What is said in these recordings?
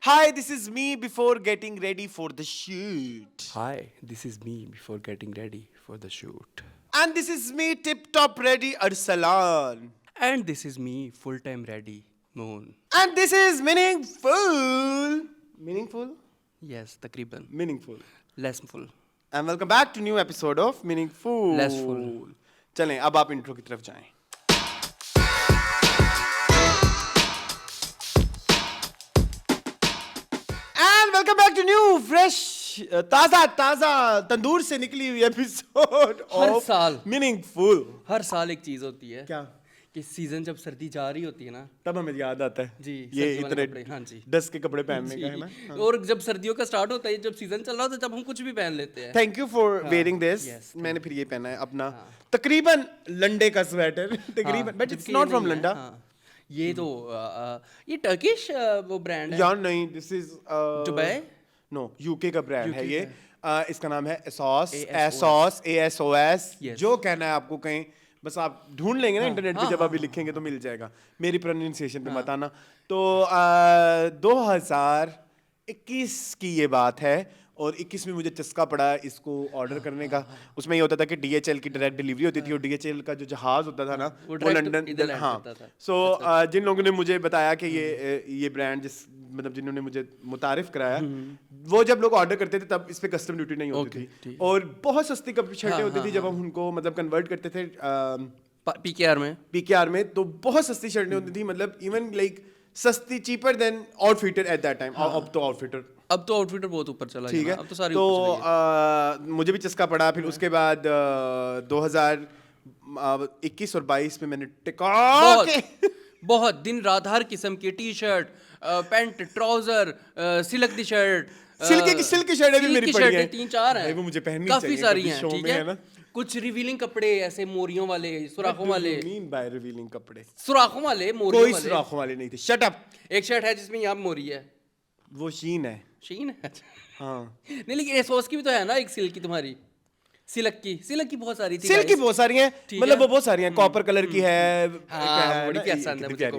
Hi, this is me before getting ready for the shoot. Hi, this is me before getting ready for the shoot. And this is me tip top ready Arsalan. And this is me full time ready, Moon. And this is meaningful. Meaningful? Yes, takriban. Meaningful. Less full. And welcome back to new episode of Meaningful. Less full. चलें अब आप intro की तरफ जाएं. And welcome back to new fresh ताजा तंदूर से निकली हुई एपिसोड हर ऑफ साल. मीनिंगफुल. हर साल एक चीज होती है क्या? कि सीजन जब सर्दी जा रही होती है ना तब हमें याद आता है जी, ये सर्दी वाले इतने कपड़े, हाँ जी. डस्ट के कपड़े पहनने का है ना. जी. और जब सर्दियों का स्टार्ट होता है, जब सीजन चल रहा होता है, तब हम कुछ भी पहन लेते हैं. Thank you for wearing this. yes, मैंने फिर ये पहना है अपना तकरीबन लंडे का स्वेटर. तकरीबन बट इट्स जबकि नॉट ये फ्रॉम नहीं है, लंडा. हाँ. ये तो ये टर्किश वो ब्रांड है. यार नहीं, this is Dubai. No, UK का ब्रांड है UK ये. इसका नाम है एसोस. ASOS. ASOS. Yes. जो कहना है आपको कहीं बस आप ढूंढ लेंगे ना इंटरनेट पे. हाँ, जब हाँ, अभी लिखेंगे तो मिल जाएगा. मेरी प्रोनाउंसिएशन पे मत आना. तो 2021 की ये बात है और 21 में मुझे चस्का पड़ा इसको ऑर्डर करने का. उसमें ये होता था कि DHL की डायरेक्ट डिलीवरी होती थी और DHL का जो जहाज होता था ना वो वो direct इधर लंदन. land हाँ. करता था. सो जिन लोगों ने मुझे बताया कि ये ब्रांड जिस मतलब जिन्होंने मुझे मुतारिफ कराया, वो जब लोग ऑर्डर करते थे तब इस पे कस्टम ड्यूटी नहीं होती Okay, थी. ठीक. और बहुत सस्ती शर्टें हाँ, होती हाँ, थी जब हम उनको मतलब कन्वर्ट करते थे PKR में. PKR में. तो बहुत सस्ती शर्टें होती थी, मतलब इवन लाइक सस्ती, cheaper than outfitter at that time. अब तो आउटफिटर अब तो आउटफिटर बहुत ऊपर चला ठीक गया है. ना, अब तो सारी तो ऊपर चली गई. मुझे भी चस्का पड़ा. फिर उसके बाद 2021 और 22 में मैंने टिका के बहुत दिन रात हर किस्म की T-shirt, pant, trouser, silk दी शर्ट, सिल्क की शर्टें भी मेरी पड़ी हैं. 3-4 हैं. भाई वो मुझे पहननी काफी चाहिए, सारी कभी हैं. show ठीक में है है ना. कुछ रिवीलिंग कपड़े ऐसे मोरियों वाले, सुराखों वाले. मीन बाय रिवीलिंग कपड़े. सुराखों वाले, मोरियों कोई वाले. सुराखों वाले नहीं थे. Shut up. एक शर्ट है जिसमें यहाँ मोरी है. वो शीन है. शीन है. हाँ. नहीं, लेकिन एसोस की भी तो है ना एक सिल्क की तुम्हारी. सिल्क की बहुत सारी थी. सिल्क की guys. बहुत सारी हैं. ठीक मतलब है. वो बहुत सारी हैं. कॉपर कलर की है. हाँ, बड़ी पसंद है मुझे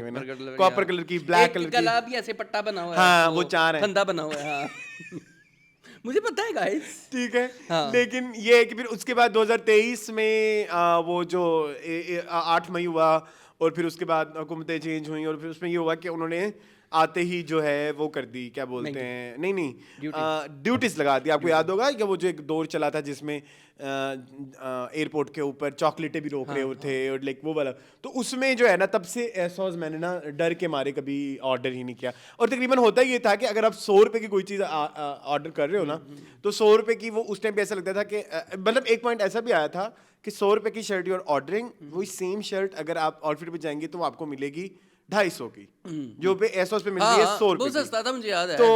कॉपर कलर की, ब्लैक कलर गला की. भी ऐसे पट्टा बना हुआ है. हाँ, वो 4 है. फंदा बना हुआ है. हाँ. मुझे पता है गाइस. ठीक है. हाँ. लेकिन ये है कि फिर उसके बाद 2023 में वो जो 8 मई हुआ और फिर उसके बाद हुकूमतें चेंज हुई और फिर उसमें ये हुआ कि उन्होंने आते ही जो है वो कर दी, क्या बोलते हैं, नहीं ड्यूटीज लगा दी. आपको याद होगा कि वो जो एक दौर चला था जिसमें एयरपोर्ट के ऊपर चॉकलेटें भी रोक रहे थे और लाइक वो वाला. तो उसमें जो है ना, तब से एसोस मैंने ना डर के मारे कभी ऑर्डर ही नहीं किया. और तकरीबन होता ये था कि अगर आप 100 रुपए की कोई चीज़ ऑर्डर कर रहे हो ना, तो 100 रुपए की वो उस टाइम पे ऐसा लगता था कि मतलब एक पॉइंट ऐसा भी आया था कि 100 रुपए की शर्ट और ऑर्डरिंग, वही सेम शर्ट अगर आप आउटफिट पे जाएंगे तो आपको मिलेगी 250 की, जो पे एसोस पे मिलती है 100 रुपए बहुत की. सस्ता था, मुझे याद है. तो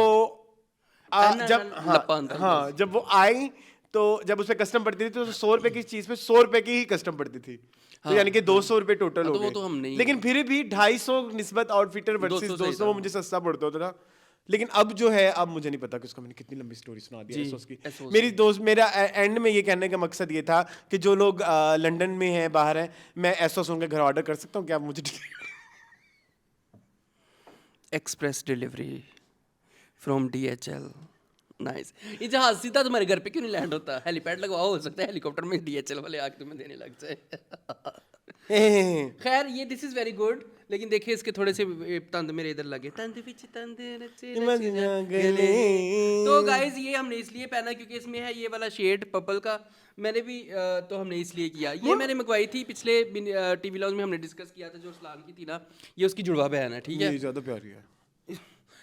ना, जब ना, लप्पा अंदर हाँ जब वो आई तो जब उस पे कस्टम पड़ती थी तो 100 रुपए की चीज पे 100 रुपए की ही कस्टम पड़ती थी. तो यानी कि 200 रुपए टोटल हो तो वो गए. तो हम नहीं. लेकिन फिर भी 250 निस्बत आउटफिटर वर्सेस 200 सही 200 वो मुझे सस्ता पड़ता होता था. लेकिन अब जो है, अब मुझे नहीं पता कि उसको मैंने कितनी लंबी स्टोरी सुना दी एसोस की. एसोस मेरी दोस्त, मेरा एंड में ये कहने का मकसद ये था कि जो लोग लंदन में हैं, बाहर हैं, मैं एसोस उनके घर ऑर्डर कर सकता हूँ क्या? आप मुझे express delivery from DHL. Nice. ये जहाज सीधा तुम्हारे घर पे क्यों नहीं लैंड होता? हेलीपैड लगवाओ, हो सकता है हेलीकॉप्टर में DHL वाले आके तुम्हें देने लग जाए. खैर, ये दिस इज वेरी गुड. लेकिन देखिए इसके थोड़े से तंद मेरे इधर लगे. तंद विच तंद नचे नचे गले. तो गाइस ये हमने इसलिए पहना क्योंकि इसमें है ये वाला शेड पर्पल का. मैंने भी तो हमने इसलिए किया. ये मैंने मंगवाई थी पिछले टीवी लॉन्च में, हमने डिस्कस किया था. जो सलान की थी ना, ये उसकी जुड़वा बहन है. ठीक है. ये ज्यादा प्यारी है.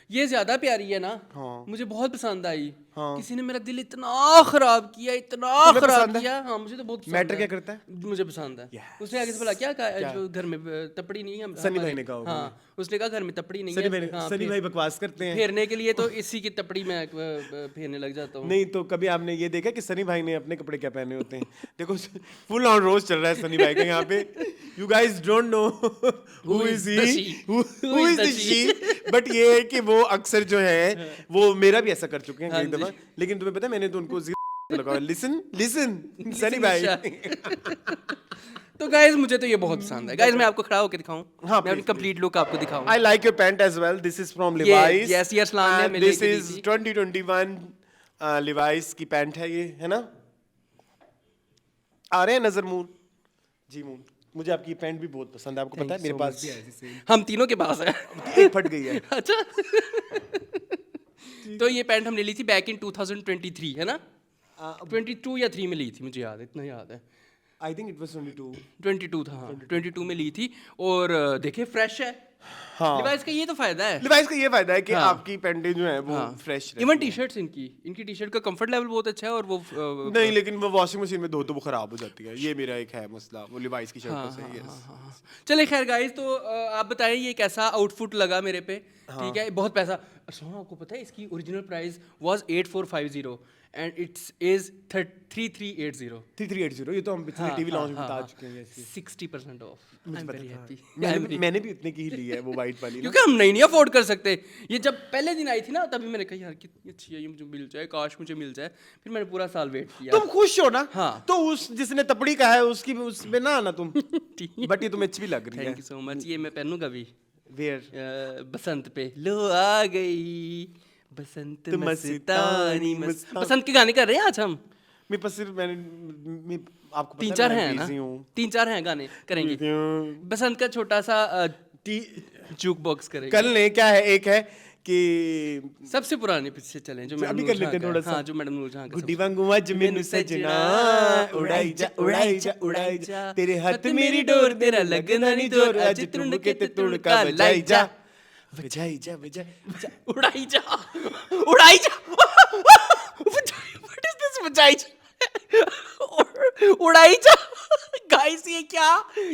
ये ज्यादा प्यारी है ना. हाँ. मुझे बहुत पसंद आई. हाँ. किसी ने मेरा दिल इतना खराब किया, इतना तुम्हें खराब पसंद है? किया. हाँ, मुझे तो बहुत पसंद मैटर है. क्या करता है? मुझे पसंद है. Yes. उसने आगे से बोला क्या कहा, जो घर में तपड़ी नहीं है. सनी भाई ने कहा होगा. हाँ, उसने कहा घर में तपड़ी नहीं सनी भाई, है. हाँ, सनी भाई बकवास करते हैं. फेरने के लिए तो इसी की तपड़ी में फेरने लग जाता हूँ. नहीं तो कभी आपने ये देखा कि सनी भाई ने अपने कपड़े क्या पहने होते हैं? देखो फुल ऑन रोज चल रहा है सनी भाई का यहाँ पे. You guys don't know who is he, who is the she. But ये है कि वो अक्सर जो है वो मेरा भी ऐसा कर चुके हैं कई दफा. लेकिन तुम्हें पता है मैंने तो उनको लगा लिसन लिसन सनी भाई. तो गाइस मुझे तो ये बहुत पसंद है गाइस। मैं आपको खड़ा होकर दिखाऊं, हाँ, मैं अपनी please, कंप्लीट लुक आपको दिखाऊं। I like your pant as well. This is from Levi's. yes, ये अरसलान ने And हमें this लेके दी is थी। 2021 Levi's की पैंट है ये, है ना? आ रहे हैं नजर मून? जी मून, मुझे आपकी ये पैंट भी बहुत पसंद है, आपको पता है मेरे पास भी है ऐसी सेम। हम तीनों के पास है। एक फट गई है। अच्छा। तो ये पैंट हमने ली थी बैक इन 2023 है ना? 22 या 3 में ली थी, मुझे याद है, इतना याद है। I think it was 22। 22 था, हाँ 22 में ली थी। और देखिए फ्रेश है। हाँ। लिवाइस का ये तो फायदा है। Levi's का ये फायदा है कि हाँ। आपकी पैंटें जो है वो फ्रेश रहती इवन हैं। टी शर्ट्स इनकी टी शर्ट का कंफर्ट लेवल बहुत अच्छा है। और वो नहीं, लेकिन वो वॉशिंग मशीन में धो तो वो खराब हो जाती है, ये मेरा एक है मसला वो Levi's की शर्टों से। yes। चले खैर गाइस, तो आप बताएं ये कैसा आउटफिट लगा मेरे पे। ठीक है, बहुत पैसा। अच्छा आपको पता है इसकी original price was 8450 and it's is 3380। 3380, ये तो हम पिछले टीवी लॉन्च में बता चुके हैं। yes। 60% of. I am very happy. मैंने भी उतने की ही ली है वो वाइट वाली ना। क्योंकि हम नहीं अफोर्ड कर सकते। ये जब पहले दिन आई थी ना, तभी मैंने कहा यार कितनी अच्छी है ये, मुझे मिल जाए, काश मुझे मिल जाए। फिर मैंने पूरा साल वेट किया। तुम खुश हो ना? हाँ। तो उस जिसने तपड़ी का है उसकी उसमें ना आना तुम। बट ये तुम्हें अच्छी भी लग रही है। Thank you so much. ये मैं पहनूंगा भी वेयर बसंत पे। लो आ गई बसंत तो मस्तानी मस्तानी बसंत के गाने कर रहे हैं आज हम। मेरे पास सिर्फ मैं आपको पता 3-4 है मैं हैं ना, busy हूँ। 3-4 हैं गाने करेंगे। बसंत का छोटा सा जूक बॉक्स करेंगे। कल ने क्या है, एक है कि सबसे पुराने पीछे चलें जो अभी कर लेते हैं थोड़ा सा। हाँ जो मैडम नूरजहां का गुड्डी वांगू आज मैनू सजना उड़ाई जा उड़ाई जा उड़ाई जा तेरे हाथ मेरी डोर तेरा लगना नहीं जोर आज तुम के ते तुड़का बजाई जा बजाई जा बजाई जा उड़ाई जा उड़ाई जा। व्हाट इज दिस बजाई जा उड़ाई जा। गाइस ये क्या,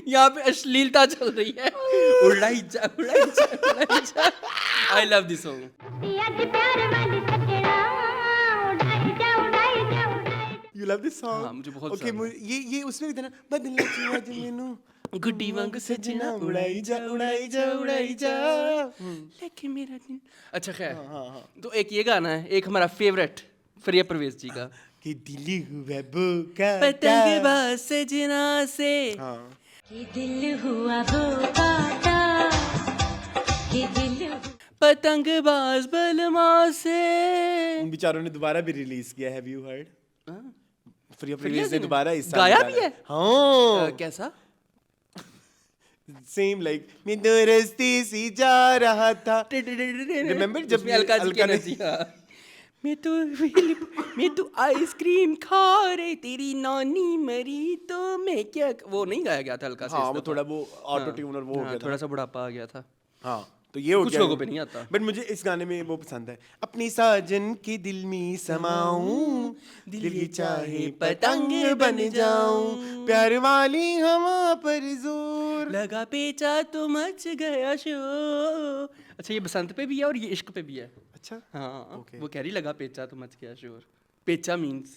यहाँ पे अश्लीलता चल रही है। उड़ाई जा उड़ाई जा उड़ाई जा। I love this song. You love this song? हाँ, मुझे बहुत ओके, पसंद है। ये उसमें भी था ना, बदलना चाहिए आज मैनू गुड्डी वांग सजना उड़ाई जा उड़ाई जा उड़ाई जा। लेकिन मेरा दिल। अच्छा खैर, तो एक ये गाना है, एक हमारा फेवरेट फरिया परवेज जी का, कि दिल हुआ बोका पतंगबाज सजना से। हाँ। कि दिल हुआ बोकाटा कि दिल पतंगबाज बलमा से। उन बेचारों ने दोबारा भी रिलीज किया, have you heard? Free of release ने ने? दोबारा इस साल गाया निकाला भी है? हाँ। कैसा? सेम लाइक मैं तो रास्ते से जा रहा था। Remember जब उसमें अलका जी की अलका ने- एनर्जी, हाँ। मैं तो आइसक्रीम खा रही, तेरी नानी मरी तो मैं क्या। वो नहीं गाया गया था अलका से हाँ, इस वो दफा। थोड़ा वो ऑटो ट्यून और वो हो हाँ, गया था। थोड़ा सा बुढ़ापा आ गया था। हाँ, तो ये हो कुछ गया। लोगों पे नहीं आता। बट मुझे इस गाने में वो पसंद है, अपनी साजन के दिल में समाऊं, दिल ये चाहे पतंग बन जाऊं, प्यार वाली हवा पर जोर लगा पेचा तो मच गया शोर। अच्छा ये बसंत पे भी है और ये इश्क पे भी है। अच्छा हाँ Okay. वो कह रही लगा पेचा तो मच गया शोर। पेचा मीन्स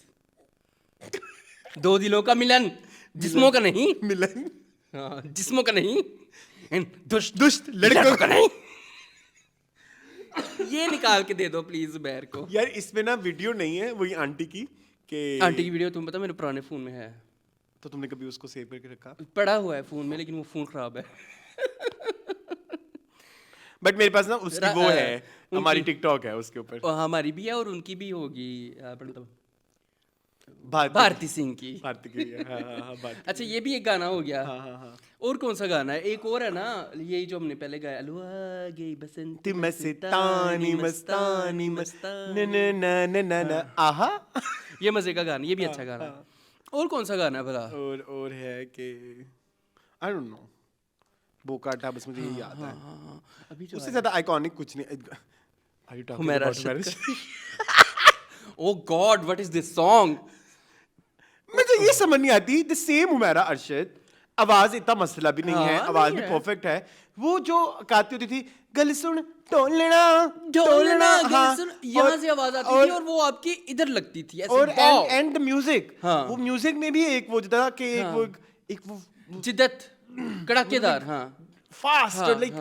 दो दिलों का मिलन, जिस्मों का नहीं। मिलन हाँ जिस्मों का नहीं, दुष्ट दुष्ट लड़कों का नहीं। ये निकाल के दे दो प्लीज जुबैर को। यार इसमें ना वीडियो नहीं है वही आंटी की कि आंटी की वीडियो तुम्हें पता मेरे पुराने फोन में है, तो तुमने कभी उसको सेव करके रखा? पड़ा हुआ है फोन में, लेकिन वो फोन खराब है। बट मेरे पास ना उसकी वो है, उनकी- हमारी टिकटॉक है उसके ऊपर और हमारी भी है और उनकी भी होगी, मतलब भारती भारती सिंह की। भारती की है, हाँ हाँ हाँ भारती। अच्छा ये भी एक गाना हो गया। हाँ हाँ हाँ। और कौन सा गाना है? एक और है ना, यही जो हमने पहले गाया, लो आ गई बसंत मस्तानी मस्तानी मस्तानी न न न न न आहा। ये मजे का गाना, ये भी अच्छा गाना है। और कौन सा गाना है भला? और है कि आई डोंट नो, बोकाटा, बस मुझे ये याद है। अभी जो उससे ज्यादा आइकॉनिक कुछ नहीं। Are you talking Humaira about Arshad. Oh God what is this song? मुझे ये समझ नहीं आती, द सेम हुमैरा अरशद, आवाज इतना मसला भी नहीं है, हाँ, आवाज भी नहीं है। परफेक्ट है। वो जो गाती होती थी, गल सुन ढोलना ढोलना हाँ, यहाँ से आवाज आती थी और वो आपकी इधर लगती थी ऐसे। और वाव। एंड द म्यूजिक, हाँ। वो म्यूजिक में भी एक वो था कि एक वो जिद्दत कड़ाकेदार। हाँ फास्ट हाँ, लाइक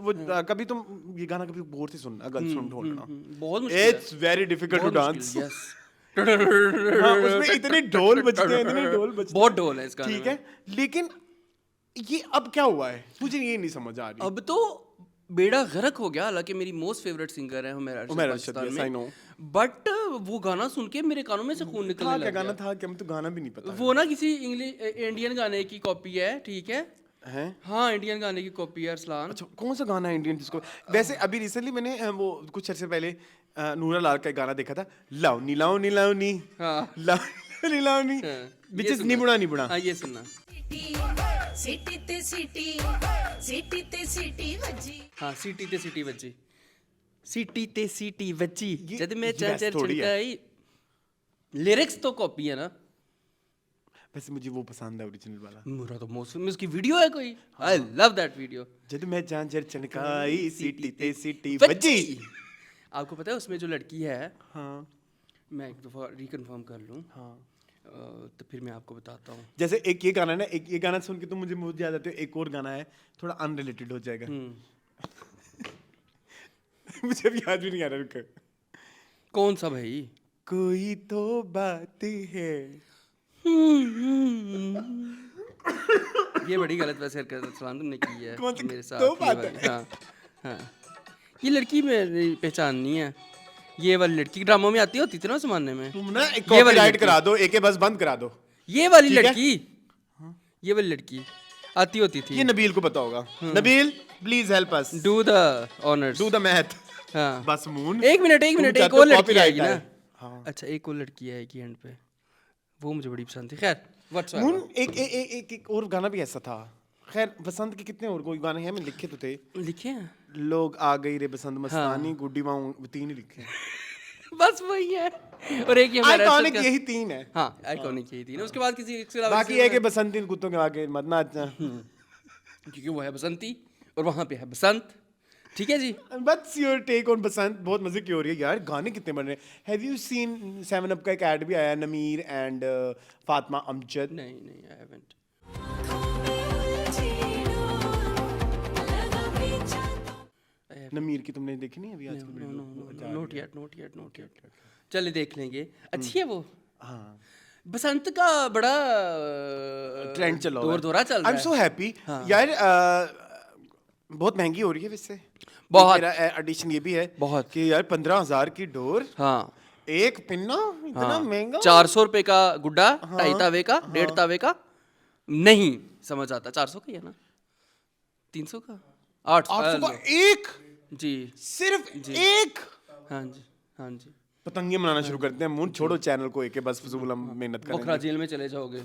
वो कभी तुम ये गाना कभी गौर से सुनना, गल सुन ढोलना, बहुत मुश्किल है। It's very difficult to dance. Yes हाँ, उसमें इतने ढोल बजते हैं, इतने ढोल बजते हैं। बहुत ढोल है इस गाने ठीक में। है, लेकिन ये अब क्या हुआ है, मुझे ये नहीं समझ आ रही। अब तो बेड़ा गर्क हो गया, हालांकि मेरी मोस्ट फेवरेट सिंगर है Humaira Humaira Arshad Arshad, yes, I know. But वो गाना सुन के मेरे कानों में से खून निकलने था लग क्या गया। गाना था क्या, मुझे तो गाना भी नहीं पता वो ना किसी इंडियन गाने की कॉपी है, ठीक है? है। हाँ, इंडियन गाने की कॉपी है अरसलान। अच्छा, कौन सा गाना है इंडियन जिसको, वैसे अभी रिसेंटली मैंने वो कुछ अर्से पहले नूरा लाल का एक गाना देखा था, लाउनी लाउनी लाउनी हाँ लाउनी लाउनी, हाँ, विच ये इज सुनना। निबुणा निबुणा। हाँ, ये सुनना। सिटी ते सिटी, सिटी ते सिटी वजी। हाँ, सीटी ते सीटी बजी, सीटी ते सीटी बजी, ये- जद मैं ये वैसे चांचर थोड़ी है। छड़काई। लिरिक्स तो कॉपी है ना। वैसे मुझे वो पसंद है ओरिजिनल वाला, मेरा तो मोस्ट फेमस की वीडियो है कोई, आई लव दैट वीडियो। जद मैं झांझर चनकाई सीटी ते सीटी बजी। बजी। आपको पता है उसमें जो लड़की है, हाँ मैं एक दफा रिकन्फर्म कर लूँ हाँ। तो फिर मैं आपको बताता हूँ। जैसे एक ये गाना है ना, एक ये गाना सुन के तो मुझे याद आता है, एक और गाना है थोड़ा अनरिलेटेड हो जाएगा। मुझे अभी याद भी नहीं आ रहा, रुको। कौन सा भाई? कोई तो बात है। ये बड़ी गलत वैसे हरकत सलाम तुमने की है कौन सी मेरे साथ। तो ये बात वाली, है? हाँ हाँ। ये लड़की मेरी पहचान नहीं है। ये वाली लड़की ड्रामों में आती होती थी ना उस जमाने में। तुम ना एक ये वाली कॉपीराइट लड़की। करा दो, एक बस बंद करा दो। ये वाली ठीक है? लड़की, ये वाली लड़की आती होती थी। ये नबील को पता होगा। Nabeel please help us, do the honours. Do the math. हाँ, बस मून, एक मिनट तुम एक चाहते और हो लड़की copyright आएगी ना। आए। हाँ। अच्छा, एक और लड़की आएगी एंड पे, वो मुझे बड़ी पसंद थी। खैर व्हाट्स मून एक और गाना भी ऐसा था। खैर बसंत के कितने और कोई गाने हैं, मैंने लिखे तो थे। लिखे हैं? लोग आ गई रे बसंत मस्तानी, गुड्डी माऊ, तीन ही लिखे हैं। बस वही है। और एक ये हमारा आइकॉनिक अरशद का- यही तीन है। हाँ, आइकॉनिक यही थी ना। उसके बाद किसी एक से अलावा बाकी किसी है को- कि बसंती कुत्तों के आगे मत नाचना। क्योंकि वो है बसंती और वहां पे है बसंत। ठीक है जी। What's your take on बसंत? बहुत मजे की हो रही है यार, गाने कितने बन रहे हैं। Have you seen 7up का एक ऐड भी आया, नमीर एंड फातिमा अमजद। नहीं, आई हैवंट। नमीर की तुमने देखी नहीं अभी आज की वीडियो? Note yet. चलिए देख लेंगे। अच्छी है वो। हाँ, बसंत का बड़ा ट्रेंड चला हुआ है। दौरा चल रहा I'm है। so happy यार। बहुत महंगी हो रही है वैसे। बहुत। मेरा एडिशन ये भी है बहुत। कि यार 15,000 की डोर, हाँ एक पिन्ना, इतना महंगा। 400 रुपए का गुड्डा, 2.5 तावे का, 1.5 तावे का। नहीं समझ आता। 400 का ही है ना? 300 का, 800 का एक, जी। सिर्फ एक। हाँ जी। पतंगे मनाना शुरू करते हैं। मुंह छोड़ो चैनल को, एक बस फजूल हम मेहनत बोखरा करेंगे। जेल में चले जाओगे।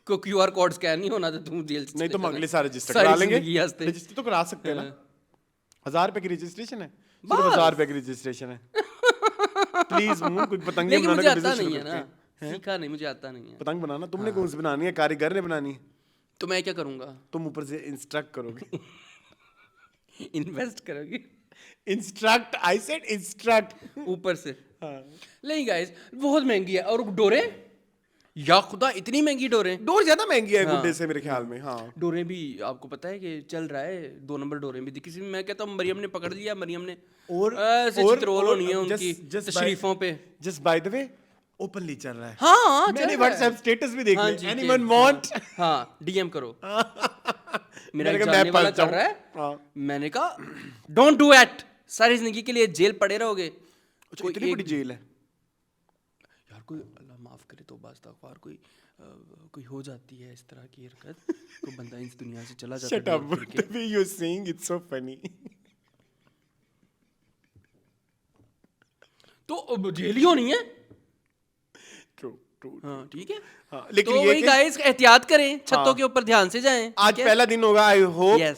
को QR कोड स्कैन नहीं होना तो तुम जेल से नहीं तो हम चले अगले जाना। साल रजिस्टर सारी करा लेंगे। जिंदगी हंसते। रजिस्टर तो करा सकते हैं ना। 1000 रुपए की रजिस्ट्रेशन है, सिर्फ बस। 1000 रुपए की रजिस्ट्रेशन है। प्लीज मुंह कोई पतंगे लेकिन बनाने मुझे का आता बिजनेस नहीं शुरू है करते ना। हैं। सीखा नहीं, मुझे आता नहीं है। पतंग बनाना तुमने कौन सी बनानी है, कारीगर ने बनानी है। तो मैं क्या करूंगा? तुम ऊपर से इंस्ट्रक्ट करोगे। इन्वेस्ट करोगे इंस्ट्रक्ट, आई सेड इंस्ट्रक्ट। ऊपर से। हाँ। नहीं गाइस, बहुत महंगी है। और डोरे, या खुदा इतनी महंगी डोरे। डोर ज्यादा महंगी है गुड्डे से मेरे ख्याल में। हाँ, डोरे भी आपको पता है कि चल रहा है 2 नंबर डोरे भी किसी में। मैं कहता हूँ मरियम ने पकड़ लिया। मरियम ने ऐसे चित्रोल होनी है उनकी तशरीफों पे। Just by the way openly चल रहा है। हाँ चल मैंने रहा है। व्हाट्सएप स्टेटस भी देख हाँ लिया। जी, एनीवन हाँ, वांट? हाँ DM करो। मेरा मैंने एक कहा, जानने मैं वाला फंस कर जाऊं। रहा है। हाँ। मैंने कहा डोंट डू इट, सारी जिंदगी के लिए जेल पड़े रहोगे। अच्छा, इतनी बड़ी जेल है? यार कोई अल्लाह माफ करे तो बास्तगफार कोई हो जाती है इस तरह की हरकत, कोई बंदा इस दुनिया से चला जाता है। Shut up, डर के। the way you're saying it's so funny. तो अब जेल ही होनी है। True, true. हाँ ठीक है। हाँ, लेकिन तो ये वही कि गाइस एहतियात करें, छतों के ऊपर ध्यान से जाएं। आज पहला दिन होगा। I hope Yes.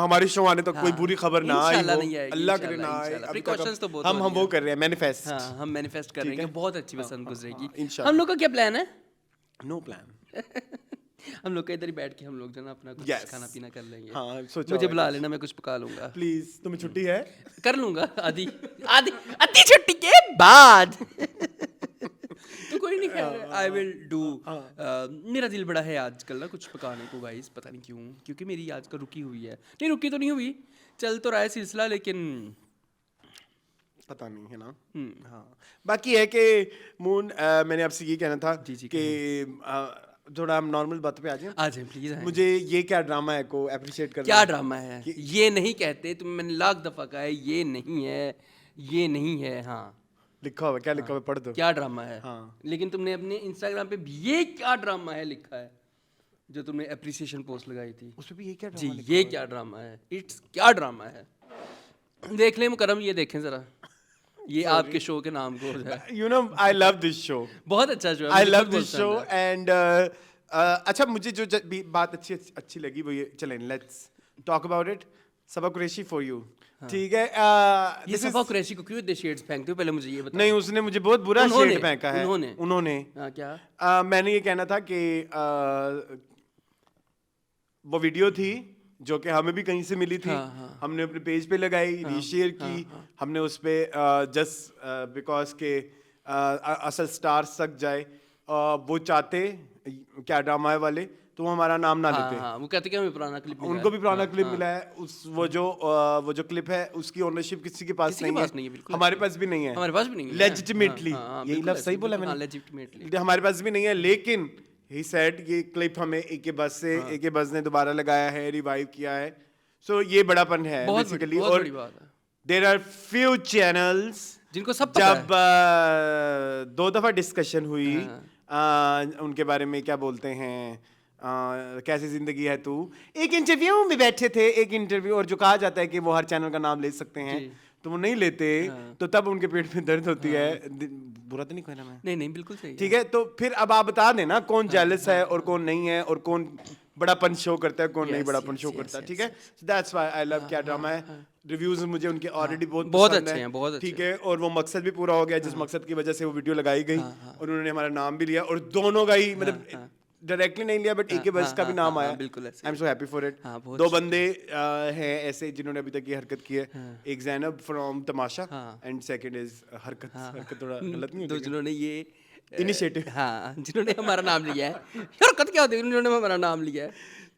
हमारे शो आने तक कोई बुरी खबर ना आई इंशाल्लाह हो। नहीं आएगी, अल्लाह करे ना इंशाल्लाह, आए। इंशाल्लाह। अभी तक Precautions तो बहुत हम हो रही वो हैं। कर रहे हैं मैनिफेस्ट। हाँ हम मैनिफेस्ट कर ठीक रहे हैं है? कि बहुत अच्छी बसंत गुजरेगी। इंशाल्लाह। हम लोग का क्या प्लान है? No plan. हम लोग का इधर ही बैठ के हम लोग जो ना अपना कुछ Yes. खाना पीना कर लेंगे। हाँ, सोचा मुझे हुआ बुला है लेना, मैं कुछ पका लूंगा। प्लीज, तुम्हें छुट्टी है? कर लूंगा आधी आधी छुट्टी के बाद। तो कोई नहीं, खैर आई विल डू। मेरा दिल बड़ा है आजकल ना कुछ पकाने को गाइस, पता नहीं क्यों। क्योंकि मेरी आजकल रुकी हुई है। नहीं रुकी तो नहीं हुई, चल तो रहा है सिलसिला, लेकिन पता नहीं है ना। हाँ, बाकी है कि मून, मैंने आपसे ये कहना था जी, जी, कि थोड़ा हम नॉर्मल बात पे आ जाएं। आ जाए प्लीज। मुझे ये क्या ड्रामा है को अप्रिशिएट करना क्या ड्रामा है? ये नहीं कहते तुम, मैंने लाख दफा कहा है ये नहीं है, ये नहीं है। हाँ लिखा हुआ है, क्या लिखा हुआ है पढ़ दो। क्या ड्रामा है? हाँ। लेकिन तुमने अपने इंस्टाग्राम पे भी ये क्या ड्रामा है लिखा है, जो तुमने अप्रिसिएशन पोस्ट लगाई थी उसमें भी ये क्या जी, ड्रामा ये क्या ड्रामा है? इट्स क्या ड्रामा है? देख लें मुकरम, ये देखें जरा, ये आपके शो के नाम को जो है। You know I love this show, बहुत अच्छा शो है, आई मुझे लव खुद दिस बहुत शो पसंद है। एंड अच्छा मुझे जो बात अच्छी लगी वो ये, चलें let's talk about it. Saba Qureshi for you, ठीक है। ये this is- सबा कुरैशी को क्यों इतने शेड्स फेंकते हो, पहले मुझे ये बताओ। नहीं उसने मुझे बहुत बुरा उन्होंने- शेड फेंका है। उन्होंने हाँ क्या? मैंने ये कहना था कि वो वीडियो थी जो कि हमें भी कहीं से मिली थी, हाँ। हमने अपने पेज पे लगाई, रीशेयर की, हमने उस पे जस्ट बिकॉज के असल स्टार्स तक जाए, वो चाहते क्या ड्रामा वाले तो वो हमारा नाम ना लेते। हाँ, वो कहते कि हमें पुराना क्लिप मिला उनको है। भी पुराना क्लिप मिला है, उस वो जो क्लिप है उसकी ओनरशिप किसी के पास किसी के नहीं पास नहीं है, है, बिल्कुल। हमारे पास भी नहीं है, हमारे पास भी नहीं है। लेजिटिमेटली। यही बिल्कुल लफ्ज़ सही बोला हाँ, मैंने, legitimately। हमारे पास भी नहीं है। लेकिन ही सेड ये क्लिप हमें एके बस से एके बस ने दोबारा लगाया है, रिवाइव किया है, सो ये बड़ापन है बहुत बेसिकली। बहुत और बड़ी बात है, देयर आर फ्यू चैनल्स जिनको सब पता है। जब 2 दफा डिस्कशन हुई हाँ। उनके बारे में, क्या बोलते हैं, कैसी जिंदगी है तू, एक इंटरव्यू में बैठे थे, एक इंटरव्यू, और जो कहा जाता है कि वो हर चैनल का नाम ले सकते हैं जी। तो वो नहीं लेते, तो तब उनके पेट में दर्द होती है। बुरा तो नहीं कहना मैं, नहीं नहीं बिल्कुल सही ठीक है। तो फिर अब आप बता देना कौन जेलस है और कौन नहीं है, और कौन बड़ापन शो करता है, कौन नहीं Yes, बड़ापन yes, शो yes, करता है, yes, ठीक है। दैट्स व्हाई आई लव क्या ड्रामा है। रिव्यूज मुझे उनके ऑलरेडी बहुत बहुत पसंद अच्छे हैं, बहुत अच्छे ठीक है। और वो मकसद भी पूरा हो गया जिस मकसद की वजह से वो वीडियो लगाई गई, और उन्होंने हमारा नाम भी लिया, और दोनों का ही मतलब डायरेक्टली नहीं लिया बट एक ही बस का भी नाम आया। बिल्कुल ऐसे I am so happy for it. हाँ, बहुत 2 बंदे हैं ऐसे जिन्होंने अभी तक ये हरकत की है, एक Zainab from Tamasha and second is हरकत। हरकत थोड़ा गलत नहीं तो होती जिन्होंने ये इनिशिएटिव। हाँ, जिन्होंने हमारा नाम लिया है। हरकत क्या होती है, उन्होंने हमारा नाम लिया है।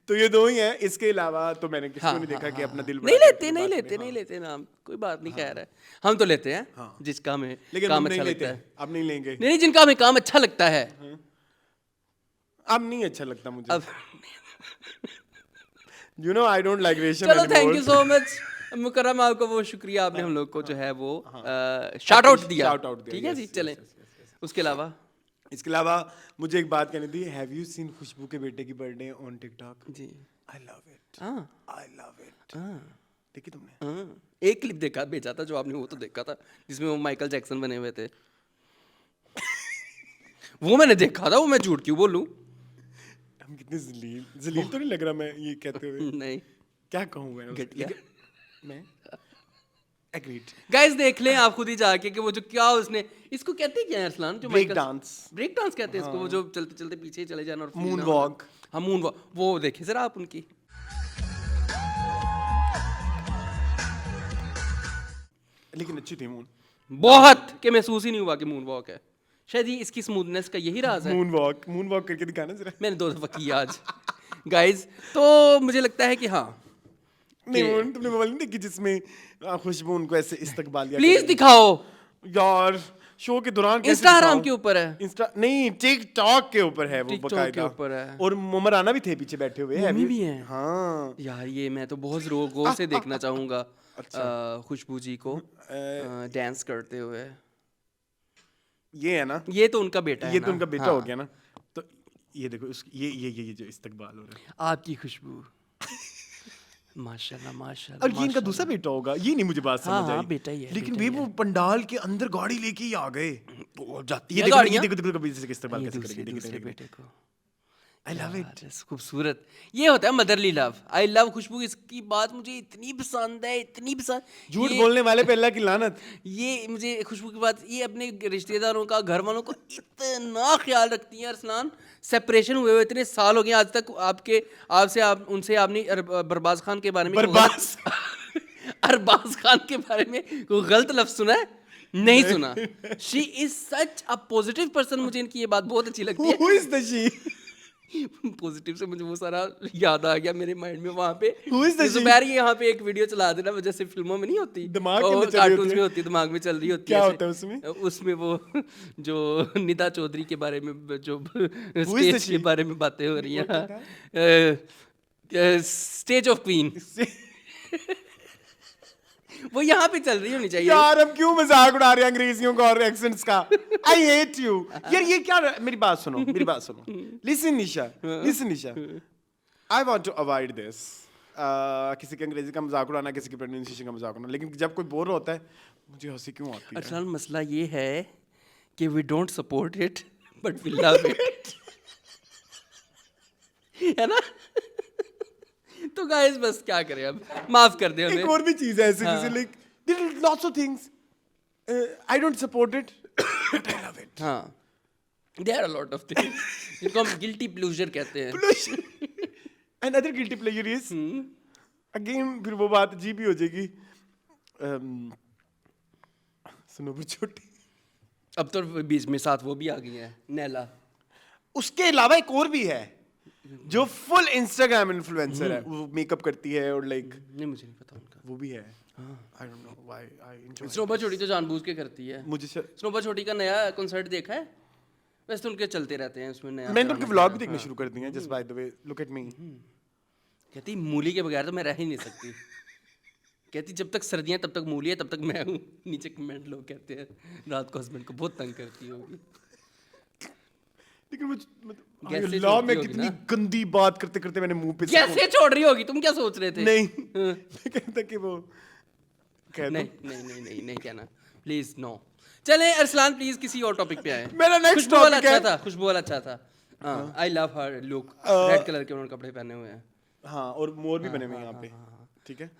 तो ये 2 ही हैं, इसके अलावा तो मैंने किसको नहीं देखा कि अपना दिल नहीं बड़ा लेते करके नहीं बात लेते करें। नहीं लेते नाम, कोई बात नहीं, खैर है। हम तो लेते हैं जिसका हमें लेकिन काम हम अच्छा नहीं लगता लेते, है। अब नहीं लेंगे, नहीं जिनका हमें काम अच्छा लगता है। अब नहीं अच्छा लगता मुझे। अब you know I don't like रेशम। चलो थैंक यू सो मच मुकर्रम, आपका बहुत शुक्रिया, आपने हम लोग को जो है वो शाउट आउट दिया, Shout out दिया, ठीक है yes, जी। yes, चलें उसके अलावा इसके अलावा मुझे एक बात कहनी थी। हैव यू सीन खुशबू के बेटे की बर्थडे ऑन टिकटॉक? जी आई लव इट, हाँ आई लव इट। देखी तुमने? हाँ, एक क्लिप देखा भेजा था जो आपने, वो तो देखा था जिसमें वो माइकल जैक्सन बने हुए थे। वो मैंने देखा था, वो मैं झूठ क्यों बोलूं? हम कितने जलील तो नहीं लग रहा मैं ये कहते हुए? नहीं क्या कहूँ मैं उसको? घटिया। मैं एग्रीड। गाइस देख लें आप खुद ही जाके कि वो जो क्या उसने, इसको कहते हैं क्या है अरसलान, जो ब्रेक डांस, ब्रेक डांस कहते हैं इसको, वो जो चलते चलते पीछे चले जाना और मून वॉक। हाँ मून वॉक, वो देखे जरा आप उनकी। लेकिन अच्छी थी मून बहुत कि महसूस ही नहीं हुआ कि मून वॉक है। शायद ये इसकी स्मूथनेस का यही राज है। मून वॉक करके दिखाना जरा। मैंने 2 दफा किया आज गाइस, तो मुझे लगता है कि हाँ नहीं मून तुमने मोबाइल नहीं देखी जिसमें खुशबू उनको ऐसे इस्तकबालिया प्लीज दिखाओ। यार शो के दौरान कैसे इंस्टाग्राम दिखाऊं? के ऊपर है, इंस्टा नहीं टिकटॉक के ऊपर है वो TikTok बकायदा के ऊपर है। और मुमराना भी थे पीछे बैठे हुए। मम्मी भी हैं। हाँ यार ये मैं तो बहुत गौर से देखना चाहूंगा खुशबू जी को डांस करते हुए। ये है ना, ये तो उनका बेटा है ये ना? तो उनका बेटा हाँ। हो गया ना। तो ये देखो ये जो इस्तकबाल हो रहा है, आपकी खुशबू माशाल्लाह माशाल्लाह। और ये इनका दूसरा बेटा होगा, ये नहीं मुझे बात हाँ, समझ हाँ, आई। बेटा ही है, लेकिन बेटा वे ही वो पंडाल के अंदर गाड़ी लेके ही आ गए। जाती ये है देखो गाड़ियाँ। देखो कभी से इस्तेमाल ये कैसे दूसरे करेंगे। दूसरे बेटे को आई लव इट। यार, खूबसूरत। ये होता है मदरली लव। आई लव खुशबू। इसकी बात मुझे इतनी पसंद है, इतनी पसंद। झूठ ये- बोलने वाले पे अल्लाह की लानत। ये मुझे खुशबू की बात, ये अपने रिश्तेदारों का, घर वालों को इतना ख्याल रखती हैं अरसलान। सेपरेशन हुए हुए इतने साल हो गए, आज तक उनसे आपने बरबाज खान के बारे में बरबाज अरबाज खान के बारे में कोई गलत लफ्ज सुना है? नहीं सुना। She is such a positive person. मुझे इनकी ये बात बहुत अच्छी लगती है। Who is the she? Positive से मुझे वो सारा याद आ गया मेरे माइंड में वहाँ पे। Who is the जुबैर ये यहाँ पे एक वीडियो चला देना, जैसे फिल्मों में नहीं होती, दिमाग के अंदर चल रही कार्टून होती में है। होती, दिमाग में चल रही होती क्या ऐसे। होता है उसमें? उसमें वो जो निदा चौधरी के बारे में जो the स्टेज के she? बारे में बातें हो रही हैं, स्टेज ऑफ क्वीन, वो यहाँ पे चल रही होनी चाहिए। यार हम क्यों मजाक उड़ा रहे हैं अंग्रेजियों का और एक्सेंट्स का? आई हेट यू यार। ये क्या, मेरी बात सुनो, मेरी बात सुनो। Listen Nisha, listen Nisha, I want to avoid this. किसी के अंग्रेजी का मजाक उड़ाना, किसी की प्रोनाउंसिएशन का मजाक उड़ाना, लेकिन जब कोई बोर होता है मुझे हंसी क्यों आती है? असल मसला ये है कि we don't support it but we love it, है ना? तो गाइस बस क्या करें, अब माफ कर दे हमें। एक और भी चीज है ऐसे, जैसे like there are lots of things I don't support it but I love it. हाँ, there are lot of things जिनको हम गिल्टी प्लेजर कहते हैं। Another guilty pleasure is again, फिर वो बात अजीब ही हो जाएगी। सुनो वो छोटी, अब तो बीच में साथ वो भी आ गई है, नैला। उसके अलावा एक और भी है जो फुल इंस्टाग्राम इन्फ्लुएंसर है, वो मेकअप करती है और लाइक नहीं, मुझे नहीं पता उनका। वो भी है। I don't know why I enjoy. स्नोबा छोटी तो जानबूझ के करती है। मुझे स्नोबा छोटी का नया कॉन्सर्ट देखा है? वैसे तो उनके चलते रहते हैं उसमें नया। मैंने तो उनके व्लॉग भी देखने शुरू कर दिए हैं, just by the way look at me. कहती मूली के बगैर तो मैं रह ही नहीं सकती। कहती जब तक सर्दियां तब तक मूली है, तब तक मैं हूँ। नीचे कमेंट लोग कहते हैं रात को हस्बैंड को बहुत तंग करती होगी। लेकिन गैस से अल्लाह, छोड़ती मैं होगी कितनी ना। गंदी बात करते करते मैंने मुंह पे कैसे छोड़ रही होगी? तुम क्या सोच रहे थे? नहीं मैं कहता कि वो कह नहीं दो। नहीं नहीं नहीं नहीं कहना प्लीज, नो। चले अरसलान प्लीज किसी और टॉपिक पे आए। मेरा next खुशबू वाला topic है। अच्छा था, खुशबू वाला अच्छा था। हाँ, I love her look, red colour के उन्होंने कपड़े पहने हुए हैं। हाँ, और मोर भी बने हुए हैं यहाँ पे, ठीक है।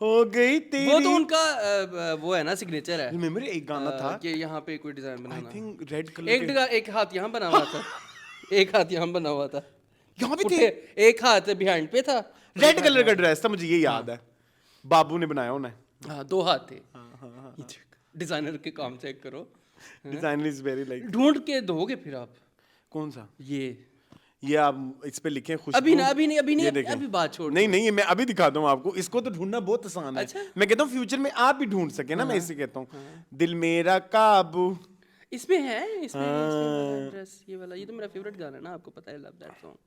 हो गई तेरी। वो तो उनका वो है ना, सिग्नेचर है। रिमेम्बर एक गाना था, कि यहाँ पे कोई डिजाइन आई बनाना। थिंक रेड कलर एक हाथ यहाँ बना हुआ था, एक हाथ यहाँ बना हुआ था, यहाँ पे थे। पुट्ठे, एक हाथ बिहाइंड पे था। रेड कलर का ड्रेस था, मुझे ये याद है। बाबू ने बनाया उन्हें। हाँ, दो हाथ थे। डिजाइनर के काम चेक करो। Designer is very like. ढूंढ के दोगे फिर आप? कौन सा? ये आप इस पे लिखें खुशबू। अभी नहीं ये देखें। अभी बात छोड़। नहीं नहीं, ये मैं अभी दिखाता हूँ आपको। इसको तो ढूंढना बहुत आसान है। अच्छा? मैं कहता हूँ फ्यूचर में आप भी ढूंढ सके ना, मैं इसे कहता हूँ। दिल मेरा काबू। इसमें है, इसमें ड्रेस ये वाला, ये तो मेरा फेवरेट गाना है ना, आपको पता है, लव दैट सॉन्ग।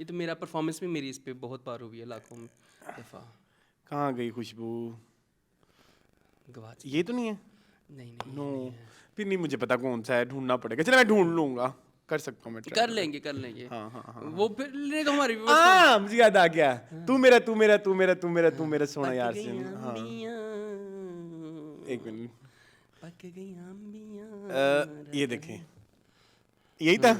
ये तो मेरा परफॉर्मेंस में मेरी इस पे बहुत बार हुई है, लाखों में दफा। कहाँ गई खुशबू? गवाच। ये तो नहीं है? नहीं नहीं नो, फिर नहीं मुझे पता कौन सा है, ढूंढना पड़ेगा। चलो मैं ढूंढ लूंगा, कर सकता हूँ मैं try। कर लेंगे कर लेंगे। हाँ, हाँ, हाँ। वो फिर लेगा हमारे viewers को। मुझे याद आ गया। तू मेरा तू मेरा तू मेरा तू मेरा तू मेरा सोना यार पक से। गई हाँ, अम्बियाँ, एक मिनट। पक गई अम्बियाँ। ये देखें, यही था।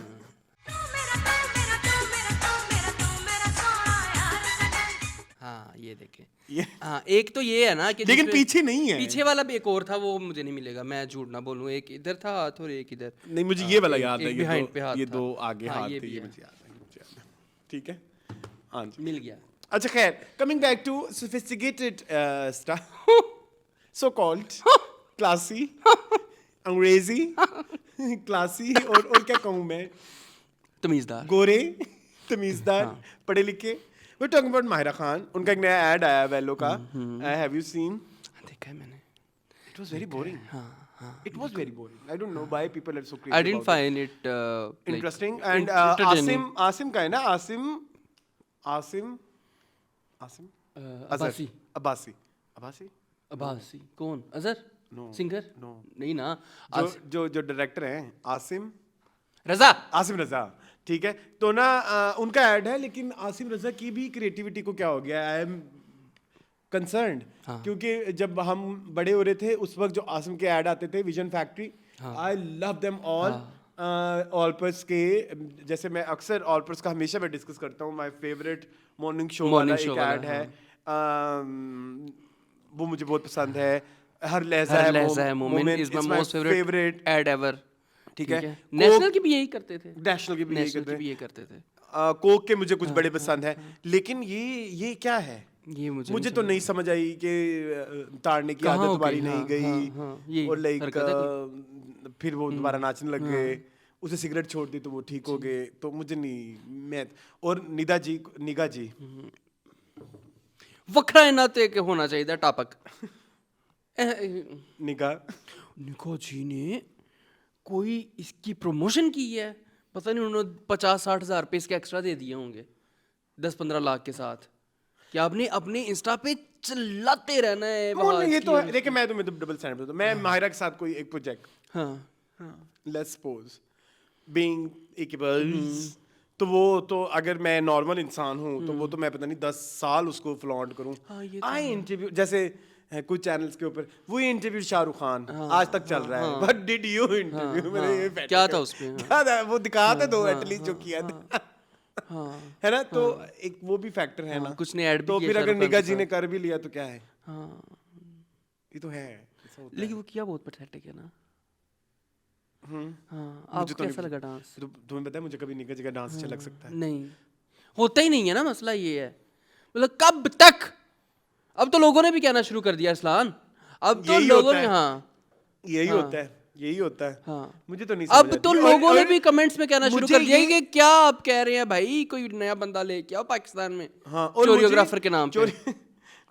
हाँ, ये देखे। ये हाँ, एक तो ये है ना कि लेकिन जिसमें- पीछे नहीं है। पीछे वाला भी एक और था, वो मुझे नहीं मिलेगा, मैं झूठ ना बोलूं। एक इधर था हाथ और एक इधर। नहीं, मुझे ये वाला एक- याद है। एक behind पे हाथ ये था। दो आगे हाँ, हाथ ये थे, भी ये है। मुझे याद है, मुझे याद है। ठीक है, हाँ जी। मिल गया। अच्छा खैर, coming back to sophisticated stuff, so called classy, अंग्रेजी क्लासी, और क्या कहूँ मैं, तमीजदार। गोरे, तमीजदार, पढ़े लिखे। We're talking about Mahira Khan. उनका एक नया ऐड आया वेलो का, हैव यू सीन? देखा है मैंने। It was very boring. It was very boring. I don't know why people are so crazy I didn't about it. find it like Interesting. And entertaining. Asim का है ना, आसिम अब्बासी। अब्बासी अब्बासी कौन? अजहर? No. सिंगर? No. नहीं ना। जो डायरेक्टर हैं आसिम रजा। रजा, ठीक है। तो ना उनका ऐड है, लेकिन आसिम रजा की भी क्रिएटिविटी को क्या हो गया, आई एम कंसर्न्ड। क्योंकि जब हम बड़े हो रहे थे उस वक्त जो आसिम के ऐड आते थे, vision factory, I love them all. Olpers के, जैसे मैं अक्सर ऑलपर्स का हमेशा मैं डिस्कस करता हूँ, माय फेवरेट मॉर्निंग शो वाला एक ऐड है, वो मुझे बहुत पसंद है। हर लहजा है moment is my most favourite add ever. ठीक है। नेशनल की भी यही करते थे। नेशनल की भी यही नेशनल करते की हैं। भी यही करते थे। कोक के मुझे कुछ बड़े पसंद है, लेकिन ये क्या है, ये मुझे तो नहीं समझ आई कि ताड़ने की आदत तुम्हारी नहीं गई, और लाइक फिर वो दोबारा नाचने लग गए, उसे सिगरेट छोड़ दी तो वो ठीक हो गए, तो मुझे नहीं, मैं और निगा जी वखरा इन्ना ते के होना चाहिए टॉपिक। निगा निको जी ने कोई इसकी प्रमोशन की है, पता नहीं उन्होंने 50-60 हज़ार रुपये इसके एक्स्ट्रा दे दिए होंगे 10-15 लाख के साथ, कि आपने अपने इंस्टा पे चलाते रहना है। वहाँ ये इसकी तो और है। देखिए मैं तो डबल स्टैंडर्ड बताता हूं। मैं माहिरा के साथ कोई एक प्रोजेक्ट, हाँ लेट्स सपोज बीइंग इक्वल्स, तो वो तो अगर मैं नॉर्मल इंसान हूँ तो वो तो मैं पता नहीं 10 साल उसको फ्लॉन्ट करूँ। हाँ, ये तो आई इंटरव्यू जैसे है कुछ चैनल्स के ऊपर वो इंटरव्यू शाहरुख खान आज तक चल रहा है, व्हाट डिड यू इंटरव्यू, मेरे ये फैक्ट क्या था उसमें? क्या था वो दिखाते दो एटलीस्ट जो किया था, हाँ है ना। तो एक वो भी फैक्टर है ना, कुछ ने ऐड भी तो किया फिर अगर शाहरुख खान निगा के जी ने साथ। कर भी लिया तो क्या है, हाँ ये तो है, ऐसा होता है। लेकिन वो किया बहुत पैथेटिक है ना। हाँ मुझे आपको तो नहीं कैसा लगा डांस? तो तुम्हें पता है मुझे कभी निगा जी का डांस अच्छा लग सकता है। नहीं होता ही नहीं है ना, मसला ये है। मतलब कब तक, अब तो लोगों ने भी कहना शुरू कर दिया अरसलान, अब तो यही लोगों होता ने, है। हाँ यही होता है, यही होता है। हाँ मुझे तो नहीं अब समझ तो आती। लोगों ने और भी कमेंट्स में कहना शुरू मुझे कर दिया ये- कि क्या आप कह रहे हैं भाई, कोई नया बंदा लेके आओ पाकिस्तान में हाँ, और कोरियोग्राफर के नाम पे।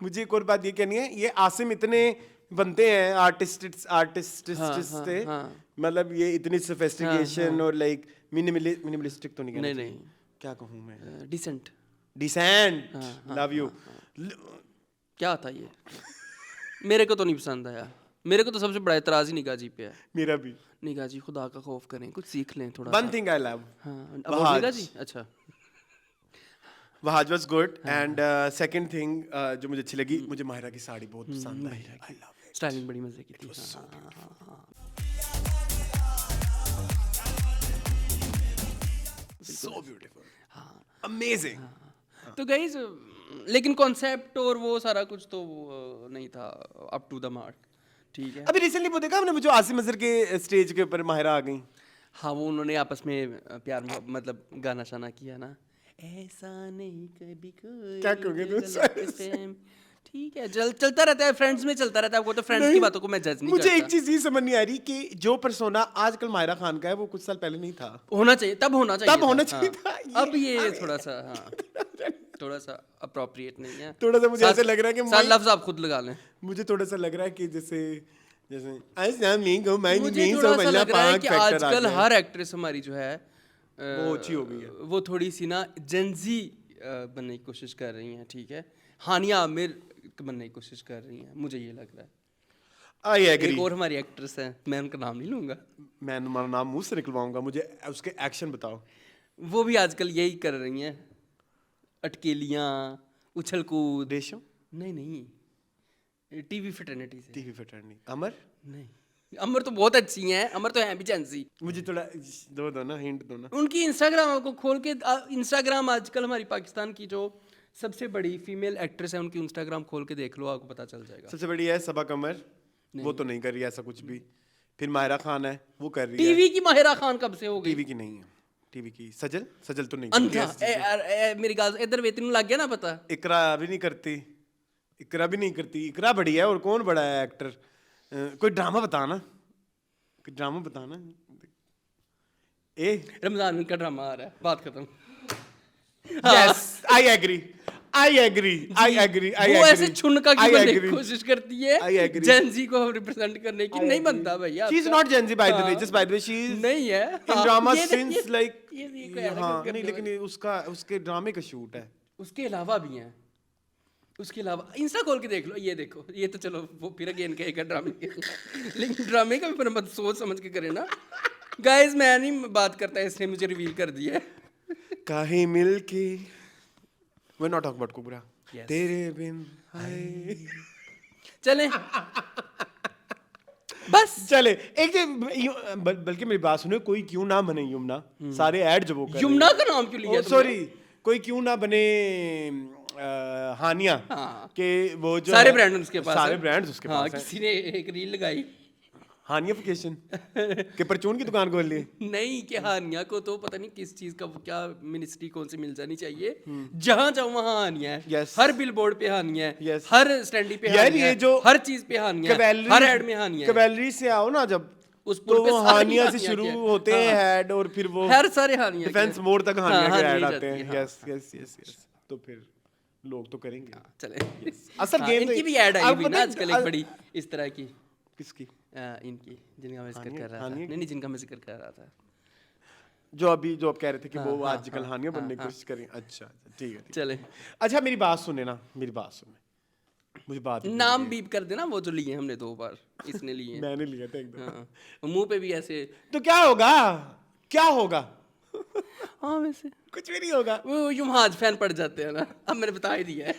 मुझे एक और बात ये कहनी है, ये आसिम इतने बनते हैं आर्टिस्ट से, मतलब ये इतनी सोफिस्टिकेशन और लाइक मिनिमलिस्टिक तो नहीं कहना नहीं, चाहिए। नहीं। क्या कहूँ मैं, डिसेंट डिसेंट, लव यू। क्या था ये? मेरे को तो नहीं पसंद आया। मेरे को तो सबसे बड़ा एतराज ही निगाह जी पे है। मेरा भी निगाह जी खुदा का खौफ करें, कुछ सीख लें थोड़ा वन सा। थिंग आई लव, हाँ अब वहाज। निगाह जी, अच्छा Wahaj was good. And second thing जो मुझे अच्छी लगी, मुझे माहिरा की साड़ी बहुत पसंद आई, आई लव इट। स्टाइलिंग बड़ी मजे की थी। हाँ। So beautiful, amazing. तो गाइस लेकिन कॉन्सेप्ट और वो सारा कुछ तो नहीं था अप टू द मार्क, ठीक है। अभी रिसेंटली वो देखा हमने, जो आसिम अजहर के स्टेज के ऊपर माहिरा आ गई। हाँ वो उन्होंने आपस में प्यार मतलब गाना शाना किया ना, ऐसा नहीं कभी कोई क्या कहोगे तुम? गलत फहम। ठीक है, चलता रहता है, फ्रेंड्स में चलता रहता है। वो तो फ्रेंड्स की बातों को मैं जज नहीं मुझे करता। एक चीज ये समझ नहीं आ रही कि जो पर्सोना आजकल माहिरा खान का है वो कुछ साल पहले नहीं था। होना चाहिए, तब होना चाहिए, तब होना था, चाहिए हाँ। था। अब ये थोड़ा सा, हाँ थोड़ा सा अप्रोप्रिएट नहीं है। थोड़ा सा मुझे ऐसे लग रहा है कि सात लफ्ज आप खुद लगा लें। मुझे थोड़ा सा लग रहा है कि जैसे मुझे मुझे थोड़ा सा लग रहा है कि आजकल हर एक्ट्रेस हमारी जो है वो अच्छी हो गई है। वो थोड़ी सी ना जेंजी बनने की कोशिश कर रही हैं, ठीक है। हानिया आमिर बनने की कोशिश कर रही हैं, मुझे ये लग रहा है। आई एक एग्री। और हमारी एक्ट्रेस है, मैं उनका नाम नहीं लूंगा, मैं तुम्हारा नाम मुंह से निकलवाऊंगा, मुझे उसके एक्शन बताओ। वो भी आजकल यही कर रही हैं, अटकेलियाँ, उछल कूद। रेशम, नहीं टीवी फ्रेटर्निटी से। टीवी फ्रेटर्निटी, अमर। नहीं, अमर तो बहुत अच्छी हैं, अमर तो हैं भी जेंजी। मुझे थोड़ा दो ना हिंट दो ना। उनकी इंस्टाग्राम आपको खोल के, इंस्टाग्राम आजकल हमारी पाकिस्तान की जो सबसे बड़ी फीमेल एक्ट्रेस है, उनकी इंस्टाग्राम खोल के देख लो, आपको पता चल जाएगा। सबसे बड़ी है सबा कमर, वो तो नहीं कर रही ऐसा कुछ भी। फिर माहिरा खान है, वो कर रही है। टीवी की माहिरा खान कब से हो गई? टीवी की नहीं है, टीवी की सजल तो नहीं अंधा करती। मेरी गाल इधर वेतन लग गया ना पता। इकरा भी नहीं करती, इकरा भी नहीं करती। इकरा बड़ी है, और कौन बड़ा है एक्टर? कोई ड्रामा बताना, कोई ड्रामा बताना। रमजान का ड्रामा आ रहा है, बात खत्म। Yes, I agree, I agree, I agree, I वो एग्री। ऐसे छुनका की बनने की कोशिश करती है I agree. जेंजी को रिप्रेजेंट करने की। नहीं बनता भैया। She is not Gen Z by the way, just by the way, she is नहीं है in drama ये- since ये- like ये कोई अलग हाँ करने नहीं, लेकिन ये उसके ड्रामे का शूट है। उसके अलावा भी हैं, उसके अलावा इंस्टा खोल के देख लो, ये देखो, ये तो चलो वो फिर अगेन कहेगा ड्रामे के, लेकिन ड्रामे का भी पर मत सोच समझ के करे ना गाइस। मैं नहीं बात करता, इसने मुझे रिवील कर दिया है। काहे मिलके we're not talking about कुबरा। Yes. तेरे बिन हाय। चलें बस चले एक बल्कि मेरी बात सुनो, कोई क्यों ना बने यमुना, सारे ऐड जो वो कर यमुना का नाम क्यों लिया? सॉरी, कोई क्यों ना बने हानिया हाँ। के वो जो सारे है, ब्रांड उसके पास सारे हैं। ब्रांड्स उसके हाँ, पास हैं। किसी ने एक रील लगाई हानियाफिकेशन के परचून की दुकान खोल ली। नहीं कि हानिया को तो पता नहीं किस चीज का वो क्या मिनिस्ट्री कौन सी मिल जानी चाहिए, जहां जाओ वहां हानिया है। Yes. हर बिलबोर्ड पे हानिया है, Yes. हर स्टैंडी पे यार हानिया ये है, जो हर चीज पे हानिया है, हर एड में हानिया है। कैवेलरी से आओ ना, जब उस पुल तो पे वो सारी हानिया से हानिया शुरू के- होते हैं हेड और फिर वो हर सारे हानिया डिफेंस के- मोड तक हानिया हाँ, के हानिया ऐड जाती आते है, हैं। हाँ, यस यस यस यस तो फिर लोग तो करेंगे। चले असल हाँ, गेम इनकी भी ऐड आई हुई ना आजकल एक बड़ी इस तरह की किसकी? इनकी जिनका मैं जिक्र हानिया- कर रहा था हानिया नहीं नहीं जिनका मैं जिक्र कर रहा था जो अभी जो आप कह रहे थे कि हाँ, वो हाँ, आजकल हाँ, हानिया हाँ, बनने की हाँ। कोशिश करें। अच्छा अच्छा, ठीक है ठीक चले है। अच्छा मेरी बात सुने ना, मेरी बात सुने, मुझे बात ही नाम भूल बीप कर देना वो जो लिए हमने 2 बार इसने लिए गई। मैंने लिया था एकदम। हाँ मुंह पे भी ऐसे तो क्या होगा? क्या होगा? हाँ वैसे कुछ भी नहीं होगा। वो यूं हाथ फैन पड़ जाते हैं ना अब मैंने बता ही दिया है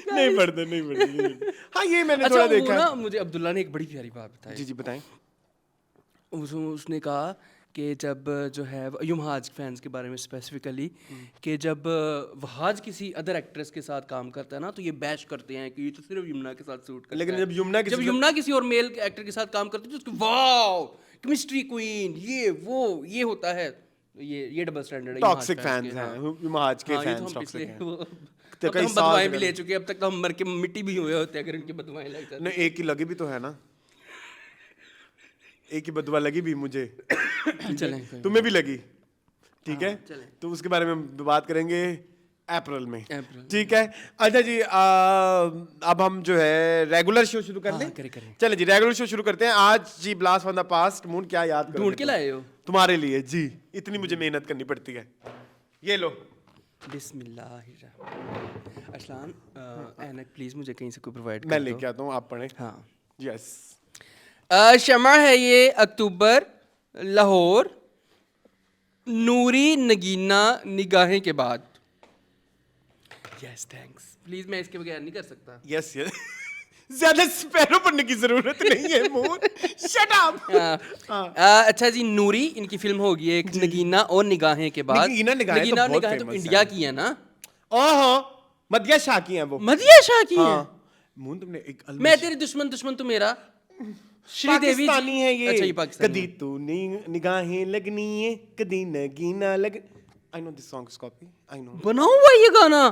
नहीं पढ़ते नहीं पढ़ते। हाँ ये मैंने अच्छा थोड़ा वो देखा ना है। मुझे अब्दुल्ला ने एक बड़ी प्यारी बात बताई जी जी बताएं। उसने कहा कि जब जो है युमहाज फैंस के बारे में स्पेसिफिकली कि जब वहाज किसी अदर एक्ट्रेस के साथ काम करता है ना तो ये बैश करते हैं कि ये तो सिर्फ यमुना के साथ शूट करता लेकिन है। जब यमुना किसी जब से- यमुना किसी और मेल एक्टर के साथ काम करती है तो उसकी वाओ केमिस्ट्री क्वीन ये वो ये होता है। ये डबल स्टैंडर्ड है टॉक्सिक फैंस हैं महाज के हाँ, ये तो फैंस हम टॉक्सिक पिछले हैं। वो तो अब कई तो हम साल बदवाएं से भी कर- ले चुके हैं अब तक तो हम मर के मिट्टी भी हुए होते हैं अगर इनकी बदवाएं लग जाती नहीं एक ही लगी भी तो है ना, एक ही बदवा लगी भी मुझे, चलें तुम्हें भी लगी, ठीक है। चलें। तो उसके बारे में हम बात करेंगे अप्रैल में, अप्रैल। ठीक है। अच्छा जी अब हम जो है रेगुलर शो शुरू कर हाँ, लें। करें। चले जी रेगुलर शो शुरू करते हैं। आज जी blast from the past moon क्या याद करोगे ढूंढ के तुम? लाए हो तुम्हारे लिए जी, इतनी मुझे मेहनत करनी पड़ती है। ये लो बिस्मिल्लाह अरसलान ऐनक प्लीज मुझे कहीं से कोई प्रोवाइड मैं कर दो लेके आता हूँ, आप पढ़ें। हाँ यस शमा है ये अक्टूबर लाहौर नूरी नगीना निगाहें के बाद यस थैंक्स प्लीज मैं इसके बगैर नहीं कर सकता यस यस ज्यादा स्पैरो पढ़ने की जरूरत नहीं है मून, शट अप। अच्छा जी नूरी इनकी फिल्म होगी एक नगीना और निगाहें के बाद नगीना निगाहें तो और बहुत निगाहें तो famous इंडिया है। की है ना ओहो मदिया शाह की हैं वो। मदिया शाह की है हाँ मून तुमने एक मैं तेरी दुश्मन दुश्मन तू मेरा श्रीदेवी पाकिस्तानी है ये। अच्छा ये पाकिस्तानी कदी तू निगाहें लगनी है कदी नगीना लग। I know this song copy, I know. बना हुआ ये गाना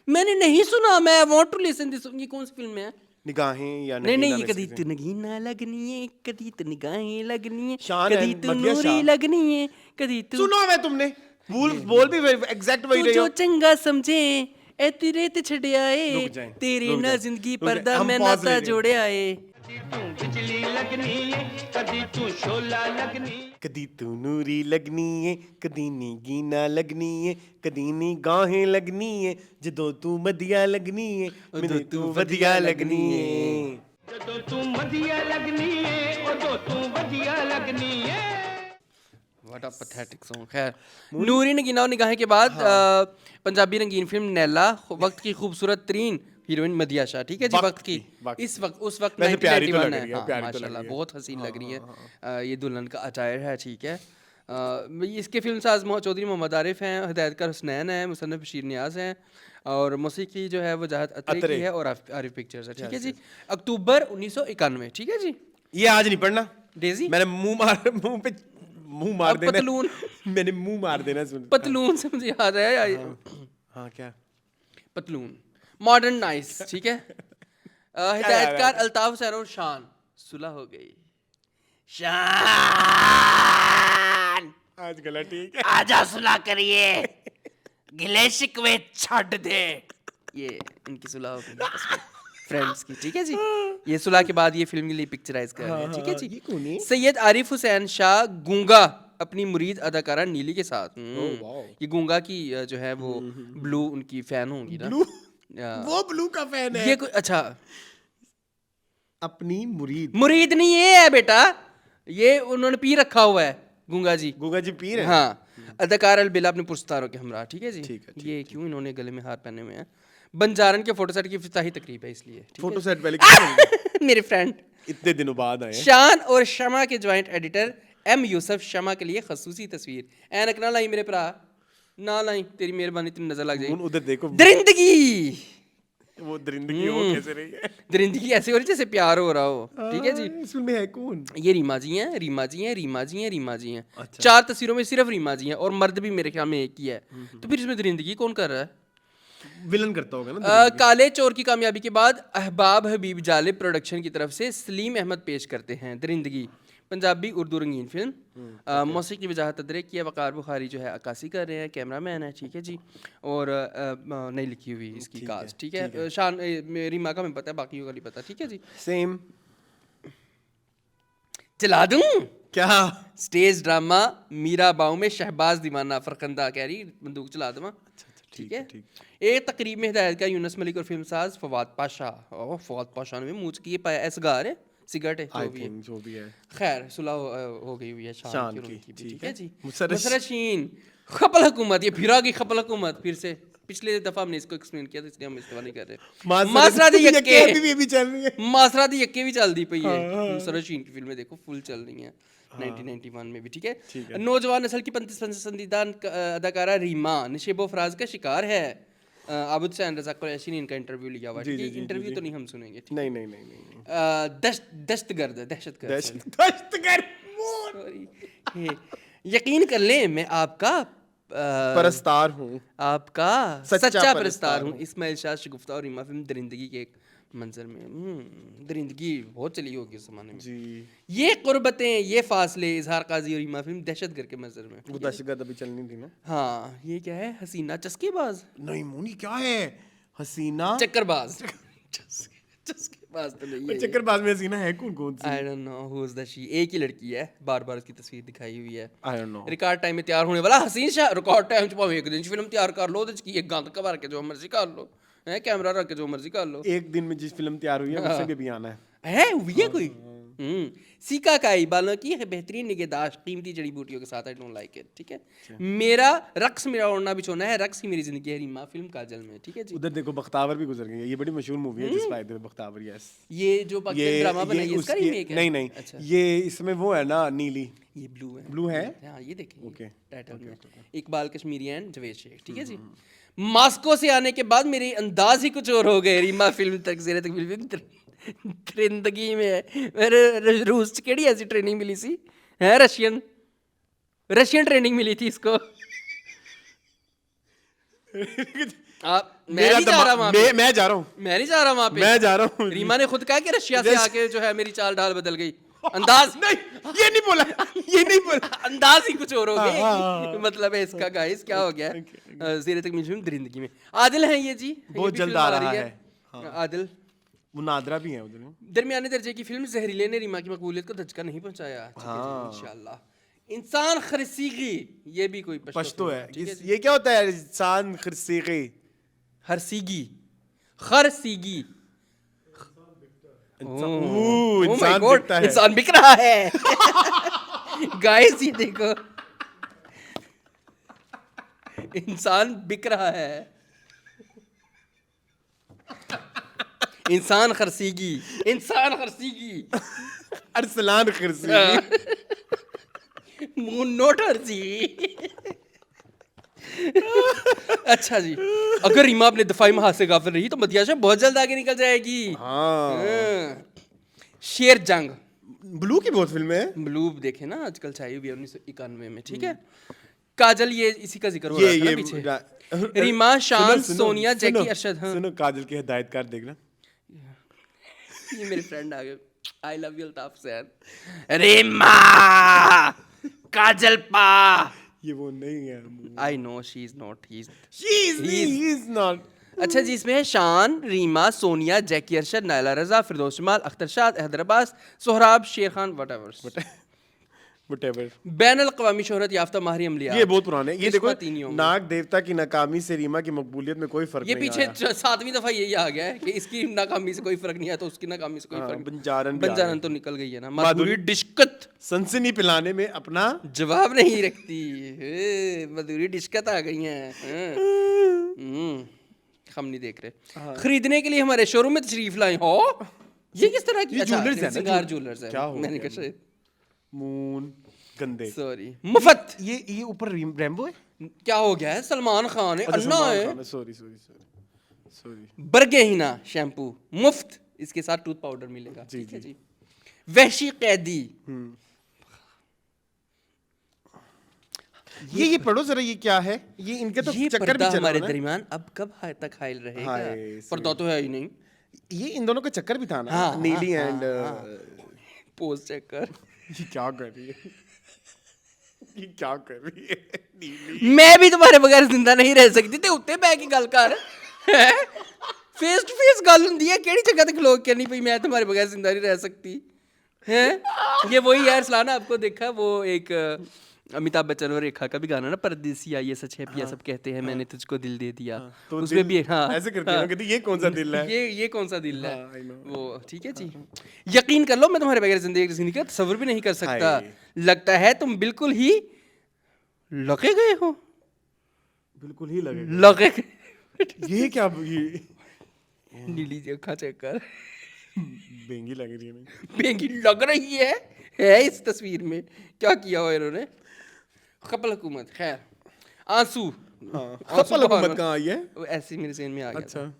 मैंने नहीं सुना मैं वांट टू लिसन दिस ये कौन सी फिल्म है निगाहें या नहीं नगीना ये में कदी से तू नगीना लगनी है कदी तू निगाहें लगनी है शान है, कदी तू मदिया नूरी शाह। लगनी है कदी तू सुनो है तुमने बोल भी एग्जैक्ट वही तू रही जो हो। चंगा समझे ए तेरे ते छड़े आए रुक जाएं, तेरे रुक ना जाएं, जिंदगी रुक जाएं, पर्दा हम मैं pause ले नाता रहे हैं। जोड़े आए कदी तू नूरी लगनी है कदी नगीना लगनी है कदी निगाहें लगनी है जदों तू मदिया लगनी है मैनू तू वधिया लगनी है। व्हाट अ पैथेटिक सॉन्ग खैर नूरी नगीना और निगाहें के बाद पंजाबी रंगीन फिल्म नैला वक्त की खूबसूरत तरीन हीरोइन मदिया शाह ठीक है जी वक्त की इस वक्त उस वक्त वैसे प्यारी तो 1991 लग है रही है, हाँ, प्यारी तो लग माशाल्लाह रही है। बहुत हसीन लग रही है ये दुल्हन का अटायर है ठीक है इसके फिल्म साज चौधरी मोहम्मद आरिफ हैं हिदायतकार हुसनैन है मुसन्नफ बशीर नियाज हैं और मौसीकी जो है वो जहाद अतरे की है और आरिफ पिक्चर्स है ठीक है जी अक्टूबर 1991 ठीक है जी ये आज नहीं पढ़ना, डेजी मैंने मुंह मार अब देना पतलून। मैंने मुंह मार देना सुन। पतलून से मुझे याद आया हाँ क्या पतलून मॉडर्न नाइस ठीक है हिदायतकार अल्ताफ हुसैन और शान सुलह हो गई शान आज गला ठीक है। आजा सुलह करिए गिले शिकवे छੱਡ दे ये इनकी सुलह हो गई फ्रेंड्स की ठीक है जी ये सुलह के बाद ये फिल्म के लिए पिक्चराइज कर रहे हैं ठीक है ये कौन है? जी सैयद आरिफ हुसैन शाह गूंगा अपनी मुरीद अदाकारा नीली के साथ ये गूंगा की जो है वो ब्लू उनकी फैन होंगी ना वो ब्लू का फैन है। ये कोई अच्छा अपनी मुरीद मुरीद नहीं ये है बेटा ये उन्होंने पी रखा हुआ है गूंगा जी गुगा जी पीर है। हाँ अदाकार अलबिला अपने पुरस्कारों के हमरा ठीक है जी ठीक है, ये क्यों इन्होंने गले में हार पहने हुए हैं बंजारन के फोटो सेट की इफ्तिताही तकरीब है इसलिए ठीक फोटो सेट पहले किसने- है मेरे फ्रेंड इतने दिनों बाद आए हैं। शान और शमा के ज्वाइंट एडिटर एम यूसुफ शमा के लिए खसूसी तस्वीर ऐनक ना लाई मेरे भरा ना लाई तेरी मेहरबानी तेरी नजर लग उन जाएगी उधर देखो दरिंदगी वो दरिंदगी हो कैसे रही है। दरिंदगी ऐसे हो रही जैसे प्यार हो रहा हो ठीक है जी इसमें है कौन? ये रीमा जी हैं रीमा जी हैं रीमा जी हैं रीमा जी हैं चार तस्वीरों में सिर्फ रीमा जी हैं और मर्द भी मेरे ख्याल में एक ही है तो फिर इसमें दरिंदगी कौन कर रहा है विलन करता होगा ना। काले चोर की कामयाबी के बाद अहबाब हबीब जालिब प्रोडक्शन की तरफ से सलीम अहमद पेश करते हैं दरिंदगी, पंजाबी उर्दू रंगीन फिल्म। मौसीकी वजाहत तदरीक किया वकार बुखारी जो है अक्कासी कर रहे हैं, कैमरा मैन है, ठीक है जी। और नहीं लिखी हुई इसकी कास्ट, ठीक है। शान मेरी माँ का हमें पता है, बाकियों का नहीं पता, ठीक है जी। सेम। चला दूं क्या? स्टेज ड्रामा मीरा बाऊ में शहबाज दीवाना फरखंदा कह रही बंदूक चला दूँ, ठीक है। एक तकरीब में हिदायत का यूनुस मलिक और फिल्म साज फवाद पाशा। ओह फवाद पाशा ने मुझ की पाया एसगार है, सिगरेट है, जो भी है। खैर सुलह हो गई हुई है शान की, ठीक है जी। मुसर्रशीन खपल हुकूमत, ये फिर आ गई खपल हुकूमत फिर से। पिछले दफा हमने इसको एक्सप्लेन किया था, इसलिए हम इस्तेमाल नहीं कर रहे। मासरा दी यक्के भी चल रही है, मासरा दी यक्के भी चल दी पई है। मुसर्रशीन की फिल्में देखो फुल चल रही हैं 1991 में भी, ठीक है। नौजवान नस्ल की पसंदीदा अदाकारा रीमा नशेबो फराज का शिकार है। आबिद हुसैन रज़ा कुरैशी ने इनका इंटरव्यू लिया हुआ है, इंटरव्यू तो नहीं हम सुनेंगे, नहीं। दहशतगर्द यकीन कर लें मैं आपका परस्तार हूँ, आपका सच्चा परस्तार हूँ। इस्माइल शाह शगुफ्ता और रीमा फिल्म दरिंदगी के एक मंजर में। दरिंदगी बहुत चली होगी उस जमाने में जी। ये कुर्बतें, ये फासले, इजहार काजी और रीमा फिल्म दहशतगर्द के मंजर में। वो दहशतगर्द अभी चलनी थी ना। हाँ, ये क्या है? हसीना चस्केबाज नहीं मोनी, क्या है? हसीना चक्करबाज चस्केबाज तो नहीं है। चक्करबाज में हसीना है कौन सी? I don't know who is the she. एक ही लड़की है, बार-बार उसकी तस्वीर दिखाई हुई है। I don't no. Record time में तैयार होने वाला हसीन शाह, रिकॉर्ड टाइम च भाਵੇਂ एक दिन फिल्म तैयार कर लो, ਉਹਦੇ ਚ ਕੀ एक गंद कबार के जो मर्जी कर लो, है कैमरा रख के जो मर्जी कर लो। एक दिन में जिस फिल्म तैयार हुई है उससे भी आना है हुई है कोई। सीका काई बालों की बेहतरीन निगहदाश्त कीमती जड़ी बूटियों के साथ, आई डोंट लाइक इट, ठीक है। मेरा रक्स मेरा ओढ़ना बिछोना है, रक्स ही मेरी जिंदगी है रीमा फिल्म काजल में, ठीक है जी। उधर देखो बख्तावर भी गुजर गई है, ये बड़ी मशहूर मूवी है जिसमें आए थे बख्तावर। यस, ये जो पाकिस्तानी ड्रामा बनाई है इसका रीमेक है। नहीं ये इसमें वो है ना नीली, ये ब्लू है। हाँ ये देखिए ओके टाइटल में इकबाल कश्मीरी एंड जवेद शेख, ठीक है जी। मास्को से आने के बाद मेरे अंदाज ही कुछ और हो गए। रीमा फिल्म तक ज़ेरे तक फिल्म दरिंदगी में है। मेरे रूस केड़ी ऐसी ट्रेनिंग मिली सी है, रशियन ट्रेनिंग मिली थी इसको। मैं नहीं जा रहा वहाँ पे, मैं जा रहा हूँ, मैं नहीं जा रहा वहाँ पे, मैं जा रहा हूँ। रीमा ने खुद कहा कि रशिया से आके जो है मेरी चाल ढाल बदल गई। अंदाज नहीं, ये नहीं बोला, ये नहीं बोला, अंदाज ही कुछ और हो गया। मतलब है इसका गाइस क्या हो गया ज़ेरे तक फिल्म दरिंदगी में। आदिल हैं ये जी, बहुत जल्द आ रहा है। आदिल वो नादरा भी है उधर। दरमियाने दर्जे की फिल्म जहरीले ने रीमा की मकबूलियत को धचका नहीं पहुंचाया। इंशाल्लाह। इंसान खरसीगी, ये भी कोई पश्तो है। ये क्या होता है इंसान खरसीगी? खरसीगी इंसान बिक रहा है। गाइस ये देखो, इंसान बिक रहा है। इंसान खरसीगी अरसलान खरसीगी नोट खरसीगी। अच्छा जी, अगर रीमा अपने दफाई महाज से गाफिल रही तो मदियाशा बहुत जल्द आगे निकल जाएगी। शेर जंग ब्लू की बहुत फिल्म है। ब्लू देखे ना आजकल छाई हुई है 1991 में, ठीक है। काजल, ये इसी का जिक्र हो रहा था ना पीछे। रीमा, शान, सोनिया, जैकी, अरशद। सुनो काजल के हिदायतकार देखना। ये मेरे फ्रेंड आ गए। I love you Altaf Hussain. Reema Kajal पा, ये वो नहीं है। I know she is not, he is not. अच्छा जी, इसमें है शान, रीमा, सोनिया, जैकी अरशद, नायला रजा, फिरदौस जमाल, अख्तर शाद, अहदर अब्बास, सोहराब, शेर खान, व्हाटएवर। बैनुल अक़वामी शोहरत याफ्ता माहिर अमलिया। ये बहुत पुराने। ये देखो, नाग देवता की नाकामी से रीमा की मकबूलियत में कोई फर्क ये नहीं। ये पीछे 7वीं दफा यही आ गया है कि इसकी नाकामी से कोई फर्क नहीं आया तो उसकी नाकामी से कोई फर्क। बंजारन तो निकल गई है ना। माधुरी डिशकत सनसनी पिलाने में अपना जवाब नहीं रखती। माधुरी डिशकत आ गई हैं। हम नहीं देख रहे। खरीदने के लिए हमारे शोरूम में तशरीफ लाए हो। ये किस तरह की? ज्वेलर्स है। मैंने कहा मून गंदे, सॉरी मुफ्त। ये ऊपर रैम्बो है। क्या हो गया है? सलमान खान है, अन्ना है। सॉरी। बरगेहिना शैम्पू मुफ्त, इसके साथ टूथ पाउडर मिलेगा, ठीक है जी। वहशी कैदी, ये पढ़ो जरा, ये क्या है? ये इनके तो ये चक्कर पर्दा भी चल हमारे रहा है। दरमियान अब कब तक हाइल रहेगा? हाय, पर्दा तो है ही नहीं। ये इन दोनों का चक्कर भी था ना, हाँ, नीली हाँ, एंड पोस्ट चेक कर। ये क्या कर रही है? ये क्या कर रही है नीली? मैं भी तुम्हारे बगैर जिंदा नहीं रह सकती ते उत्ते बह के गल कर। फेस टू फेस गल हुंदी है, केड़ी जगह ते खलो के नहीं भाई मैं तुम्हारे बगैर जिंदा नहीं रह सकती हैं। ये वही यार सलाना, आपको देखा वो एक अमिताभ बच्चन और रेखा का भी गाना ना, परदेसिया ये सच है पिया सब कहते हैं मैंने तुझको दिल दे दिया। तो उसमें भी हाँ ऐसे करती है ना, कहती ये कौन सा दिल है? ये कौन सा दिल है? हाँ, I know. वो ठीक है जी। यकीन कर लो मैं तुम्हारे बगैर जिंदगी का तस्वीर भी नहीं कर सकता। हाय। लगता है तुम बिल्कुल ही लगे गए हो। बिल्कुल ही लगे। लगे ये क्या, ये नीली जी अखा चेक कर। बेंगी लग रही है नहीं? बेंगी लग रही है इस तस्वीर में। क्या किया हो इन्होंने? कपल हुकूमत, खैर आंसू। हाँ, आंसू कपल हुकूमत कहाँ आई है? वो ऐसे ही मेरे ज़हन में आ गया अच्छा, था।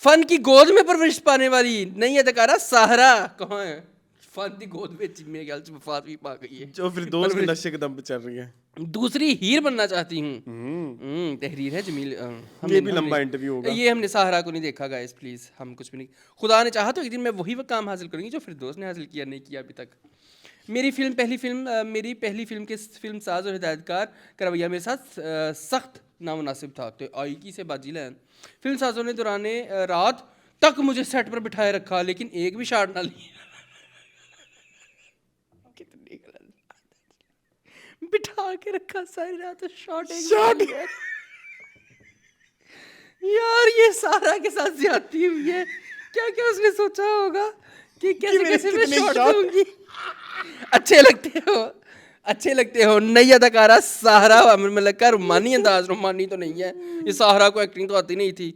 फन की गोद में परवरिश पाने वाली नई अदाकारा साहरा कहाँ है? फन की गोद में मेरे ख्याल से वफात भी पा गई है। जो फिर दोस्त के नशे के दम पे चल रही है। दूसरी हीर बनना चाहती हूँ। तहरीर है जमील। ये भी लंबा इंटरव्यू होगा। ये हमने साहरा को नहीं देखा गाइस, प्लीज हम कुछ भी नहीं। खुदा ने चाहा तो एक दिन मैं वही काम हासिल करूंगी जो फिरदौस ने हासिल किया नहीं किया अभी तक। मेरी पहली फिल्म के फिल्म साज और हिदायतकार का रवैया मेरे साथ सख्त नामुनासिब था। तो आईकी से बाजी लैन फिल्म साजों ने दौरान रात तक मुझे सेट पर बिठाए रखा, लेकिन एक भी शॉट ना लिया। कितनी गलत, बिठा के रखा सारी रात, शॉट यार ये सारा के साथ ज्यादती हुई है। क्या क्या उसने सोचा होगा कि कैसे कैसे मैं शॉट दूंगी। अच्छे लगते हो नई अदाकारा साहरा आमिर मलिक का रुमानी अंदाज। रुमानी तो नहीं है ये, साहरा को एक्टिंग तो आती नहीं थी।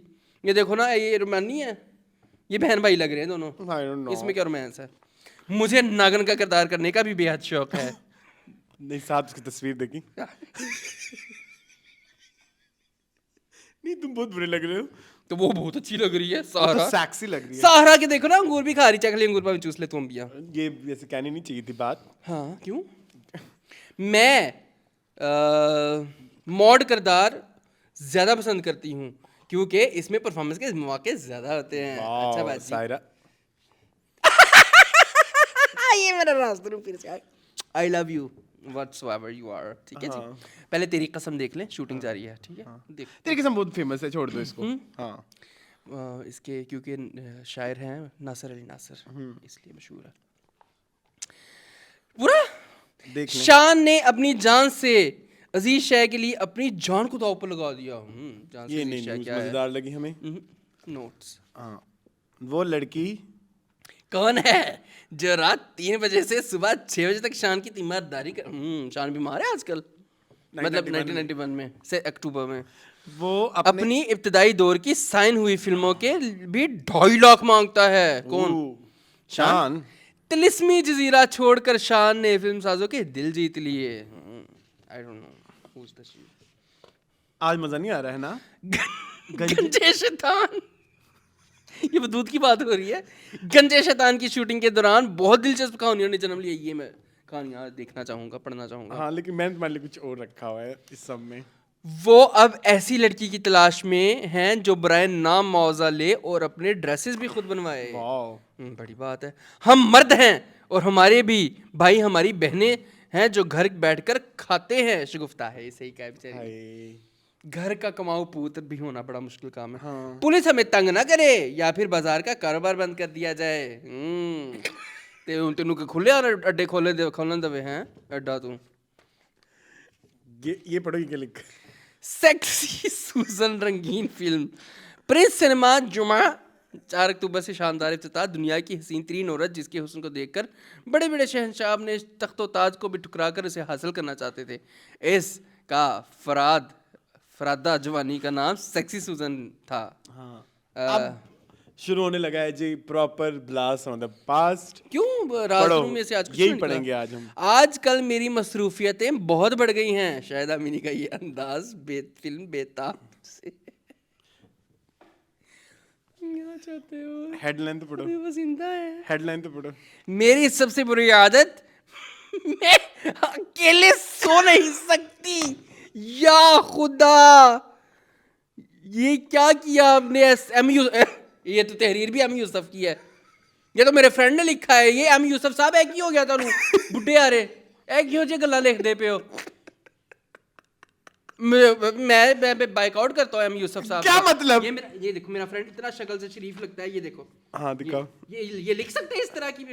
ये देखो ना, ये रुमानी है, ये बहन भाई लग रहे हैं दोनों। I don't know. इसमें क्या रोमांस है? मुझे नागन का किरदार करने का भी बेहद शौक है। नहीं, साहब उसकी तस्वीर देखी? नहीं, तुम बहुत बुरे लग रहे हो। तो वो बहुत अच्छी लग रही है वो तो साहरा। सेक्सी लग रही है। साहरा के देखो ना, अंगूर भी खा रही, चख ले अंगूर पर चूस ले तुम भी। ये वैसे कहनी नहीं चाहिए थी बात। हाँ क्यों? मैं मॉड किरदार ज्यादा पसंद करती हूँ क्योंकि इसमें परफॉर्मेंस के मौके ज्यादा होते हैं। अच्छा बात जी। सायरा, ये मेरा रास्ता फिर से। I love you whatsoever you are. ठीक है जी। पहले तेरी कसम देख लें, शूटिंग जारी है। ठीक है देख। तेरी कसम बहुत फेमस है, छोड़ दो इसको। हाँ, इसके क्योंकि शायर हैं नासिर अली नासिर, इसलिए मशहूर है पूरा। देख लें। शान ने अपनी जान से अजीज शाह के लिए अपनी जान को दांव पर लगा दिया। जान से ये अजीज नहीं शाह न्यूज़ क्या है? मजेदार लगी हमें। नोट्स। हाँ, वो लड़की कौन है जो रात 3 बजे से सुबह 6 बजे तक शान की तीमारदारी कर। शान बीमार है आजकल, मतलब 1991 में से अक्टूबर में। वो अपनी इब्तदाई दौर की साइन हुई फिल्मों के भी 2.5 लाख मांगता है। कौन? शान। तिलिस्मी जजीरा छोड़कर शान ने फिल्म साजों के दिल जीत लिए। आई don't know who is the she. आज मजा नहीं आ रहा है ना? गंजे शैतान, ये बदूद की बात हो रही है। गंजे शैतान की शूटिंग के दौरान बहुत दिलचस्प कहानियों ने जन्म लिया। ये मैं कहानियां देखना चाहूंगा, पढ़ना चाहूंगा। हाँ, लेकिन मैंने तुम्हारे लिए कुछ और रखा हुआ है इस सब में। वो अब ऐसी लड़की की तलाश में हैं जो बराए नाम मुआवजा ले और अपने ड्रेसेस भी खुद बनवाए। वाह, बड़ी बात है। हम मर्द हैं और हमारे भी भाई हमारी बहनें हैं जो घर बैठकर खाते हैं। शगुफ्ता है, ये सही कहा बेचारी। हाय। घर का कमाऊ पुत्र भी होना बड़ा मुश्किल काम है। हाँ। पुलिस हमें तंग ना करे या फिर बाजार का कारोबार बंद कर दिया जाए। तेनू के खुले अड्डे खोलन दवे हैं अड्डा तू। ये पढ़ो, ये क्या लिखा है? सेक्सी सूजन रंगीन फिल्म प्रिंस सिनेमा जुमा 4 अक्टूबर से शानदार इफ्तिताह। दुनिया की हसीन तरीन औरत जिसके हुस्न को देखकर बड़े बड़े शहंशाह अपने तख्तो ताज को भी ठुकरा कर उसे हासिल करना चाहते थे। इसका फरादा जवानी का नाम सेक्सी सूजन था। हाँ, अब शुरू होने लगा है जी proper blast on the past. क्यों राजरूम में से आज कुछ यही नहीं निकला? पढ़ेंगे आज हम। आजकल मेरी मसरूफियतें बहुत बढ़ गई हैं। शायद अमीनी का ये अंदाज फिल्म बेताब से क्या चाहते हो? हेडलाइन तो पढ़ो, पसंदीदा है। हेडलाइन तो पढ़ो। मेरी सबसे बुरी आदत मैं अकेले सो नहीं सकती, या खुदा ये क्या किया आपने। ये तो तहरीर भी एम यूसुफ की है, ये तो मेरे फ्रेंड ने लिखा है। ये एम यूसुफ साहब एक ही हो गया था बुढ़े आ रहे एक ही हो जे गल्ला लिख दे पे हो। मैं बाइकआउट करता हूँ एम यूसुफ साहब। क्या मतलब? ये देखो मेरा फ्रेंड इतना शक्ल से शरीफ लगता है, ये देखो। हाँ दिखाओ। ये लिख सकते हैं इस तरह की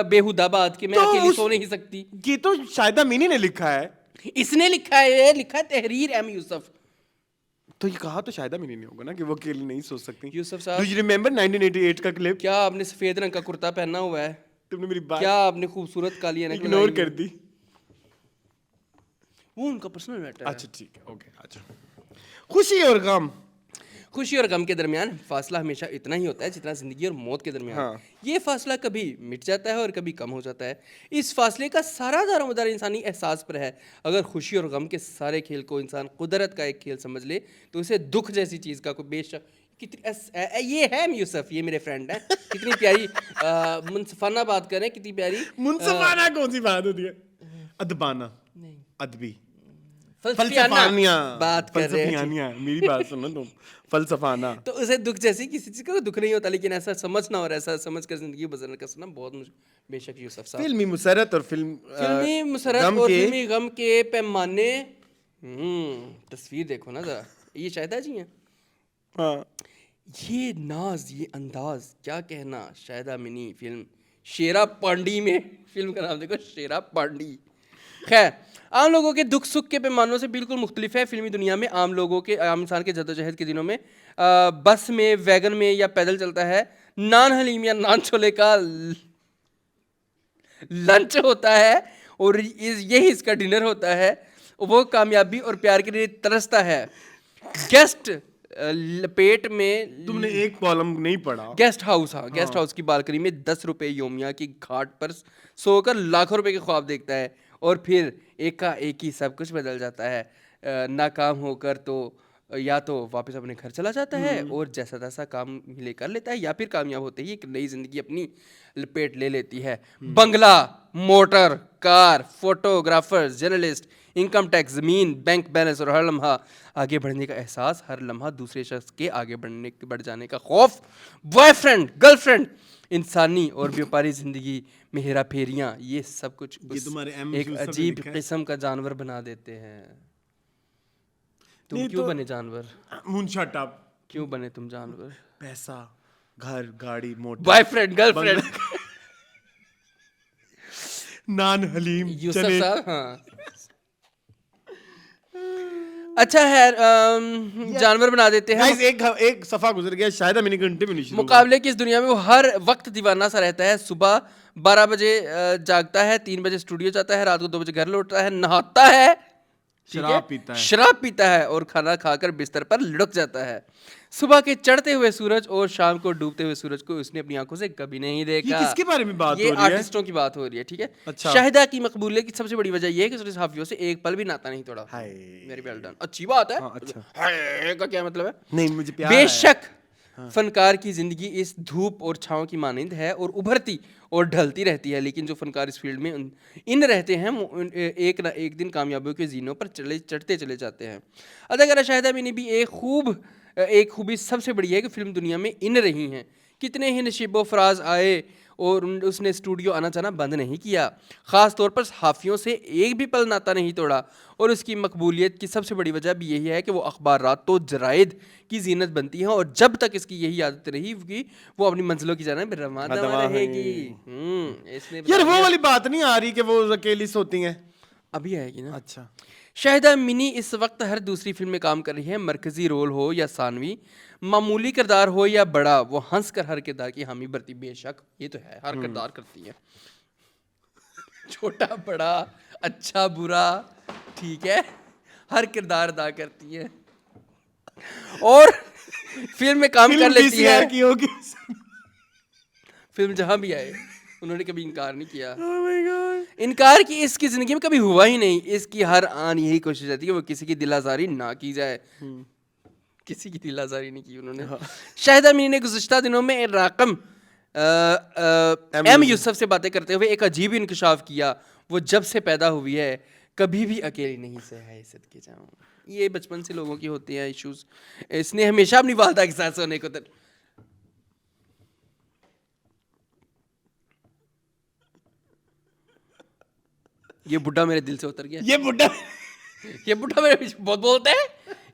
बेहुदा बात कि मैं अकेली सो नहीं सकती। ये तो शायदा मिनी ने लिखा है। इसने लिखा है, ये लिखा है तहरीर एम यूसुफ। तो ये कहा तो शायदा मिनी नहीं होगा ना कि वो अकेले नहीं सोच सकती। यूसुफ साहब, डू यू रिमेंबर 1988 का क्लिप? क्या आपने सफेद रंग का कुर्ता पहना हुआ है? तुमने मेरी बात क्या आपने खूबसूरत काली ऐनक इग्नोर लगाई कर है? दी। वो उनका पर्सनल मैटर है। अच्छा ठीक है, ओके। अच्छा, खुशी और गम। खुशी और गम के दरमियान फासला हमेशा इतना ही होता है जितना जिंदगी और मौत के दरमियान। हाँ। ये फासला कभी मिट जाता है और कभी कम हो जाता है। इस फासले का सारा दारोमदार इंसानी एहसास पर है। अगर खुशी और गम के सारे खेल को इंसान कुदरत का एक खेल समझ ले तो उसे दुख जैसी चीज़ का कोई बेशक ये है यूसुफ, ये मेरे फ्रेंड है। कितनी प्यारी मुनसफाना बात करें, कितनी प्यारी। मुनसफाना कौन सी बात होती है? अदबाना, नहीं, अदबी, फलसफियाना बात कर रहे हैं। फलसफियाना। मेरी बात सुनो तुम। फलसफाना। तो उसे दुख जैसी किसी चीज़ का दुख नहीं होता, लेकिन ऐसा समझना और ऐसा समझ कर जिंदगी बसर करना बहुत बेशक यूसुफ साहब। फिल्मी मुसरत और फिल्मी मुसरत और फिल्मी गम के पैमाने। तस्वीर देखो ना जरा, ये शाहिदा जी हैं। हाँ। ये नाज, ये अंदाज, क्या कहना। शाहिदा मिनी फिल्म शेरा पांडी में, फिल्म का नाम देखो शेरा पांडी। खैर, आम लोगों के दुख सुख के पैमानों से बिल्कुल मुख्तलिफ है। फिल्मी दुनिया में आम इंसान के जद्दोजहद के दिनों में बस में, वैगन में या पैदल चलता है। नान हलीम या नान छोले का लंच होता है और यही इसका डिनर होता है। वो कामयाबी और प्यार के लिए तरसता है। गेस्ट लपेट में तुमने एक कॉलम नहीं पढ़ा। गेस्ट हाउस, हाँ, गेस्ट हाउस की बालकनी में 10 रुपए योमिया की घाट पर सोकर लाखों रुपए के ख्वाब देखता है और फिर एक ही सब कुछ बदल जाता है। नाकाम होकर तो या तो वापस अपने घर चला जाता है और जैसा तैसा काम मिले कर लेता है, या फिर कामयाब होते ही एक नई जिंदगी अपनी लपेट ले लेती है। बंगला, motor, car, photographer, journalist, income tax, ज़मीन, बैंक बैलेंस और हर लम्हा आगे बढ़ने का एहसास, हर लम्हा दूसरे शख्स के आगे बढ़ जाने का खौफ, बॉयफ्रेंड, गर्लफ्रेंड, इंसानी और व्यापारी जिंदगी में हेरा फेरियाँ, ये सब कुछ एक अजीब किस्म का जानवर बना देते हैं। तुम क्यों बने जानवर? मुनशट अप। क्यों बने तुम जानवर? पैसा, घर, गाड़ी, मोटर, बॉयफ्रेंड, गर्लफ्रेंड, नान हलीम, यूसुफ चने। साहब। हाँ, अच्छा है, जानवर बना देते हैं। गाइस, एक सफा गुजर गया, शायद मैंने घंटे में नहीं शुरू। मुकाबले की इस दुनिया में वो हर वक्त दीवाना सा रहता है। सुबह 12 बजे जागता है, 3 बजे स्टूडियो जाता है, रात को 2 बजे घर लौटता है, नहाता है, शराब पीता है और खाना खाकर बिस्तर पर लुढ़क जाता है। सुबह के चढ़ते हुए सूरज और शाम को डूबते हुए सूरज को उसने अपनी आंखों से कभी नहीं देखा। ये किसके बारे में बात हो ये रही है? आर्टिस्टों की बात हो रही है, ठीक है। अच्छा। शाहिदा की मकबूलियत की सबसे बड़ी वजह यह है कि उसने सहाफियों से एक पल भी नाता नहीं तोड़ा। हाय। वेरी वेल डन, अच्छी बात है। हाँ, अच्छा। हाय का क्या मतलब है? नहीं, मुझे प्यार बेशक फनकार की जिंदगी इस धूप और छांव की मानंद है और उभरती और ढलती रहती है, लेकिन जो फनकार इस फील्ड में इन रहते हैं एक ना एक दिन कामयाबियों के जीनों पर चढ़ते चले जाते हैं। अदाकारा शाहिदा मिनी भी एक खूबी सबसे बड़ी है कि फिल्म दुनिया में इन रही हैं। कितने ही नशीबो फराज आए और उसने स्टूडियो आना जाना बंद नहीं किया। ख़ास तौर पर सहाफ़ियों से एक भी पल नाता नहीं तोड़ा और उसकी मकबूलियत की सबसे बड़ी वजह भी यही है कि वो अखबारात तो जराइद की जीनत बनती हैं और जब तक इसकी यही आदत रहेगी वो अपनी मंजिलों की जानिब रवाना रहेगी। इसने यार वो वाली बात नहीं आ रही कि वो अकेली सोती हैं। अभी आएगी ना। अच्छा। शाहिदा मिनी इस वक्त हर दूसरी फिल्म में काम कर रही है। मरकजी रोल हो या सानवी, मामूली किरदार हो या बड़ा, वो हंस कर हर किरदार की हामी भरती। बेशक ये तो है, हर किरदार करती है, छोटा बड़ा, अच्छा बुरा, ठीक है, हर किरदार अदा करती है और फिल्म में काम कर लेती है। की होगी। फिल्म जहां भी आए उन्होंने कभी इनकार नहीं किया। oh my God। इनकार की इसकी जिंदगी में कभी हुआ ही नहीं। इसकी हर आन यही कोशिश रहती है कि वो किसी की दिलाजारी ना की जाए। किसी की दिलाजारी नहीं की उन्होंने। शाहिदा मिनी ने गुज़िश्ता दिनों में राकम एम यूसुफ से बातें करते हुए एक अजीब इंकशाफ किया, वो जब से पैदा हुई है कभी भी अकेली नहीं से है, सदके जाऊं। ये बचपन से लोगों की होती हैं इश्यूज। इसने हमेशा अपनी वालदा के साथ सोने को ये बुढ़ा मेरे दिल से उतर गया। ये बुढ़ा ये बुढ़ा मेरे पीछे बहुत बोलता है।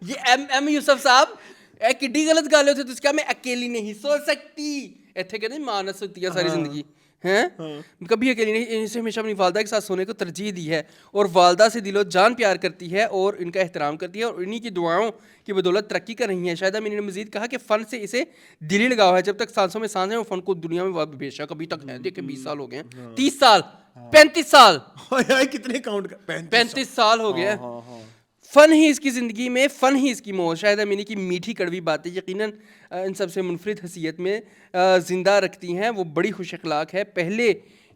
ये एम यूसुफ साहब ए किड्डी गलत गाले होते तो क्या मैं अकेली नहीं सो सकती इतने कहते मानस होती है सारी जिंदगी हैं कभी अकेली नहीं, इनसे हमेशा अपनी वालदा के साथ सोने को तरजीह दी है और वालदा से दिलो जान प्यार करती है और इनका एहतराम करती है और इन्हीं की दुआओं की बदौलत तरक्की कर रही है। शायद मैंने मजीद कहा कि फ़न से इसे दिली लगाव है, जब तक सांसों में सांस है वो फ़न को दुनिया में बेशक अभी तक है। देखिए 20 साल हो गए हैं, 30 साल 35 साल कितने काउंट कर 35 साल हो गए। फ़न ही इसकी ज़िंदगी में, फ़न ही इसकी मौत। शायद अमीनी की मीठी कड़वी बातें यकीनन इन सबसे मुनफरिद हसीयत में ज़िंदा रखती हैं। वो बड़ी खुश अखलाक है। पहले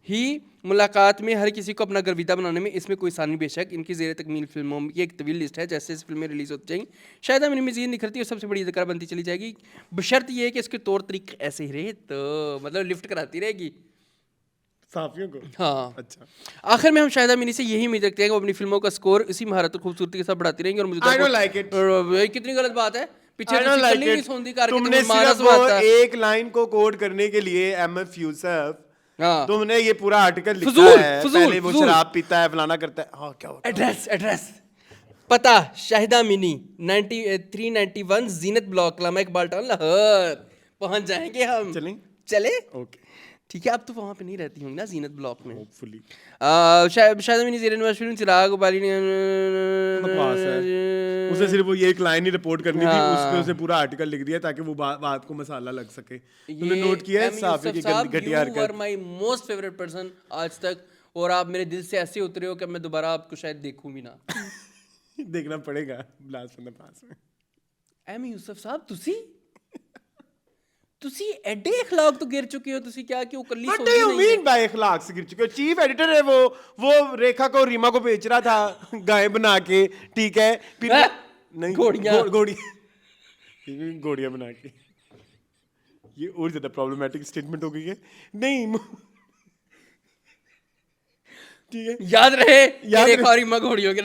ही मुलाकात में हर किसी को अपना गर्विदा बनाने में इसमें कोई आसानी बेशक इनकी ज़ेर तकमील फिल्मों की एक तवील लिस्ट है। जैसे जैसे फिल्में रिलीज़ होती जाएंगी शायद अमीनी मज़ीद निखरती और सबसे बड़ी अदाकारा बनती चली जाएगी, बशर्त ये है कि इसके तौर तरीके ऐसे ही रहे तो मतलब लिफ्ट कराती रहेगी साफियों को। हाँ अच्छा, आखिर में हम शायद अमीनी से यही उम्मीद रखते हैं कि वो अपनी फिल्मों का स्कोर इसी महारत और खूबसूरती के साथ बढ़ाती रहेंगी। और मुझे I don't like it. ये कितनी गलत बात है। पीछे I don't like it. तुमने सिर्फ वो एक लाइन को कोड करने के लिए MF यूसुफ तुमने ये पूरा आर्टिकल लिखा है। पहले वो शराब पीता है, फलाना करता है। हाँ क्या होता है? एड्रेस पता शाहिदा मिनी 391 जीनत ब्लॉक लामा इकबाल टाउन लाहौर। पहुंच जाएंगे हम। चले ओके ठीक है। अब तो वहाँ पे नहीं रहती होंगी ना जीनत ब्लॉक में। होपफुली शायद मैंने ज़ेर नवाज फिल्म चिराग वाली बकवास है। उसे सिर्फ वो ये एक लाइन ही रिपोर्ट करनी थी, उसपे उसे पूरा आर्टिकल लिख दिया ताकि वो बात को मसाला लग सके। तुमने नोट किया है साफी की घटिया हरकत? You are my most favourite person आज तक और आप मेरे दिल से ऐसे उतरे हो कि मैं दोबारा आपको शायद देखूं भी ना। देखना पड़ेगा लास्ट में पास में। एम यूसुफ साहब तुसी एडे इखलाक तो गिर चुके हो। तुसी क्या कि कल्ली What do you mean by इखलाक से गिर चुके हो? चीफ एडिटर है वो रेखा को रीमा को बेच रहा था गाय बना के, ठीक है? फिर नहीं घोड़ियां बना के। ये और ज्यादा प्रॉब्लमेटिक स्टेटमेंट हो गई है। नहीं ठीक है, याद रहे रेखा और रीमा घोड़ियों के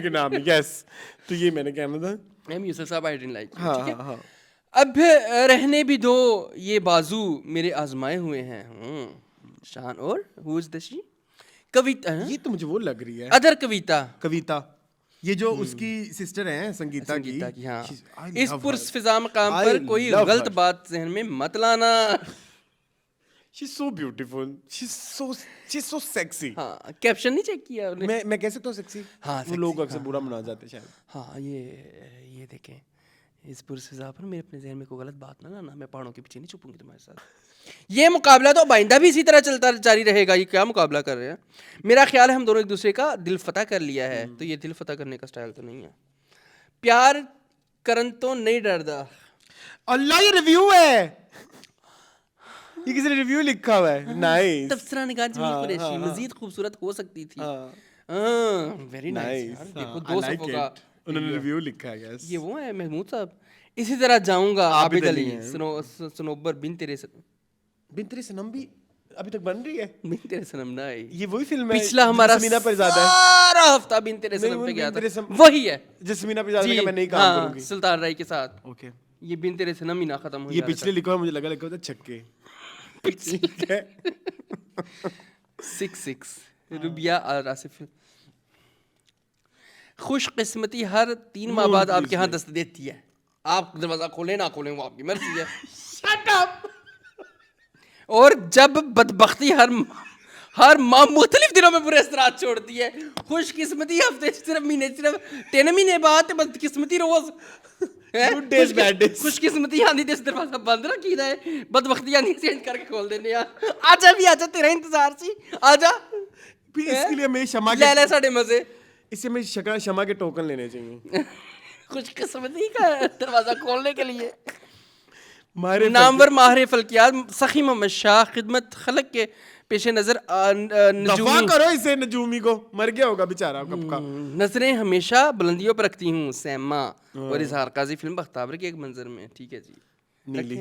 नाम है। यस, तो ये मैंने कहना था। एम यूसुफ साहब आई डिडंट लाइक। हाँ। अब रहने भी दो ये बाजू मेरे आजमाए हुए हैं। शान और हु इज द शी कविता। ये तो मुझे वो लग रही है अदर कविता ये जो उसकी सिस्टर है संगीता की। हाँ। इस पुरस्फिजा मकाम पर कोई गलत बात जहन में मत लाना। She's so beautiful. She's so sexy. हाँ, कैप्शन नहीं चेक किया उन्होंने? मैं कह सकता हूँ सेक्सी। हाँ, वो लोग अक्सर बुरा मना जाते हैं शायद। हाँ, ये देखें इस पुरस्फिजा पर मेरे अपने जहन में कोई गलत बात ना लाना। मैं पहाड़ों के पीछे नहीं छुपूंगी तुम्हारे साथ। ये मुकाबला तो आइंदा भी इसी तरह चलता जारी रहेगा। ये क्या मुकाबला कर रहे हैं? मेरा ख्याल है हम दोनों एक दूसरे का दिल फतह कर लिया है। तो ये दिल फतह करने का स्टाइल तो नहीं है। प्यार करन तो नहीं डरदा। अल्लाह ये रिव्यू है। ये किसी ने रिव्यू लिखा हुआ है। नाइस। तबसरा निगाह जमील कुरैशी मजीद खूबसूरत हो सकती थी। Very nice. देखो 2 सफों का उन्होंने रिव्यू लिखा है। यस, ये वो है महमूद साहब। इसी तरह जाऊंगा आबिद अली सनोबर बिन तेरे सनम भी अभी तक बन रही है। बिन तेरे सनम ना ये वही फिल्म है पिछला हमारा जसमीना परज़ादा है। सारा हफ्ता बिन तेरे सनम पे गया था। वही है जसमीना परज़ादा का मैं नहीं काम करूंगी। सुल्तान राय के साथ। ओके, ये बिन तेरे सनम ही ना खत्म हो। ये पिछले लिखा हुआ मुझे लगा था छक्के। ठीक है 6 रुबिया और आसिफ। खुशकिस्मती हर 3 माह बाद आपके यहाँ दस्तक देती है। आप दरवाजा खोलें ना खोलें वो आपकी मर्जी है। Shut up! और जब बदबख्ती हर माह मुख्तलिफ दिनों में बुरे असरात छोड़ती है। खुशकिस्मती हफ्ते सिर्फ महीने सिर्फ 3 महीने बाद बदकिस्मती रोज। Good days, bad days. खुशकिस्मती आंधी दे दरवाजा बंद रखी है। बदबख्ती आंधी चेंज करके खोल देने। आजा तेरा इंतजार सी आजा। इसके लिए हमें क्षमा ले साढ़े मजे। इससे हमें क्षमा के टोकन लेने चाहिए। खुशकिस्मती का दरवाजा खोलने के लिए। नामवर माहिर फल्कियात सखी मोहम्मद शाह खिदमत खलक के पेश नजर दफा करो इसे नजूमी को, मर गया होगा बेचारा कब का। नजरें हमेशा बुलंदियों पर रखती हूँ सैमा और इजहार काजी फिल्म बख्तावर के एक मंजर में। ठीक है जी, नीली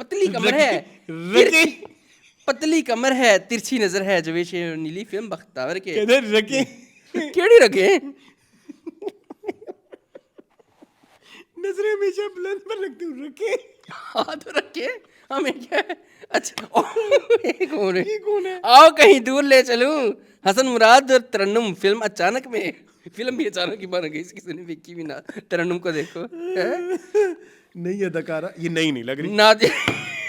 पतली कमर है, रके पतली कमर है, तिरछी नजर है, जवेश नीली फिल्म बख्तावर के। कहते रके केड़ी रखे? नजरें हमेशा बुलंद पर रखती हूँ, रके हाँ तो रखे, हमें क्या है? अच्छा ये कौन है? ये कौन है? आओ कहीं दूर ले चलूं, हसन मुराद और तरन्नुम फिल्म अचानक में, फिल्म भी अचानक ही बन गई, किसी ने देखी भी ना। तरन्नुम को देखो है? नहीं अदाकारा, ये नहीं लग रही, नादिया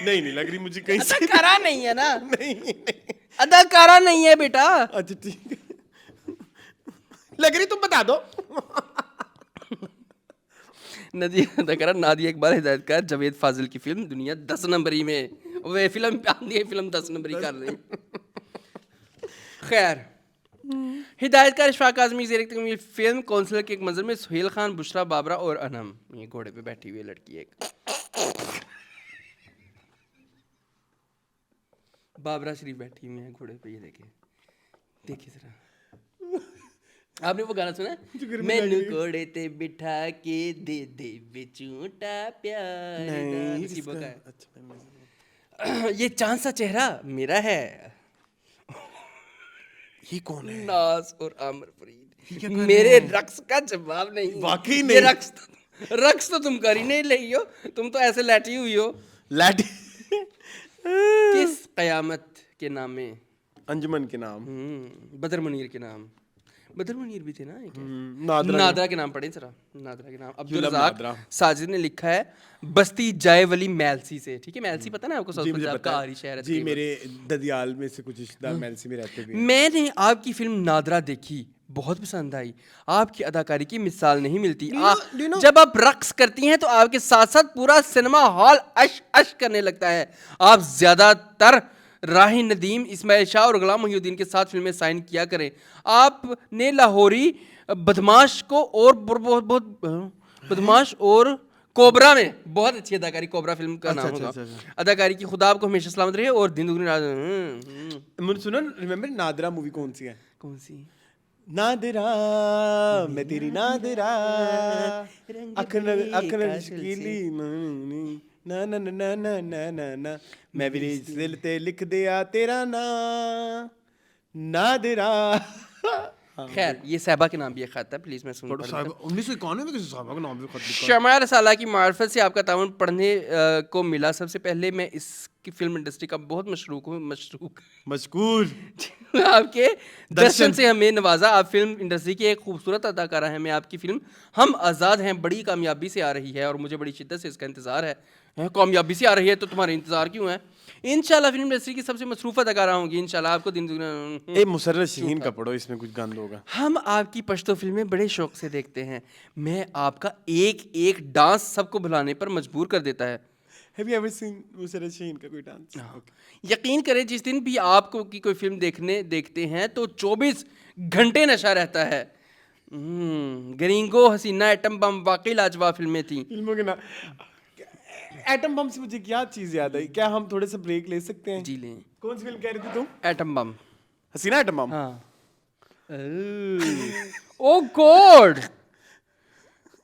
नहीं लग रही मुझे कहीं से। अदाकारा नहीं है ना, नहीं अदाकारा नहीं है बेटा। अच्छा ठीक है, लग रही तुम बता दो। नादिया अदाकारा नादिया इकबाल हिदायतकार जवेद फाजिल की फिल्म दुनिया 10 नंबरी में, वे फिल्म ये फिल्म 10 नंबरी कर रही। खैर, हिदायतकार इशफाक आजमी ज़ेर तकमील फिल्म काउंसलर के एक मंजर में सुहेल खान, बुशरा बाबरा और अनम, ये घोड़े पे बैठी हुई लड़की एक, बाबरा शरीफ बैठी हुई है घोड़े पे, ये देखिए जरा। आपने वो गाना सुना है? मैनू घोड़े ते बिठा के दे दे बेचूटा प्यार दा, नसीबों का है। अच्छा ये चांद सा चेहरा मेरा है, ये कौन है? नाज और आमिर फरीद। मेरे रक्स का जवाब नहीं, वाकई ये नहीं। रक्स तो तुम कर ही नहीं रही हो, तुम तो ऐसे लेटी हुई हो। लैटी किस कयामत के नाम में? अंजुमन के नाम, बदर मुनीर के नाम, बदर मुनीर भी थे ना, ये क्या? नादरा नादरा के नाम पढ़े जरा, नादरा के नाम। अब्दुल लव रज़ाक नादरा। साजिद ने लिखा है बस्ती जायवली मैलसी से, ठीक है? मैलसी पता ना आपको, साउथ जी मुझे पंजाब पता का है। आरी शहर है जी तकरीबन। मेरे ददियाल में से कुछ रिश्तेदार मेलसी में रहते भी हैं। मैंने आपकी फिल्म नादरा देखी, बहुत पसंद आई। आपकी अदाकारी की मिसाल नहीं मिलती। do you know- जब आप रक्स करती हैं तो आपके साथ साथ पूरा सिनेमा हॉल अश अश करने लगता है। आप ज्यादातर राही नदीम, इस्माइल शाह और गुलाम मोहिउद्दीन के साथ फिल्में साइन किया करें। आपने लाहौरी बदमाश को और बहुत बहुत बदमाश और कोबरा में बहुत अच्छी अदाकारी, कोबरा फिल्म का नाम होगा। अदाकारी की खुदा आपको हमेशा सलामत रहे और दिन दुगनी रात। मुझे सुनो, रिमेम्बर नादरा मूवी कौन सी है? कौन सी? नादरा मैं तेरी नादरा अखन शकीली ना ना ना ना ना ना ना ना मैं भी दिल ते लिख दिया तेरा ना नादरा। खैर, ये साहबा के नाम भी एक खत है, प्लीज मैं सुन पढ़ देता हूं। 1991 में किसी साहबा का नाम भी खत लिखा। शमा रसाला की मार्फत से आपका ताउन पढ़ने को मिला। सबसे पहले मैं इसकी फिल्म इंडस्ट्री का बहुत मशकूर आपके दर्शन से हमें नवाजा। आप फिल्म इंडस्ट्री की एक खूबसूरत अदाकारा हैं। मैं आपकी फिल्म हम आज़ाद हैं बड़ी कामयाबी से आ रही है और मुझे बड़ी शिद्दत से इसका इंतज़ार है। कामयाबी से आ रही है तो तुम्हारा इंतज़ार क्यों है? इंशाल्लाह फिल्म इंडस्ट्री की सबसे मसरूफ अदाकारा होंगी इंशाल्लाह। आपको दिन दुगना। ए मुसर्रत शहीन का पढ़ो, इसमें कुछ गंद होगा। हम आपकी पश्तो फिल्में बड़े शौक से देखते हैं। मैं आपका एक एक डांस सबको भुलाने पर मजबूर कर देता है। Have you ever seen Musarrat Shaheen का कोई डांस? यकीन करें, जिस दिन भी आपको की कोई फिल्म देखते हैं तो 24 घंटे नशा रहता है। गरींगो, हसीना, एटम बम वाकई लाजवाब फिल्में थी। फिल्मों के नाम। एटम बम से मुझे क्या चीज याद आई, क्या हम थोड़े से ब्रेक ले सकते हैं? जी लें। कौन सी फिल्म कह रही थी तुम? Atom bomb. हसीना एटम बम। हाँ। ओ गॉड,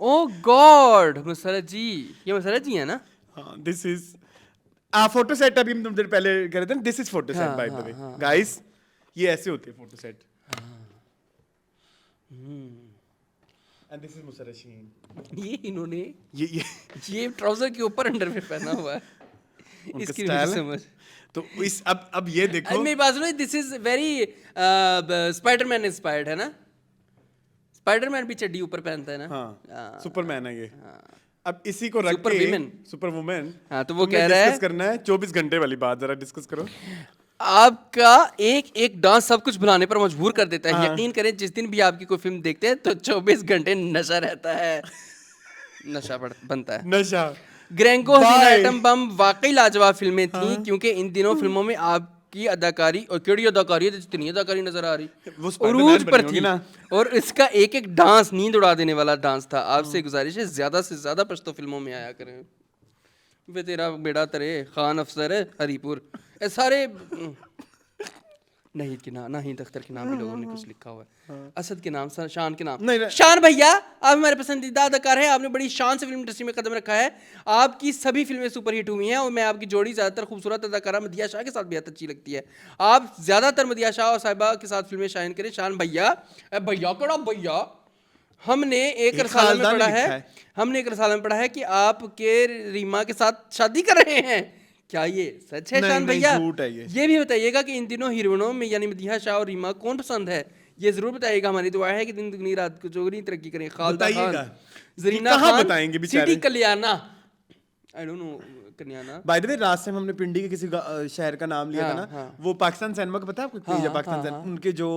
ओ गॉड, मुसरत जी, ये मुसरत जी है ना? हाँ, दिस इज फोटो सेट। अभी हम थोड़ी देर पहले कह रहे थे, this is photo set bye the way guys. ये ऐसे होते हैं photo set. And this is Musarrat Shaheen. ये इन्होंने ये ट्राउजर के ऊपर अंडरवेयर पहना हुआ है। इसकी style है। समझ। तो इस अब ये देखो, मेरी बात सुनो, this is very Spiderman inspired है ना? स्पाइडरमैन भी चड्डी ऊपर पहनता है ना? हाँ सुपरमैन है ये। अब इसी को रख सुपर के विमेन। Super women. हाँ, तो वो कह रहा है डिस्कस करना है 24 घंटे वाली बात, जरा डिस्कस करो। आपका एक एक डांस सब कुछ भुलाने पर मजबूर कर देता है। यकीन करें, जिस दिन भी आपकी कोई फिल्म देखते हैं तो 24 घंटे नशा रहता है, नशा बनता है। नशा। ग्रेंगो, हसीना, एटम बम वाकई लाजवाब फिल्में थी क्योंकि इन दिनों फिल्मों में आपकी अदाकारी, और केड़ी अदाकारी है, जितनी अदाकारी नजर आ रही, वो स्पाइडरमैन उरूज पर बनी थी होगी ना। और इसका एक एक डांस नींद उड़ा देने वाला डांस था। आपसे गुजारिश है ज्यादा से ज्यादा पश्तो फिल्मों में आया करें। वे तेरा बेड़ा तरे, खान अफसर, हरीपुर, ये सारे नाहिद के नाम, नाहिद अख्तर के नाम भी लोगों ने कुछ लिखा हुआ है, असद के नाम, शान के नाम। नहीं, नहीं। शान भैया आप हमारे पसंदीदा अदाकार हैं, आपने बड़ी शान से फिल्म इंडस्ट्री में कदम रखा है, आपकी सभी फिल्में सुपरहिट हुई हैं और मैं आपकी जोड़ी ज़्यादातर खूबसूरत अदाकारा मदिया शाह के साथ बेहद अच्छी लगती है। आप ज़्यादातर मदिया शाह और साहिबा के साथ फिल्में शायन करें। शान भैया, भैया कड़ा भैया, हमने एक रसाला में खानदान पढ़ा लिखा है, है। हमने एक रसाला में पढ़ा है कि आपके रीमा के साथ शादी कर रहे हैं, क्या ये सच है नहीं, शान नहीं, भैया? झूठ है ये। भी बताइएगा कि इन दिनों हीरोइनों में यानी मदीहा शाह और रीमा कौन पसंद है, ये जरूर बताइएगा। हमारी दुआ है कि दिन दुगनी रात को चौगनी तरक्की करें। खालदा बताइएगा। खान, जरीना कहाँ खान, बताएंगे बेचारे? City Kalyana, I don't know Kalyana. By the way last time हमने पिंडी के किसी शहर का नाम लिया था ना, हाँ। वो पाकिस्तान सिनेमा का पता है आपको? हाँ, या पाकिस्तान हाँ, सिनेमा, हाँ। उनके जो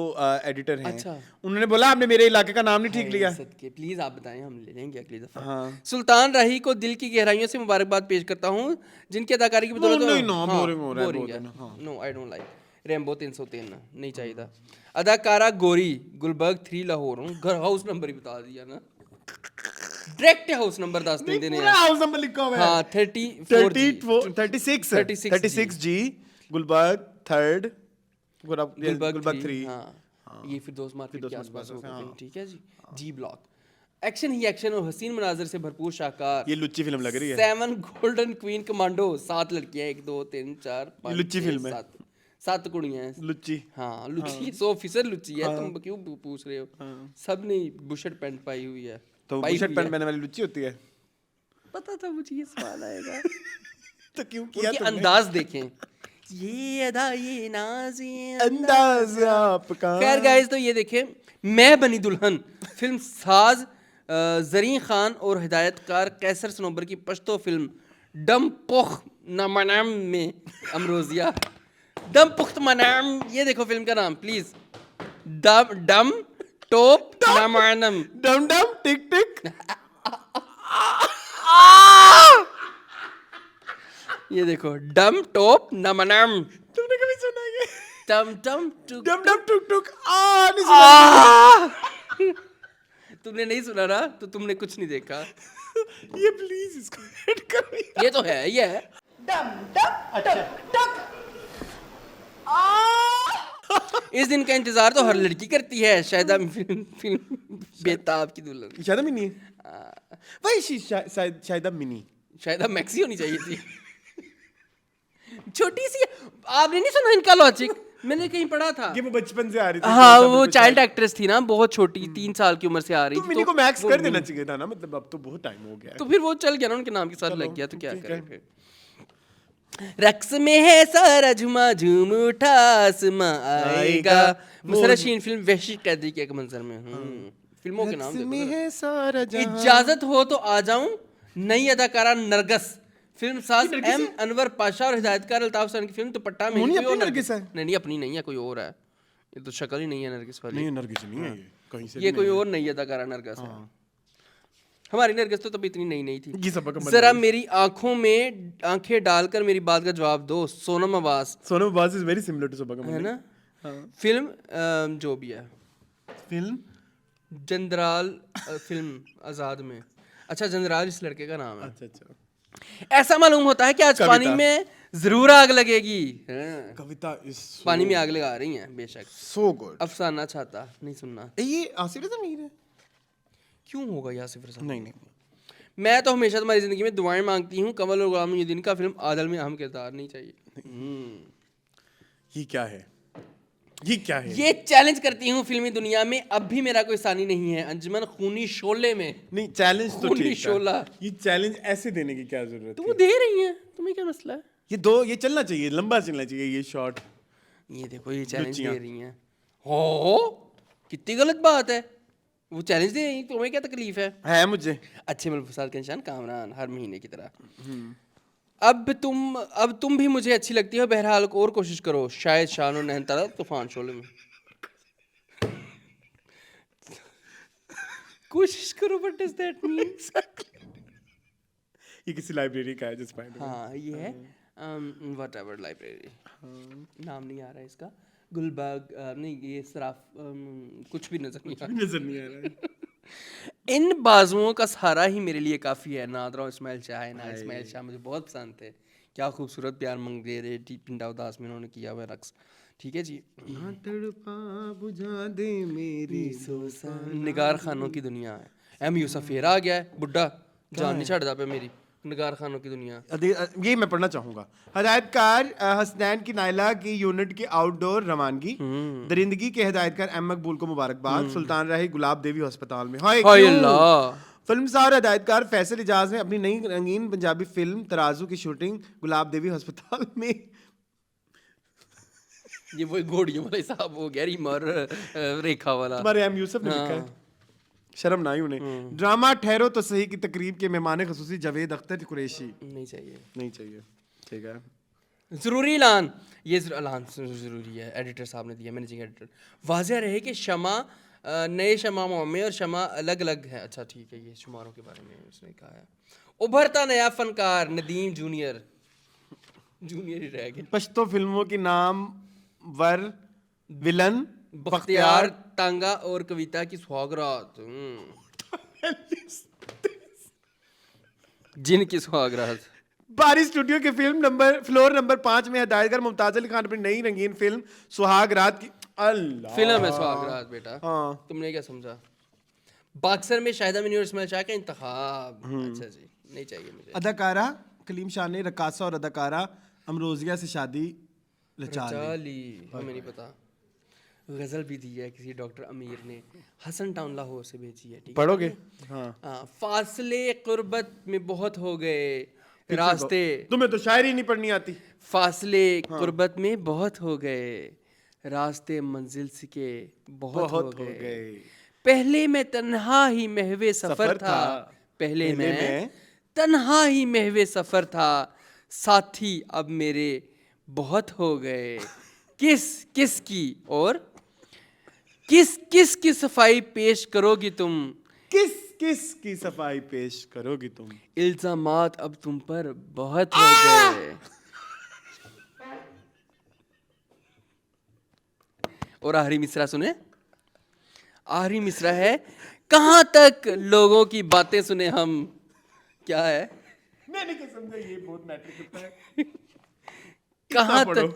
एडिटर हैं, अच्छा। उन्होंने बोला आपने मेरे इलाके का नाम नहीं ठीक लिया। सदके प्लीज आप बताएं, हम ले लेंगे अगली दफा। हाँ। सुल्तान राही को दिल की गहराइयों से मुबारकबाद पेश करता हूँ, जिनकी अदाकारी की बदौलत नहीं, no, boring हो रहा है, बोरिंग है। बहुत है, हाँ। No I don't like Rambo 303 नहीं चाहिए था। अदाकारा गोरी, गुलबर्ग 3 लाहौर, घर हाउस नंबर ही बता दिया ना, डायरेक्ट हाउस नंबर 10 दिन देने पूरा हाउस नंबर लिखा हुआ है। हाँ 34 36 जी, गुलबर्ग 3rd, गुलबर्ग 3। हाँ ये फिर दोस्त मार्केट के आसपास होगा हाँ। कहीं, ठीक है जी ब्लॉक। एक्शन ही एक्शन और हसीन मनाजर से भरपूर शाहकार, ये लुच्ची फिल्म लग रही है। 7 गोल्डन क्वीन कमांडो, 7 लड़कियां, 1 2 3 4 5 लुच्ची फिल्म है। 7 कुड़ियां हैं। लुच्ची। हाँ लुच्ची, 100% लुच्ची है, तुम क्यों पूछ रहे हो? सब ने बुशर्ट पैंट पाई हुई है, तो पाई बुशर्ट हुई पैंट है। पहनने वाली लुच्ची होती है? पता था मुझे ये सवाल आएगा। तो क्यों किया उनके तुमने? अंदाज देखें, ये अदा ये नाज ये अंदाज आपका। खैर गाइस, तो ये देखें मैं बनी दुल्हन फिल्म साज जरीन खान और हिदायतकार कैसर सनोबर की पश्तो फिल्म डम पुख नमनम में अमरोजिया, डम पुख्त मनाम, ये देखो फिल्म का नाम प्लीज, डम डम टोप नमनम। डम डम टिक टिक। ये देखो डम टोप नमनम, तुमने कभी सुना ये? टम टम टुक डम डम टुक टुक नहीं सुना। तुमने नहीं सुना ना, तो तुमने कुछ नहीं देखा। ये प्लीज इसको ऐड करो यार। ये तो है, ये है। इस दिन का इंतजार तो हर लड़की करती है, शायद फिल्म बेताब की दुल्हन, शायद मिनी है। वही शायद मिनी, शायद अब मैक्सी होनी चाहिए थी। छोटी सी, आपने नहीं सुना इनका लॉजिक? मैंने कहीं पढ़ा था। ये वो बचपन से आ रही थी। हाँ सब वो कुछ चाइल्ड शायद। एक्ट्रेस थी ना, बहुत छोटी, 3 साल की उम्र से आ रही तो थी। मिनी को मैक्स वो कर देना मिनी- चाहिए था ना, मतलब अब तो बहुत टाइम हो गया है। तो फिर वो चल गया ना, उनके नाम के साथ चलो, लग गया, तो क्या ठीक करें है। फिर। रक्स में है सारा झुमा झूम उठा आसमां आएगा, मुसरत शीन फिल्म वहशी कैदी के एक मंजर में। फिल्मों के नाम रक्स में देखो। है सारा जहां। इजाजत हो तो आ जाऊं, नई अदाकारा नरगस, फिल्म साज एम अनवर पाशा और हिदायतकार अल्ताफ हुसैन की फिल्म दुपट्टा में। मोनी कोई और अपनी नरगिस है? नहीं अपनी नहीं है, कोई और है, ये तो शक्ल ही नहीं है नरगिस वाली। नहीं नरगिस नहीं है ये, कहीं से ये भी कोई नहीं और नई अदाकारा नरगिस है। हमारी नरगिस तो तभी इतनी नई नहीं थी। है। ये सबका कमल जरा है। मेरी आंखों में आंखें डालकर मेरी बात का जवाब दो, Sonam Abbas, Sonam Abbas is very similar to सबका कमल है ना। हाँ। फिल्म जो भी है, फिल्म जंदराल फिल्म आजाद में। अच्छा जंदराल इस लड़के का नाम है। अच्छा अच्छा। ऐसा मालूम होता है कि आज कविता। पानी में जरूर आग लगेगी। हाँ। कविता इज पानी में आग लगा रही हैं बेशक। So good. अफसाना चाहता नहीं सुनना। ये आसिफ रजा मीर है? क्यों होगा यासिफ रज़ा? नहीं नहीं। मैं तो हमेशा तुम्हारी जिंदगी में दुआएं मांगती हूँ, कमल और गुलाम मुहिउद्दीन का फिल्म आदल में अहम किरदार नहीं चाहिए। ये क्या है? ये क्या है? ये चैलेंज करती हूँ फिल्मी दुनिया में, अब भी मेरा कोई सानी नहीं है। अंजुमन खूनी शोले में नहीं चैलेंज तो खूनी ठीक शोला। है। ये चैलेंज ऐसे देने की क्या जरूरत तो है? वो दे रही है, तुम्हें क्या मसला है? ये चलना चाहिए, लंबा चलना चाहिए ये शॉट। ये देखो ये चैलेंज लुच्चियाँ। दे रही हैं। हो कितनी गलत बात है, वो चैलेंज दे रही हैं, तुम्हें क्या तकलीफ है? मुझे अच्छे मुल्क फसाद का निशान कामरान हर महीने की तरह। अब तुम भी मुझे अच्छी लगती हो, बहरहाल और कोशिश करो, शायद शान और नैन तारा तूफान शोले में। कोशिश करो, व्हाट डज दैट मीन? ये किसी लाइब्रेरी का है जिस फाइंड। हाँ ये है व्हाटएवर लाइब्रेरी, नाम नहीं आ रहा है इसका। गुलबाग नहीं, ये सराफ कुछ भी नजर नहीं आ रहा। नजर नहीं आ रहा है। इन बाजुओं का सहारा ही मेरे लिए काफ़ी है। नादरा इस्माइल शाह है ना, इस्माइल शाह मुझे बहुत पसंद थे। क्या खूबसूरत प्यार मंगेरे पिंडा उदास में उन्होंने किया हुआ रक्स, ठीक है जी। ना तड़पा बुझा दे मेरी निगार खानों की दुनिया है। एम यूसुफ फिर आ गया है बुड्ढा, जान नहीं छड़दा पे मेरी। निगार खानों की दुनिया। ये मैं पढ़ना चाहूंगा। हदायतकार हसनैन की नायला की यूनिट की आउटडोर रवानगी। दरिंदगी के हदायतकार एम मकबूल को मुबारकबाद। सुल्तान राही गुलाब देवी अस्पताल में। हाय हाय क्यों? अल्लाह। फिल्मसार हदायतकार फैसल इजाज ने अपनी नई रंगीन पंजाबी फिल्म तराजू की शूटिंग गुलाब देवी अस्पताल में। ये वो घोड़ियों वाला हिसाब हो गया, रीमा और रेखा वाला। तुम्हारे एम यूसुफ ने लिखा है, शर्म ना ही उन्हें। ड्रामा ठहरो तो सही की तकरीब के मेहमान खसूसी जावेद अख्तर कुरैशी। नहीं चाहिए, नहीं चाहिए, ठीक है। जरूरी ऐलान, ये ऐलान जरूरी है, एडिटर साहब ने दिया, मैनेजिंग एडिटर। वाज़ह रहे कि शमा नए शमा मोहम्मद और शमा अलग अलग है। अच्छा ठीक है, ये शुमारों के बारे में उसने कहा है। उभरता नया फनकार नदीम जूनियर ही रह गया। पश्तो फिल्मों की नाम वर विलन बख्तियार तांगा और कविता की सुहागरात। जिन की सुहागरात। बारी स्टूडियो की फ्लोर नंबर 5 में हदायतकार मुमताज अली खान अपनी नई रंगीन फिल्म सुहाग रात की। अल्लाह, फिल्म है सुहागरात बेटा। हाँ। तुमने क्या समझा? बॉक्सर में शाहिदा मिनी और इस्माइल शाह का इंतखाब। अच्छा जी, नहीं चाहिए मुझे। अदाकारा कलीम शाह ने रकासा और अदाकारा अमरोजिया से शादी रचा ली। चाली हमें नहीं पता। गजल भी दी है किसी डॉक्टर अमीर ने, हसन टाउन लाहौर से भेजी है। ठीक है, पढ़ोगे? हाँ। फासले कुर्बत में बहुत हो गए रास्ते। तुम्हें तो शायरी नहीं पढ़नी आती। फासले कुर्बत में बहुत हो गए रास्ते, मंजिल के बहुत हो गए। पहले मैं तन्हा ही महवे सफर था, पहले मैं तन्हा ही महवे सफर था, साथी अब मेरे बहुत हो गए। किस किस की और किस किस की सफाई पेश करोगी तुम, किस किस की सफाई पेश करोगी तुम, इल्जामात अब तुम पर बहुत हो गए। और आखिरी मिसरा सुने, आखिरी मिसरा है, कहाँ तक लोगों की बातें सुने हम। क्या है? मैंने क्या समझा, ये बहुत मैटर करता है। कहाँ पढ़ो,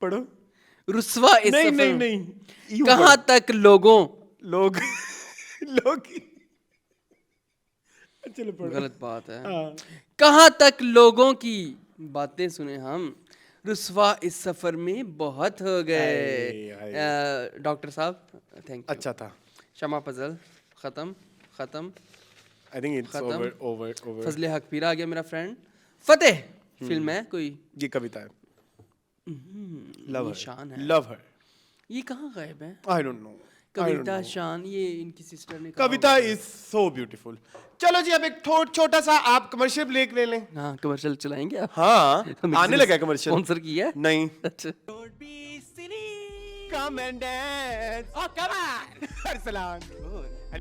तक रुस्वा इस नहीं सफर, नहीं नहीं, कहाँ तक लोगों लोग चलो पढ़ो। गलत बात है। हाँ। कहाँ तक लोगों की बातें सुने हम, रुस्वा इस सफर में बहुत हो गए। डॉक्टर साहब थैंक यू। अच्छा था। शमा फजल खत्म खत्म आई थिंक इट्स खत्म। ओवर। फजले हक पीर आ गया मेरा फ्रेंड। फतेह फिल्म है कोई, ये कविता है, लव शान है। लव हर। ये कहाँ गायब है? I don't no. कविता शान, ये इनकी सिस्टर ने कहा कविता होगा। Is so beautiful. चलो जी, अब एक छोटा सा आप कमर्शियल ब्रेक ले लें। हाँ कमर्शियल चलाएंगे आप? हाँ, आने लगा है कमर्शियल। स्पॉन्सर किया है? नहीं। अच्छा। Come and dance. Oh, come on. Arsalan.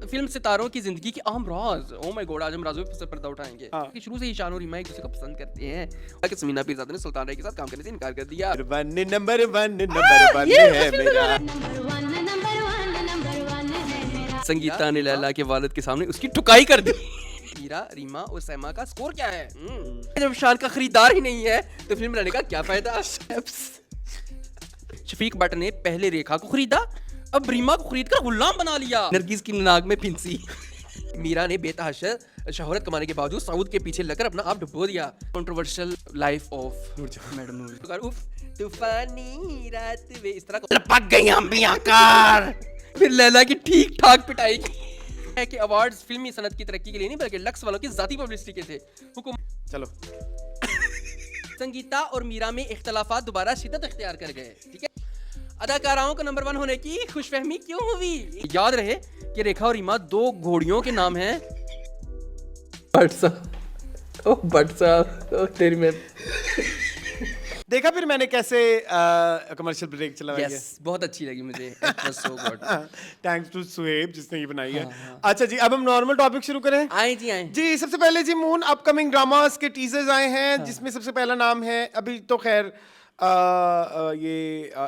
Film सितारों की जिंदगी की अहम राज। ओह माय गॉड, आज हम राजों पे पर्दा उठाएंगे। हाँ। कि शुरू से ही शान और रीमा एक दूसरे को पसंद करते हैं। कि समीना पीरजादा ने सुल्तान राय के साथ काम करने से इनकार कर दिया। नंबर वन है मेरा। नंबर वन है मेरा। संगीता ने लैला के वालिद के सामने उसकी टुकाई कर दी। हीरा, रीमा और सैमा का स्कोर क्या है? जब शान का खरीदार ही नहीं है तो फिल्म बनाने का क्या फायदा? शफीक भट्ट ने पहले रेखा को खरीदा, अब रीमा को खरीद कर गुलाम बना लिया। नरगिस की नाक में फिंसी। मीरा ने बेतहाशा शोहरत कमाने के बावजूद साउद के पीछे लगकर अपना आप डुबो दिया। कंट्रोवर्शियल लाइफ ऑफ मैडम नूर। तूफानी रात में इस तरह लपक गई अंबियां कार। फिर लैला की ठीक ठाक पिटाई की है कि अवार्ड्स फिल्मी सनत की तरक्की के लिए नहीं बल्कि लक्स वालों की जाती पब्लिसिटी के थे। चलो। संगीता और मीरा में इख्तलाफात दोबारा शिद्दत इख्तियार कर गए। ठीक है, अदाकाराओं को नंबर 1 होने की खुशफहमी क्यों हुई? याद रहे कि रेखा और रीमा 2 घोड़ियों के नाम हैं। भट्ट साहब, ओह भट्ट साहब, ओह तेरी मैं। देखा फिर मैंने कैसे कमर्शियल ब्रेक चलाया है। यस, बहुत अच्छी लगी मुझे। It was so good. Thanks to Suhaib जिसने ये बनाई है। अच्छा जी, अब हम नॉर्मल टॉपिक शुरू करें। आए जी आए। जी, सबसे पहले जी मून अपकमिंग ड्रामास के टीजर्स आए हैं, जिसमें सबसे पहला नाम है, अभी तो खैर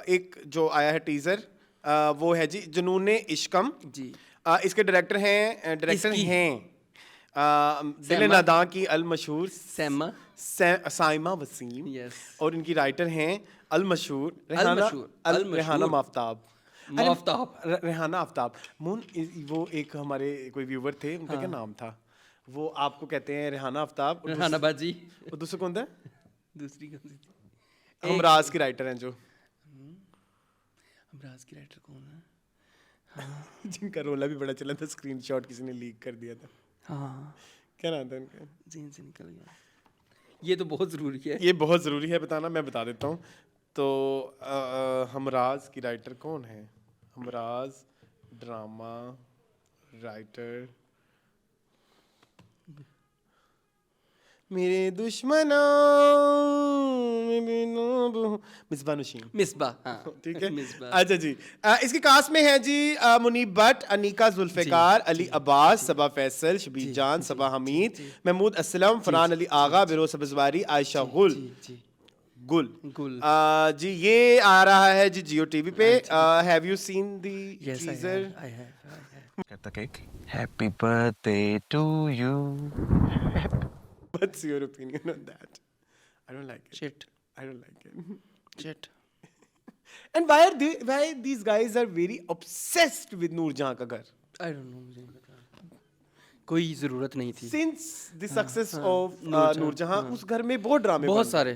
एक जो आया है टीजर, वो है जी जुनून इश्कम जी। इसके डायरेक्टर हैं दिल नादा की अल मशहूर सैमा साइमा वसीम यस और इनकी राइटर हैं अल मशहूर अल-मशहूर। रेहाना आफ्ताब। आफ्ताब। रेहाना आफ्ताब मून वो एक हमारे कोई व्यूवर थे, उनका क्या नाम था, वो आपको कहते हैं रेहाना आफ्ताब और रेहाना बाजी और दूसरा कौन था? दूसरी कौन सी थी? हमराज के राइटर हैं जो हमराज की राइटर कौन है? जिनका रोला भी बड़ा चला था, स्क्रीनशॉट किसी ने लीक कर दिया था, हाँ क्या नाम था उनका? जेन से निकल गया। ये तो बहुत ज़रूरी है। ये बहुत ज़रूरी है बताना, मैं बता देता हूँ। तो हमराज की राइटर कौन है? हमराज ड्रामा राइटर, मेरे दुश्मनों मिसबा नशीन। मिसबा हाँ ठीक है, मिसबा। अच्छा जी। इसके कास्ट में है जी मुनीब भट्ट, अनीका जुल्फिकार, अली अब्बास, सबा फैसल, शबीर जान, सबा हमीद, महमूद असलम, फरहान अली आगा, बिरोज सब्जवारी, आयशा गुल गुल गुल। जी ये आ रहा है जी जियो टीवी पे। Have you seen the Yes, I teaser? have, I have. Cut the cake. Happy birthday to you. What's your opinion on that? I don't like it. Shit. I don't like it. Shit. And why these guys are very obsessed with Noorjahan का घर? I don't know, मुझे नहीं पता। कोई ज़रूरत नहीं थी। Since the success of Noor Jahan, उस घर में बहुत ड्रामे बहुत बन सारे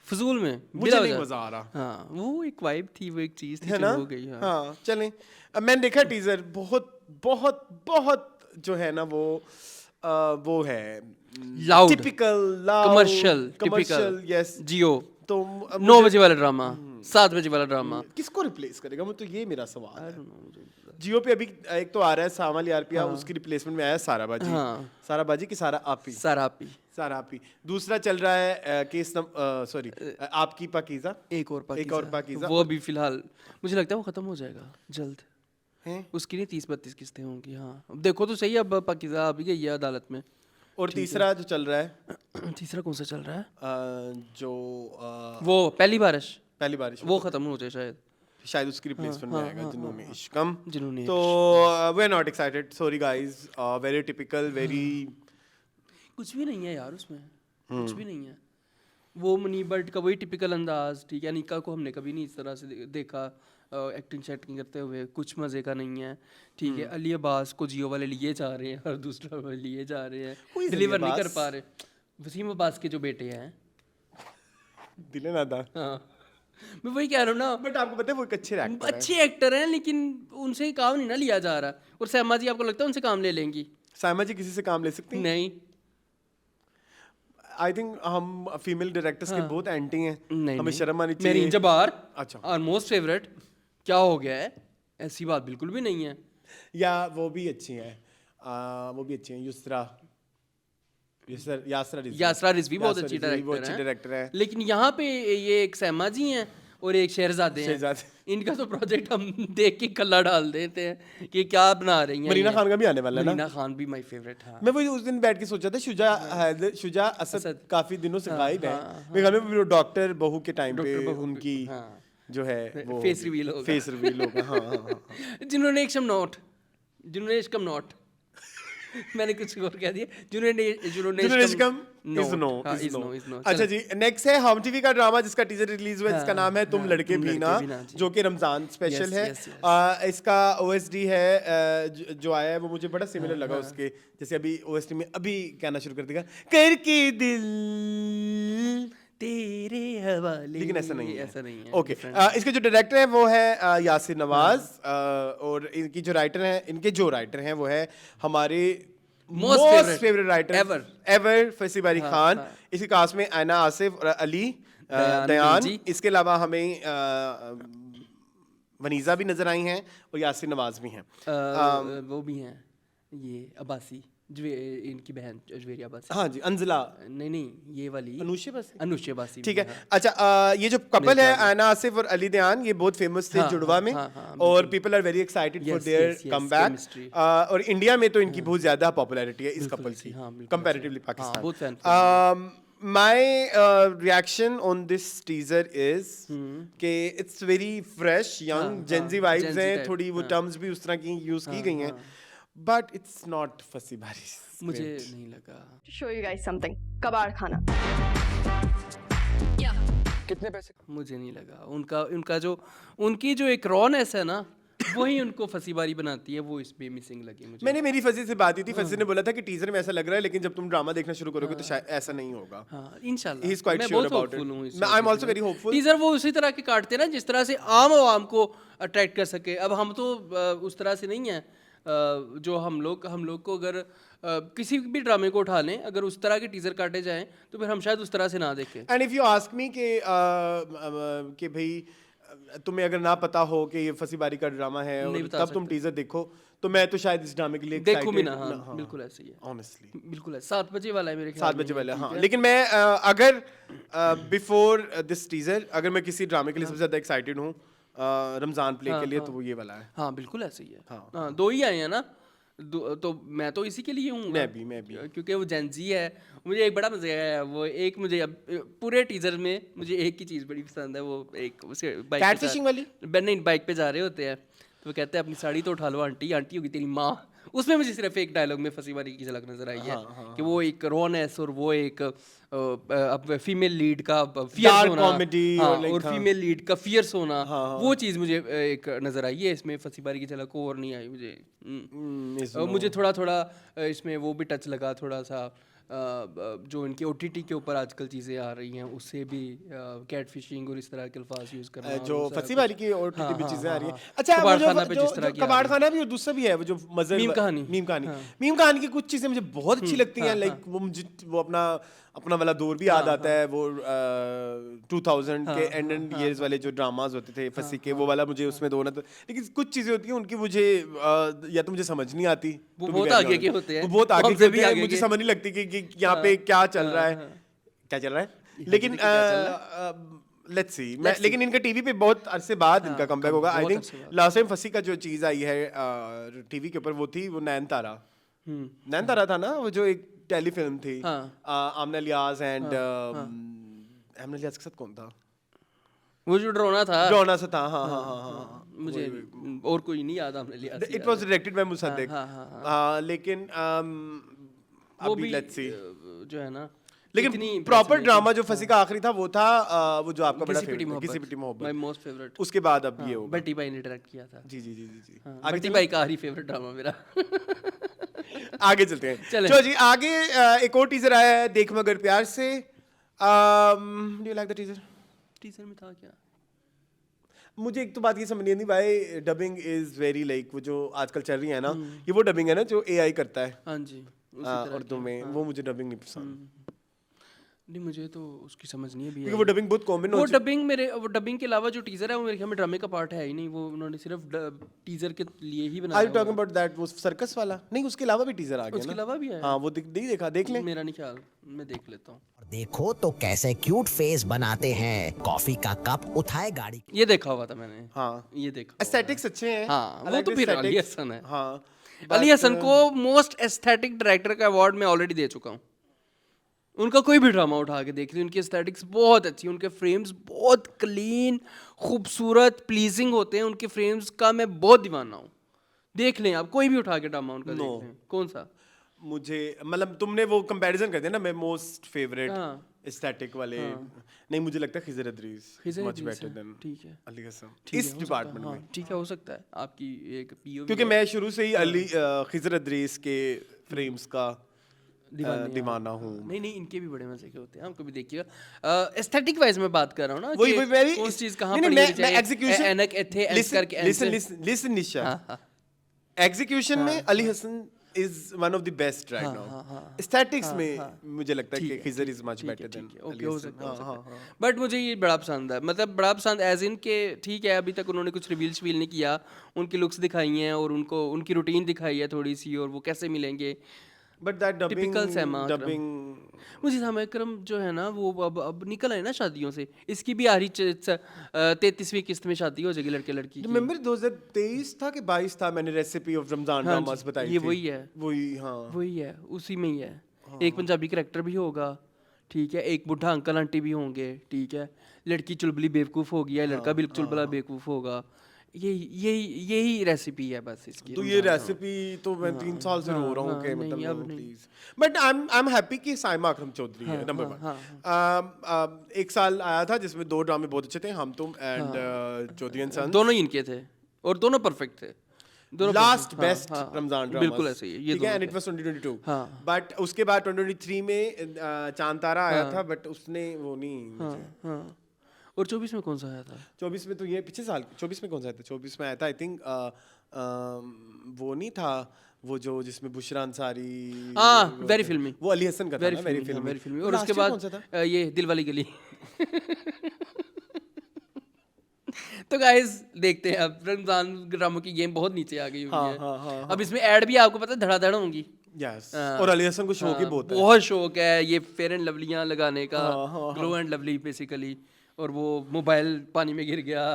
फजूल में मुझे नहीं मजा आ रहा हाँ वो एक वाइब थी, वो एक चीज़ थी है जो ना। हो गई। हाँ हाँ चलें, अब मैंने देखा टीजर, बहुत बहुत बहुत जो है ना वो है Loud. Typical commercial yes. Geo तो 9 बजे वाला ड्रामा, 7 बजे वाला ड्रामा। किसको रिप्लेस करेगा, वो तो ये मेरा सवाल है। जियो पे अभी एक तो आ रहा है सामा लियारपिया, उसकी रिप्लेसमेंट में आया सारा बाजी। हाँ। सारा बाजी की सारा आपी, सरापी सारा आपी। दूसरा चल रहा है केस सॉरी आपकी पाकीज़ा, एक और पाकीज़ा। वो अभी फिलहाल मुझे लगता है वो खत्म हो जाएगा जल्द। हैं? उसकी नहीं 30-32 किस्तें होंगी। हाँ अब देखो तो सही, अब पाकीज़ा अभी गई है अदालत में। और तीसरा जो चल रहा है तीसरा कौन सा चल रहा है? जो वो पहली बारिश, पहली बारिश, वो खत्म हो जाए शायद। शायद उसकी रिप्लेसमेंट में आएगा जिन्होंने इश्कम। जिन्होंने तो we are not excited, sorry guys, very typical, very कुछ भी नहीं है यार उसमें, कुछ भी नहीं है। वो मुनीब भट्ट का वही टिपिकल अंदाज, ठीक है। अनीका को हमने कभी नहीं इस तरह से देखा एक्टिंग शैक्टिंग करते हुए, कुछ मज़े का नहीं है, ठीक है। अली अब्बास को जियो वाले लिए जा रहे हैं और दूसरा वाले लिए जा रहे हैं, डिलीवर नहीं कर पा रहे। वसीम अब्बास के जो बेटे हैं, दिले ना था। हाँ मैं वही कह रहा हूँ ना। बट आपको पता है वो एक अच्छे एक्टर हैं लेकिन उनसे काम नहीं ना लिया जा रहा। और सैमा जी आपको लगता है उनसे काम ले लेंगी? साइमा जी किसी से काम ले सकती हैं? नहीं आई थिंक हम फीमेल डायरेक्टर्स के बहुत एंटी हैं, नहीं हमें शर्म आनी मेरी चाहिए। जबार अच्छा। और मोस्ट फेवरेट क्या हो गया है? ऐसी बात बिल्कुल भी नहीं है। या वो भी अच्छी हैं, वो भी अच्छी हैं, यासरा रिजवी बहुत अच्छी डायरेक्टर है। लेकिन यहाँ पे ये एक सैमा जी हैं और एक शहजादे हैं। इनका तो प्रोजेक्ट हम देख के कल्ला डाल देते हैं कि क्या बना रही हैं। मरीना खान का भी आने वाला है ना। मरीना खान भी माय फेवरेट। हाँ मैं वही उस दिन बैठ के सोचा था, शुजा असद काफी दिनों से गायब है। मेरे ख्याल में डॉक्टर बहू के टाइम पे उनकी जो है वो फेस रिवील होगा। हाँ। जिन्होंने इश्कम नॉट मैंने कुछ और कह दिया। जिन्होंने इश्कम इज नो। अच्छा जी, नेक्स्ट है हम टीवी का ड्रामा जिसका टीजर रिलीज हुआ, जिसका नाम है तुम लड़के भी ना, जो कि रमजान स्पेशल है। इसका ओएसडी है जो आया है वो मुझे बड़ा सिमिलर लगा उसके, जैसे अभी ओएसडी में अभी कहना शुरू कर देगा कर के दिल तेरे हवाले, लेकिन ऐसा नहीं है। ओके, इसके जो डायरेक्टर है वो है यासिर नवाज, और इनकी जो राइटर हैं वो है हमारे मोस्ट फेवरेट राइटर एवर फैसी बारी खान। इसके कास्ट में ऐना आसिफ और अली दयान। इसके अलावा हमें वनीजा भी नजर आई हैं और यासिर नवाज भी हैं। वो भी हैं ये अब्बासी, इनकी बहन ज्वेरिया अब्बासी। हाँ जी, अंजला नहीं ये वाली अनुष्य बासी। ठीक है। अच्छा, ये जो कपल है ऐना आसिफ और अली दयान, ये बहुत फेमस थे जुड़वा में, और people are very excited for their comeback. और इंडिया में तो इनकी बहुत ज्यादा पॉपुलैरिटी है इस कपल की comparatively Pakistan. My reaction on this teaser is कि it's very fresh, young, Gen Z vibes हैं, थोड़ी वो terms भी उस तरह की यूज की गई हैं। but it's not फंसी बारी मुझे script. नहीं लगा। To show you guys something. कबाड़ खाना. कितने पैसे? मुझे नहीं लगा उनका जो उनकी जो एक रॉनेस है ना वही उनको फंसी बारी बनाती है, वो इस पे मिसिंग लगी मुझे। मैंने मेरी फसी से बात की थी, फसी ने बोला था कि टीजर में ऐसा लग रहा है, लेकिन जब तुम ड्रामा देखना शुरू करोगे तो शायद ऐसा नहीं होगा. हाँ, इंशाल्लाह He is quite मैं sure बहुत about hopeful it. हूँ इस I'm also चीज़ very में। hopeful. टीजर वो उसी तरह के काटते हैं ना जिस तरह से आम आवाम को अट्रैक्ट कर सके। अब हम तो उस तरह से नहीं है, जो हम लोग को अगर किसी भी ड्रामे को उठा लें, अगर उस तरह के टीजर काटे जाएं तो फिर हम शायद उस तरह से ना देखें। And if you ask me कि भाई तुम्हें अगर ना पता हो कि ये फंसी बारी का ड्रामा है और बता तब तुम टीजर देखो, तो मैं तो शायद इस ड्रामे के लिए देखो भी ना। excited हाँ, बिल्कुल ऐसे ही है, ऑनेस्टली बिल्कुल है। 7 बजे वाला है मेरे ख्याल 7 में बजे ये, वाला. ठीक हाँ, है? लेकिन मैं अगर बिफोर दिस टीजर अगर मैं किसी ड्रामे के लिए सबसे ज्यादा एक्साइटेड हूँ रमजान प्ले के लिए, तो वो ये वाला है. हाँ बिल्कुल ऐसे ही है। हाँ। हाँ 2 ही आए हैं ना, तो मैं तो इसी के लिए हूँ। मैं भी क्योंकि वो जेंजी है। मुझे एक बड़ा मजा आया, वो एक मुझे अब पूरे टीजर में मुझे एक ही चीज़ बड़ी पसंद है, वो एक उसे बाइक Catfishing वाली? नहीं, बाइक पे जा रहे होते हैं तो वो कहते हैं अपनी साड़ी तो उठा लो आंटी, आंटी होगी तेरी माँ। उसमें मुझे सिर्फ एक डायलॉग में फंसी वाली की झलक नजर आई है कि वो एक रॉनेस और वो एक अब फीमेल लीड का फियर्स Dark होना, comedy हाँ, और like, और हाँ. फीमेल लीड का फियर्स होना, वो चीज़ मुझे एक नजर आई है इसमें। फंसी बारी की झलक और नहीं आई मुझे। और मुझे थोड़ा इसमें वो भी टच लगा थोड़ा सा, जो इनके OTT के ऊपर आजकल चीज़ें आ रही हैं उससे भी कैट फिशिंग और इस तरह के अल्फाज यूज़ करना, जो और फंसी वाली की और हाँ, भी हाँ, चीजें आ रही हाँ, हैं. अच्छा, वो कबाड़खाना पे जो जिस तरह की आ कबाड़ रही खाना भी और दूसरा भी है, वो जो मजर मीम कहानी। मीम कहानी की कुछ चीजें मुझे बहुत अच्छी लगती हैं. लाइक वो मुझे वो अपना वाला दौर भी याद आता है, वो 2000 के एंड ईयर्स वाले जो ड्रामास होते थे फंसी के, वो वाला मुझे उसमें दो ना. तो लेकिन कुछ चीजें होती हैं उनकी मुझे या तो मुझे समझ नहीं आती, वो to be बहुत very आगे के honest. होते हैं, वो बहुत आगे हमसे के भी होते हैं, आगे मुझे के। समझ नहीं लगती कि यहाँ पे क्या चल रहा है. लेकिन लेट्स सी. लेकिन इनका टीवी पे बहुत अरसे बाद इनका कमबैक होगा. आई बहुत थिंक अरसे बाद। लास्ट टाइम फंसी का जो चीज आई है टीवी के ऊपर, वो थी वो नैनतारा. नैनतारा था ना, वो जो एक टेली फिल्म थी. आमना लियाज एंड आमना लियाज के साथ कौन था? वो जो ड्रोना था, डोना सा था. हाँ. मुझे और कोई नहीं याद हमने लिया। It was directed by Mossadegh. लेकिन वो अभी भी लेट्स सी. जो है ना, लेकिन प्रॉपर ड्रामा जो फंसी का आखिरी था वो था वो जो आपका बड़ा घिसी पिटी फेवरेट, घिसी पिटी मोहब्बत, माय मोहब्बत. Most favourite. उसके बाद अब ये होगा. बट्टी भाई ने डायरेक्ट किया था। जी. बट्टी भाई का आखिरी फेवरेट ड्रामा मेरा। आगे चलते हैं. चलें। चलो जी, आगे एक और टीजर आया है, देख मगर प्यार से. Do you like the teaser? Teaser में था क्या? मुझे एक तो बात ये समझ नहीं आती भाई, डबिंग इज वेरी लाइक वो जो आजकल चल रही है ना, ये वो डबिंग है ना जो AI करता है हाँ जी, उसी तरह उर्दू की। में. वो मुझे डबिंग नहीं पसंद, नहीं मुझे तो उसकी समझ नहीं है भी क्योंकि वो डबिंग बहुत कॉमन वो डबिंग के अलावा जो टीजर है वो मेरे ख्याल में ड्रामे का पार्ट है ही नहीं, वो उन्होंने सिर्फ टीजर के लिए ही Are बनाया you talking about that वो सर्कस वाला? नहीं, उसके अलावा भी टीजर आ गया उसके ना. अलावा भी है। हाँ, वो नहीं देखा, देख लें. मेरा नहीं ख्याल, मैं देख लेता हूँ। देखो तो कैसे क्यूट फेस बनाते हैं, कॉफी का कप उठाए गाड़ी ये देखा हुआ था मैंने। हाँ, ये देखा हुआ एस्थेटिक्स अच्छे हैं. हाँ, I वो like तो the फिर अली aesthetics. हसन है। हाँ, अली हसन को मोस्ट एस्थेटिक डायरेक्टर का अवार्ड मैं ऑलरेडी दे चुका हूँ। उनका कोई भी ड्रामा उठा के देख लीजिए, उनकी एस्थेटिक्स बहुत अच्छी, उनके फ्रेम्स बहुत क्लीन, खूबसूरत, प्लीजिंग होते हैं। उनके फ्रेम्स का मैं बहुत दीवाना हूँ। देख लें आप, कोई भी उठा के ड्रामा उनका देख लें। कौन सा? मुझे मतलब तुमने वो कंपैरिजन कर दिया ना, मैं मोस्ट फेवरेट हाँ। एस्थेटिक वाले. नहीं, मुझे लगता है खिजर अदरीस खिज़र मच अदरीस बेटर है, देन ठीक है। अली हसन ठीक है, इस हो सकता है, डिपार्टमेंट हाँ, में. ठीक है, हो सकता है आपकी एक POV क्योंकि है। मैं शुरू से ही अली खिजर अदरीस के फ्रेम्स का दीवाना हूँ. नहीं, इनके भी बड़े मजे के होते हैं, आप कभी देखिएगा। एस्थेटिक वाइज मैं बात कर रहा हूँ ना, वही कि मेरी कौन चीज कहाँ नहीं, पड़ी मैं होनी चाहिए। एग्जीक्यूशन एनक एथे एंस करके लिसन निशा, एग्जीक्यूशन में Ali Hasan is one of the best right now. Aesthetics में मुझे लगता है कि Khizar is much better than okay, हो सकता है। बट मुझे ये बड़ा पसंद है, मतलब बड़ा पसंद एज इन के, ठीक है अभी तक उन्होंने कुछ रिवील शवील नहीं किया, उनकी लुक्स दिखाई हैं और उनको उनकी रूटीन दिखाई है थोड़ी सी, और वो कैसे मिलेंगे। But that Typical सैमा अकरम। dubbing मुझे सैमा अकरम जो है ना, वो अब निकल आए ना शादियों से। इसकी भी आखिरी 33वीं किस्त में शादी हो जाएगी लड़के लड़की की। रिमेंबर 2023 था कि 22 था, मैंने रेसिपी ऑफ रमजान हाँ ड्रामास जी, बताई ये थी. वही है। वही, हाँ. वही है, उसी में ही है। एक पंजाबी करैक्टर भी होगा, ठीक है, एक बुढ़ा अंकल आंटी भी होंगे, ठीक है, लड़की चुलबुली बेवकूफ़ होगी या लड़का भी चुलबुला बेवकूफ़ होगा, यही रेसिपी है बस इसकी। तो ये रेसिपी तो मैं 3 साल से रो रहा हूँ कि नहीं, अब मतलब नहीं। Please, but I am happy कि साइमा अकरम चौधरी है नंबर 1। एक साल आया था जिसमें 2 ड्रामे बहुत अच्छे थे, हम तुम एंड चौधरी एंड सन्स। दोनों ही इनके थे और दोनों परफेक्ट थे। दोनों लास्ट perfect, बेस्ट हाँ, रमजान ड्रामा, बिल्कुल ऐसे ही है, ये ठीक है, दोनों एंड थे। It was 2022। हाँ। बट उसके बाद 2023 में चांद तारा आया था, बट उसने वो नहीं मुझे। हाँ। और 24 में कौन सा आया था? 24 में तो ये पिछले साल 24 में कौन सा आया था? 24 में आया था आई थिंक वो नहीं था वो जो जिसमें बुशरा अंसारी। हाँ, वेरी फिल्मी। वो अली हसन का था ना, वेरी वेरी फिल्मी। फिल्मी। और उसके बाद कौन सा था? ये दिल वाली गली। तो गाइस देखते हैं अब रमजान ड्रामों की गेम बहुत नीचे आ गई हुई है। हाँ, अब इसमें ऐड भी आपको पता है धड़ाधड़ होंगी। यस, और अली हसन को शौक ही बहुत है। बहुत शौक है ये फेयर एंड लवलियां लगाने का, हाँ, ग्लो एंड लवली बेसिकली। और वो मोबाइल पानी में गिर गया,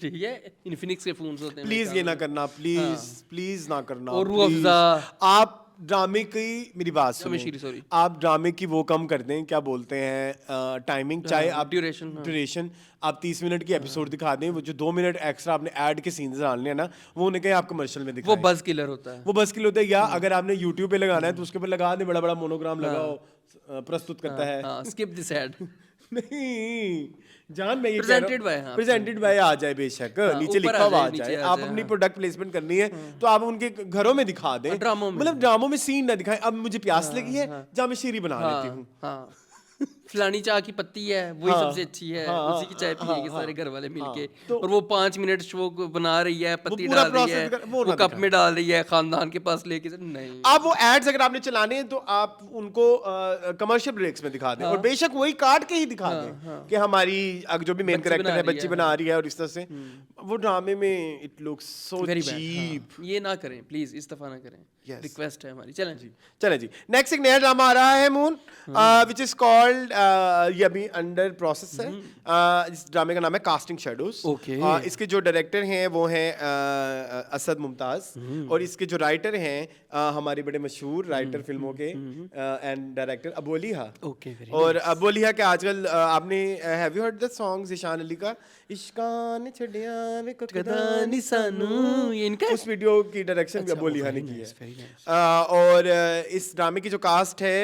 ठीक है, इन्फिनिक्स के फोन्स होते हैं। प्लीज ये ना करना, प्लीज प्लीज ना करना। और रूह please। अफ़ज़ा। आप ड्रामे की मेरी बात सुनिए, शमीरी, sorry। आप ड्रामे की वो कम कर दें, क्या बोलते हैं टाइमिंग, चाहे आप ड्यूरेशन आप 30 मिनट की एपिसोड दिखा दें, वो जो 2 मिनट एक्स्ट्रा आपने ऐड के सीन्स डालने हैं ना, वो उन्हें कहीं आप कमर्शियल में दिखाएं। वो बस किलर होता है। वो बस के लिए होता है, या अगर आपने यूट्यूब पे लगाना है तो उसके ऊपर लगा दें बड़ा बड़ा मोनोग्राम लगाओ, प्रस्तुत करता है। हाँ, स्किप दिस ऐड। नहीं जान, मैं ये Presented by, हाँ, प्रेजेंटेड बाय आ जाए बेशक, नीचे ऊपर लिखा आ हुआ आ जाए, जाए। नीचे आ आप जाए, अपनी हाँ। प्रोडक्ट प्लेसमेंट करनी है तो आप उनके घरों में दिखा दें, ड्रामों में। मतलब ड्रामों में सीन ना दिखाएं। अब मुझे प्यास लगी है, जा मैं शीरी बना लेती हूँ। हाँ, फलानी चाय की पत्ती है वही हाँ, सबसे अच्छी है, हाँ, उसी की चाय हाँ, पिएंगे हाँ, सारे घर वाले मिलके। तो- और वो 5 मिनट शो बना रही है, पत्ती पूरा डाल रही है, process वो वो ना कप दिखाएं। में डाल रही है, खानदान के पास लेके नहीं। आप वो एड्स अगर आपने चलाने हैं तो आप उनको कमर्शियल ब्रेक्स में दिखा दें, और बेशक वही काट के ही दिखा दें कि हमारी जो भी मेन बच्ची कैरेक्टर बना है रही बच्ची है, बना रही है, और इस तरह से वो ड्रामे में it looks so very cheap. ये ना करें प्लीज, इस दफा ना करें, Yes। रिक्वेस्ट है हमारी। चलें जी। चले जी, नेक्स्ट एक नया ड्रामा आ रहा है मून, विच इज कॉल्ड, ये अभी अंडर प्रोसेस है। इस ड्रामे का नाम है कास्टिंग शेडोज। Okay। इसके जो डायरेक्टर हैं वो हैं असद मुमताज, और इसके जो राइटर हैं हमारे बड़े मशहूर राइटर फिल्मों के and director Abu Aliha. Okay, very और अबू अलीहा के आजकल आपने have you heard the song Ishan Ali का इश्कान छड़िया वे कदानी सानू, ये इनका है? उस वीडियो की डायरेक्शन भी अबू अलीहा ने की है। very nice। और इस ड्रामे की जो कास्ट है,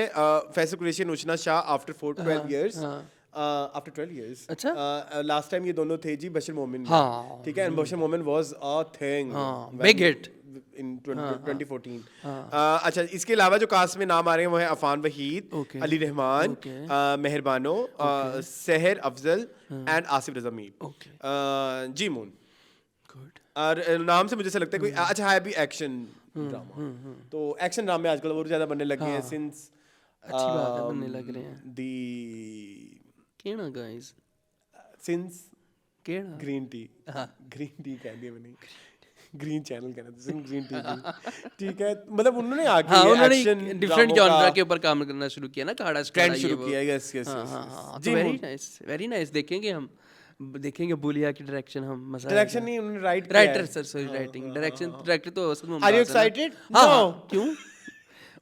Faisal Qureshi, Nushna Shah, after 12 years, after 12 years। अच्छा। लास्ट टाइम ये दोनों थे जी बशीर मोमिन, हाँ। ठीक है, एंड बशीर मोमिन वाज अ थिंग, हाँ, big hit। इन 2014। अच्छा, इसके अलावा जो कास्ट में नाम आ रहे हैं वो है Affan Waheed, Okay। Ali Rahman, Okay। Meherbano, Sehar Afzal and Asif Raza Mir. Okay। जी मून, गुड। और नाम से मुझे ऐसा लगता है कोई अच्छा है भी एक्शन ड्रामा, तो एक्शन ड्रामे आजकल और ज्यादा बनने लगे हैं सिंस अच्छी बात है, बनने लग रहे हैं। दी केना गाइस, सिंस केना ग्रीन टी, ग्रीन टी कह दिया मैंने, ग्रीन चैनल कहना था, ग्रीन टी, ठीक है, मतलब उन्होंने आके हाँ, उन्होंने एक्शन डिफरेंट जॉनरा के ऊपर काम करना शुरू किया ना, काड़ा ट्रेंड शुरू किया। यस यस हाँ, जी, तो वेरी नाइस, वेरी नाइस। देखेंगे हम, देखेंगे बुलिया की डायरेक्शन, हम मजा डायरेक्शन नहीं, उन्होंने right writer sir, sorry, writing, direction director तो असद मुमताज आर यू है ना। एक्साइटेड? हाँ, क्यों?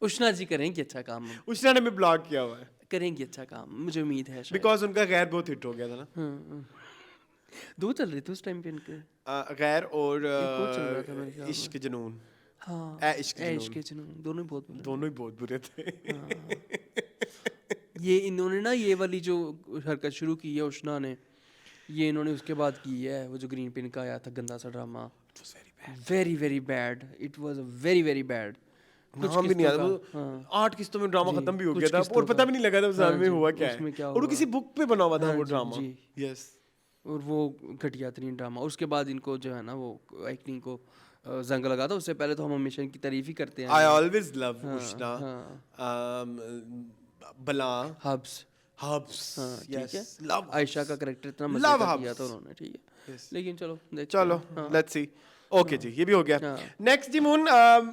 उष्णा जी करेंगे अच्छा काम, उषा ने भी ब्लॉग किया हुआ है करेंगे अच्छा काम, मुझे उम्मीद है शायद। बिकॉज उनका गैर बहुत हिट हो गया था ना, दो चल रहे थे उस टाइम पे इनके। गैर और और चल रहा था मेरे ख्याल में। इश्क जुनून, हाँ, इश्क इश्क के जुनून, दोनों ही बहुत बुरे। दोनों ही बहुत बुरे थे। ये इन्होंने ना ये वाली जो हरकत शुरू की है उष्णा ने, ये इन्होंने उसके बाद की है, वो जो ग्रीन पिन का आया था गंदा सा drama, very very bad, it was a very very bad. नाम भी नहीं आता, वो 8 किस्तों में ड्रामा खत्म भी हो गया था और पता भी नहीं लगा था उस ड्रामे में हुआ क्या उसमें क्या है, और वो हुआ। किसी बुक पे बना हुआ था वो जी, ड्रामा। जी। यस, और वो घटिया तरीन ड्रामा। उसके बाद इनको जो है ना वो एक्टिंग को जंग लगा था। उससे पहले तो हम हमेशा इनकी तारीफ ही करते हैं। आई ऑलवेज लव उष्णा, बला, हब्स, हब्स, ठीक है, यस, लव आयशा का कैरेक्टर इतना मजे Love का Hubs। किया था उन्होंने, ठीक है। लेकिन चलो देखते चलो हैं। Let's see. ओके जी, ये भी हो गया। हाँ। नेक्स्ट जी मून,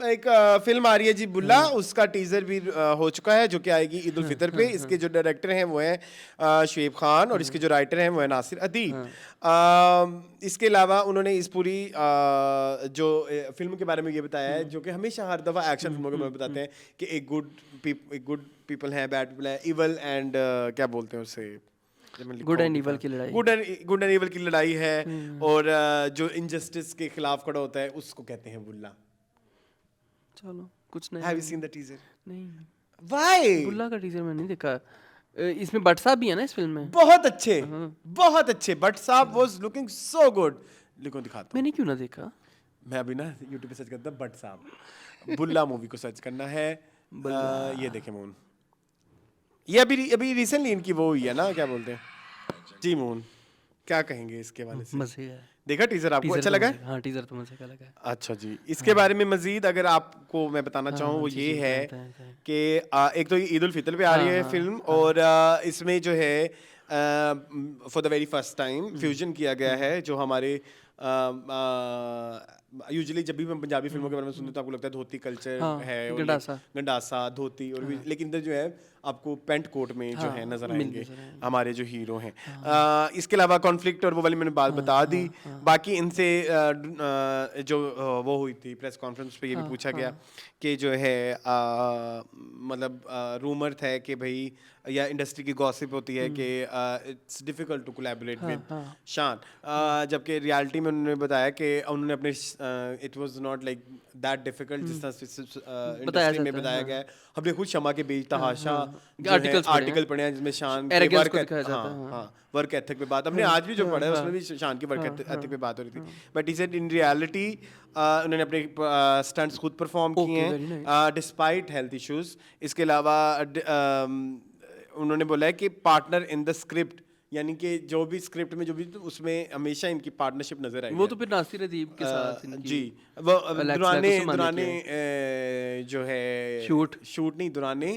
एक फिल्म आ रही है जी बुल्ला, उसका टीजर भी हो चुका है जो कि आएगी ईद उल फितर पे। इसके जो डायरेक्टर हैं वो हैं शुएब खान, और इसके जो राइटर हैं वो है नासिर अदीब। इसके अलावा उन्होंने इस पूरी जो फिल्म के बारे में ये बताया है, जो कि हमेशा हर दफ़ा एक्शन फिल्मों के बारे में बताते हैं कि एक गुड पीपल है, बैड पीपल है, इवल एंड क्या बोलते हैं उसे, गुड एंड इवल की लड़ाई। गुड एंड इवल की लड़ाई है और जो इनजस्टिस के खिलाफ खड़ा होता है उसको कहते हैं बुल्ला। चलो कुछ नहीं। Have you seen the teaser? नहीं, व्हाई? बुल्ला का टीजर मैंने नहीं देखा। इसमें भट्ट साहब भी है ना इस फिल्म में? बहुत अच्छे, बहुत अच्छे। बट साहब वाज लुकिंग सो गुड। लिखो दिखाता हूं। मैंने क्यों ना देखा? मैं अभी ना YouTube पे सर्च करता हूं बट साहब, बुल्ला मूवी को सर्च करना है। ये देखें मून, ये अभी रिसेंटली इनकी वो हुई है ना, क्या बोलते हैं जी मून, क्या कहेंगे इसके बारे में? मजे है। देखा टीजर? आपको टीजर अच्छा तो लगा? मजे- हाँ टीजर तो मजे का लगा है। अच्छा जी, इसके बारे में मजीद अगर आपको मैं बताना चाहूँ वो ये है कि एक तो ईद उल फितर पे आ रही है फिल्म और इसमें जो है for the very first time fusion किया गया है जो हमारे यूजुअली जब भी मैं पंजाबी फिल्मों के बारे में सुनते तो आपको लगता है धोती कल्चर है और गंडासा धोती और लेकिन इधर जो है आपको पेंट कोट में जो है नजर आएंगे हमारे जो हीरो हैं। इसके अलावा कॉन्फ्लिक्ट और वो वाली मैंने बात बता दी। बाकी इनसे जो वो हुई थी प्रेस कॉन्फ्रेंस पे ये भी पूछा गया कि जो है मतलब रूमर था कि भाई या इंडस्ट्री की गॉसिप होती है कि it's difficult to collaborate with Shaan, जबकि रियलिटी में उन्होंने बताया कि उन्होंने अपने it was not like that difficult जिस तरह इंडस्ट्री में बताया गया है। हमने खुद शमा के बेच तहाशा आर्टिकल पढ़े हैं जिसमें शान के वर्क एथिक पे बात, हमने आज भी जो पढ़ा है उसमें भी शान की वर्क एथिक पे बात हो रही थी। बट इज इन रियलिटी उन्होंने अपने स्टंट्स खुद परफॉर्म किए हैं डिस्पाइट हेल्थ इश्यूज। इसके अलावा उन्होंने बोला है कि पार्टनर इन द स्क्रिप्ट, यानी कि जो भी स्क्रिप्ट में जो भी उसमें हमेशा इनकी पार्टनरशिप नजर आई। वो तो फिर नासिर अदीब के साथ जी वो दुराने जो है शूट नहीं दुराने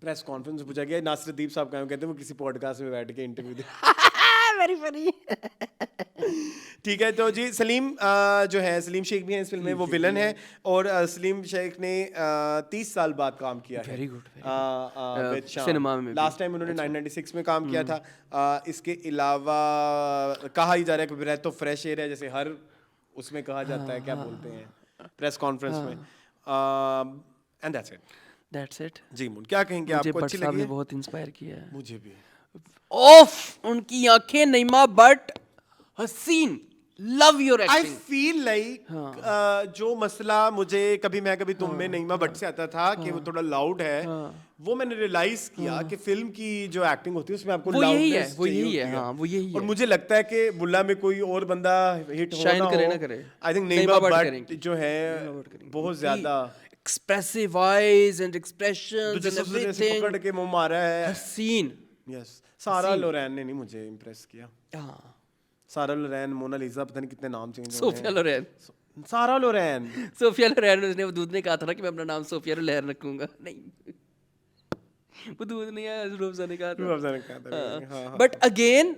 प्रेस कॉन्फ्रेंस पूछा गया नासिर अदीब साहब का, कहते हैं वो किसी पॉडकास्ट में बैठ के इंटरव्यू दे। Very funny. ठीक है, तो जी सलीम जो है सलीम शेख भी हैं इस फिल्म में, वो विलन है और सलीम शेख ने 30 साल बाद काम किया है। वेरी गुड सिनेमा में। लास्ट टाइम उन्होंने 996 में काम किया था। इसके अलावा कहा ही जा रहा है कि ब्रेथ ऑफ फ्रेश एयर है, जैसे हर उसमें कहा जाता है, क्या बोलते हैं प्रेस कॉन्फ्रेंस में। एंड दैट्स इट जी मून। क्या कहेंगे, आपको अच्छी लगी? बहुत इंस्पायर किया है मुझे भी। ऑफ उनकी आंखें नईमा बट हसीन, love your acting. I feel like जो मसला मुझे कभी तुम में नईमा भट्ट से आता था कि वो थोड़ा लाउड है, वो मैंने रियलाइज किया कि फिल्म की जो एक्टिंग होती है उसमें आपको वो यही है, वो यही है। और मुझे लगता है कि बुल्ला में कोई और बंदा हिट हो शाइन करे ना करे, आई थिंक नईमा भट्ट जो है बहुत ज्यादा expressive eyes and expressions and everything, पकड़ के मुंह मारा है हसीन। यस, सारा लोरेन ने नहीं मुझे इम्प्रेस किया। सारा लोरेन, मोनालिसा, पता नहीं कितने नाम चेंज हो गए। सोफिया लोरेन, सारा लोरेन, सोफिया लोरेन। उसने वो दूध ने कहा था ना कि मैं अपना नाम सोफिया लोरेन रखूंगा, नहीं वो दूध नहीं है, रूबजा ने कहा था। बट अगेन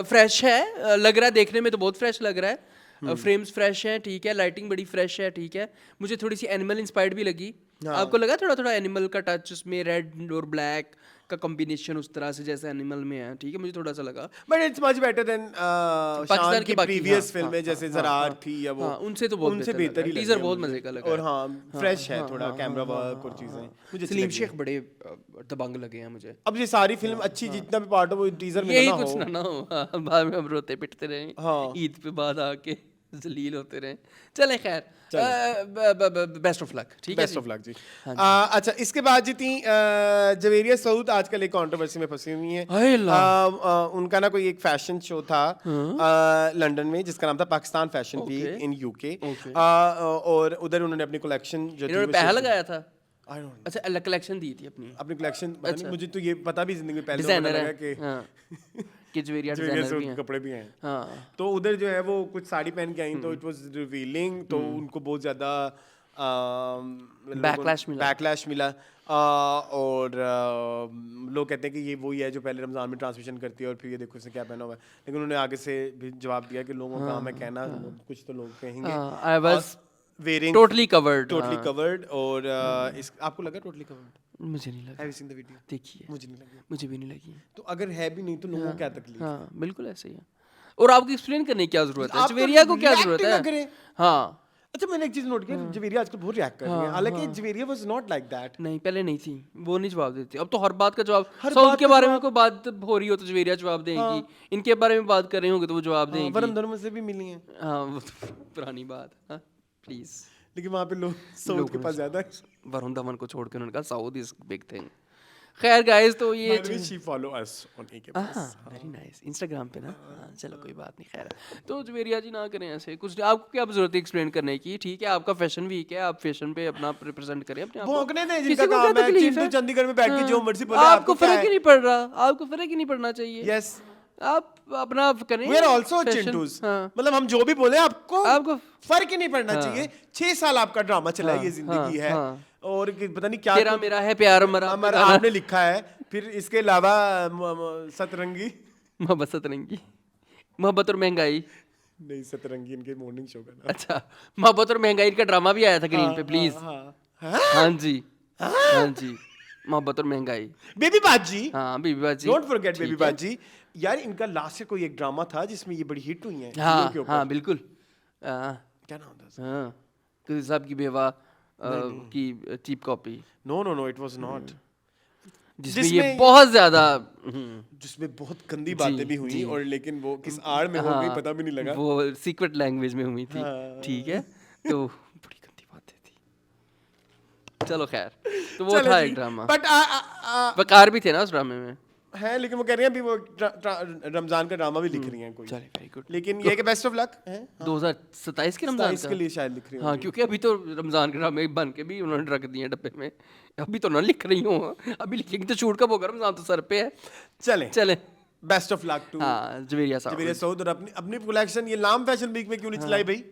फ्रेश है, लग रहा है देखने में तो बहुत फ्रेश लग रहा है। फ्रेम्स फ्रेश हैं, ठीक है, लाइटिंग बड़ी फ्रेश है, ठीक है। मुझे थोड़ी सी एनिमल इंस्पायर्ड भी लगी। आपको लगा थोड़ा एनिमल का टच उसमें, रेड और ब्लैक का कॉम्बिनेशन उस तरह से जैसे एनिमल में है, ठीक है, मुझे थोड़ा सा लगा। But it's much better than शान की प्रीवियस फिल्में जैसे जरार थी या वो, उनसे तो बहुत बेहतर ही टीजर बहुत मजे का लगा और फ्रेश है थोड़ा कैमरा वर्क और चीजें। मुझे सलीम शेख बड़े दबंग लगे हैं मुझे। अब ये सारी फिल्म अच्छी जितना भी पार्ट हो वो टीजर में यही कुछ ना हो, बाद में हम रोते पिटते रहे, ईद पे बाद आके जलील होते रहे। चले खैर, बेस्ट ऑफ लक, ठीक है, बेस्ट ऑफ लक जी। अच्छा, इसके बाद जितनी जवेरिया सऊद आजकल एक कंट्रोवर्सी में फंसी हुई हैं। उनका ना कोई एक फैशन शो था लंदन में जिसका नाम था Pakistan fashion week in UK, और उधर उन्होंने अपनी कलेक्शन जो इन्होंने पैसा लगाया था। अच्छा, कलेक्शन दी थी अपनी कलेक्शन। मुझे तो ये पता भी जिंदगी में पहले लगा कि जवेरिया डिजाइनर भी हैं, कपड़े भी हैं। तो उधर जो है वो कुछ साड़ी पहन के आई तो इट वाज रिवीलिंग, तो उनको बहुत ज्यादा बैकलैश मिला और लोग कहते हैं कि ये वही है जो पहले रमजान में ट्रांसमिशन करती है और फिर ये देखो इसने क्या पहना हुआ है। लेकिन उन्होंने आगे से भी जवाब दिया कि लोगों का मैं कहना, कुछ तो लोग कहेंगे I was wearing totally covered और आपको लगा टोटली कवर्ड? मुझे नहीं लगा। Have you seen the video? देखिए, मुझे नहीं लगी। मुझे भी नहीं लगी। तो अगर है भी नहीं तो लोगों को क्या तकलीफ? हाँ, बिल्कुल ऐसे ही है। और आपको एक्सप्लेन करने की क्या जरूरत है? जवेरिया को क्या जरूरत है? हाँ, अच्छा मैंने एक चीज नोट की, जवेरिया आजकल बहुत रिएक्ट कर रही है, हालांकि Javeria was not like that. नहीं पहले नहीं थी, वो नहीं जवाब देती। अब तो हर बात का जवाब, हर साउथ बात के का बारे में जवाब- कोई बात हो रही हो तो जवेरिया जवाब देंगी, इनके बारे में बात कर रहे होंगे तो वो जवाब देंगी। वरुण धवन से भी मिली हैं, हाँ वो तो पुरानी बात। हाँ प्लीज, लेकिन वहाँ पे लोग साउथ के पास ज्यादा है। वरुण धवन को छोड़ के उन्होंने कहा साउथ इज बिग थिंग। खैर गाइस, तो ये By the way, she follow us on AK Plus. Very nice, Instagram पे ना। हाँ, चलो कोई बात नहीं। खैर तो जवेरिया जी ना करें ऐसे कुछ, आपको क्या जरूरत है एक्सप्लेन करने की? ठीक है, आपका फैशन वीक है, आप फैशन पे अपना रिप्रेजेंट करें अपने आप को। भौंकने नहीं, किसी जिनका को क्या काम है, तकलीफ चिंटू है? चंडीगढ़ में बैठ के जो मर्जी बोले, आपको आपको क्या फर्क है? ही नहीं पड़ रहा, आपको फर्क ही नहीं पड़ना चाहिए। Yes. आप अपना करें। We are also fashion। Chintus. हाँ, मतलब हम जो भी बोले आपको आपको फर्क ही नहीं पड़ना चाहिए। 6 साल आपका ड्रामा चला है, ये जिंदगी है, हाँ। और पता नहीं क्या तेरा मेरा है प्यार मरा हमारा आपने लिखा है। फिर इसके अलावा सतरंगी मोहब्बत सतरंगी, मोहब्बत और महंगाई। नहीं, सतरंगी इनके मॉर्निंग शो का नाम। अच्छा, मोहब्बत और महंगाई का ड्रामा भी आया था ग्रीन पे, प्लीज। हाँ जी, हाँ जी, मोहब्बत और महंगाई। बेबी बाजी, हाँ बीबी बाजी, डोंट फॉरगेट बेबी ठीक है। बाजी। यार इनका लास्ट कोई एक ड्रामा था जिसमें ये बड़ी हिट हुई है हाँ के ऊपर। हाँ बिल्कुल। हाँ क्या नाम था उसका? हाँ, किसी साहब की बेवा की cheap copy, no no no, it was not. जिसमें ये जिसमें- बहुत ज्यादा जिसमें बहुत गंदी बातें भी हुई, और लेकिन वो किस आड़ में हो गई पता भी नहीं लगा। वो सीक्रेट लैंग्वेज में हुई थी। ठीक है, तो बड़ी गंदी बातें थी। चलो खैर, तो वो था एक ड्रामा। बट वकार भी थे ना उस ड्रामे में। है, लेकिन वो कह रही हैं अभी वो रमजान का ड्रामा भी लिख रही हैं कोई। चलिए वेरी गुड। लेकिन ये कि बेस्ट ऑफ लक है 2027 के रमजान इसके लिए शायद लिख रही हाँ, होंगी। क्योंकि अभी तो रमजान के ड्रामे बन के भी उन्होंने रख दिए हैं डब्बे में। अभी तो ना लिख रही हूँ, अभी लिखेंगी तो शूट कब होगा? रमजान तो सर पे है। चले चले, बेस्ट ऑफ लक टू हाँ जवेरिया साहब। जवेरिया सऊद। और अपनी अपनी कलेक्शन ये लाम फैशन वीक में क्यों नहीं चलाई भाई?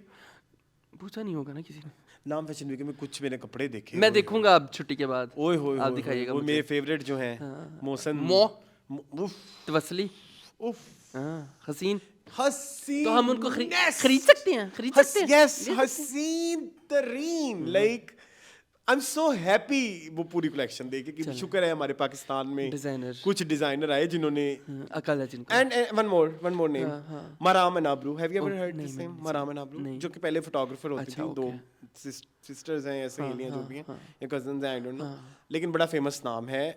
पूछा नहीं होगा ना किसी ने। लाम फैशन वीक में कुछ मैंने कपड़े देखे। मैं देखूंगा अब छुट्टी के बाद। ओए होए आप दिखाइएगा वो मुझे। मेरे फेवरेट जो हैं मोहसन उफ तवस्सली, उफ हाँ हसीन। हसीन, तो हम उनको खरीद सकते हैं, खरीद सकते हैं। यस, हसीन तरीन। Like I am so happy वो पूरी कलेक्शन देख के कि शुक्र है हमारे पाकिस्तान में डिजाइनर कुछ डिजाइनर आए जिन्होंने। अकल है जिनको। And one more name, Maram and Abru. Have you ever heard this name, Maram and Abru? नहीं। जो कि पहले फोटोग्राफर होती अच्छा, थी, दो सिस्टर्स हैं या सहेलियां जो भी हैं या कजन्स हैं, आई डोंट नो, लेकिन बड़ा फेमस नाम है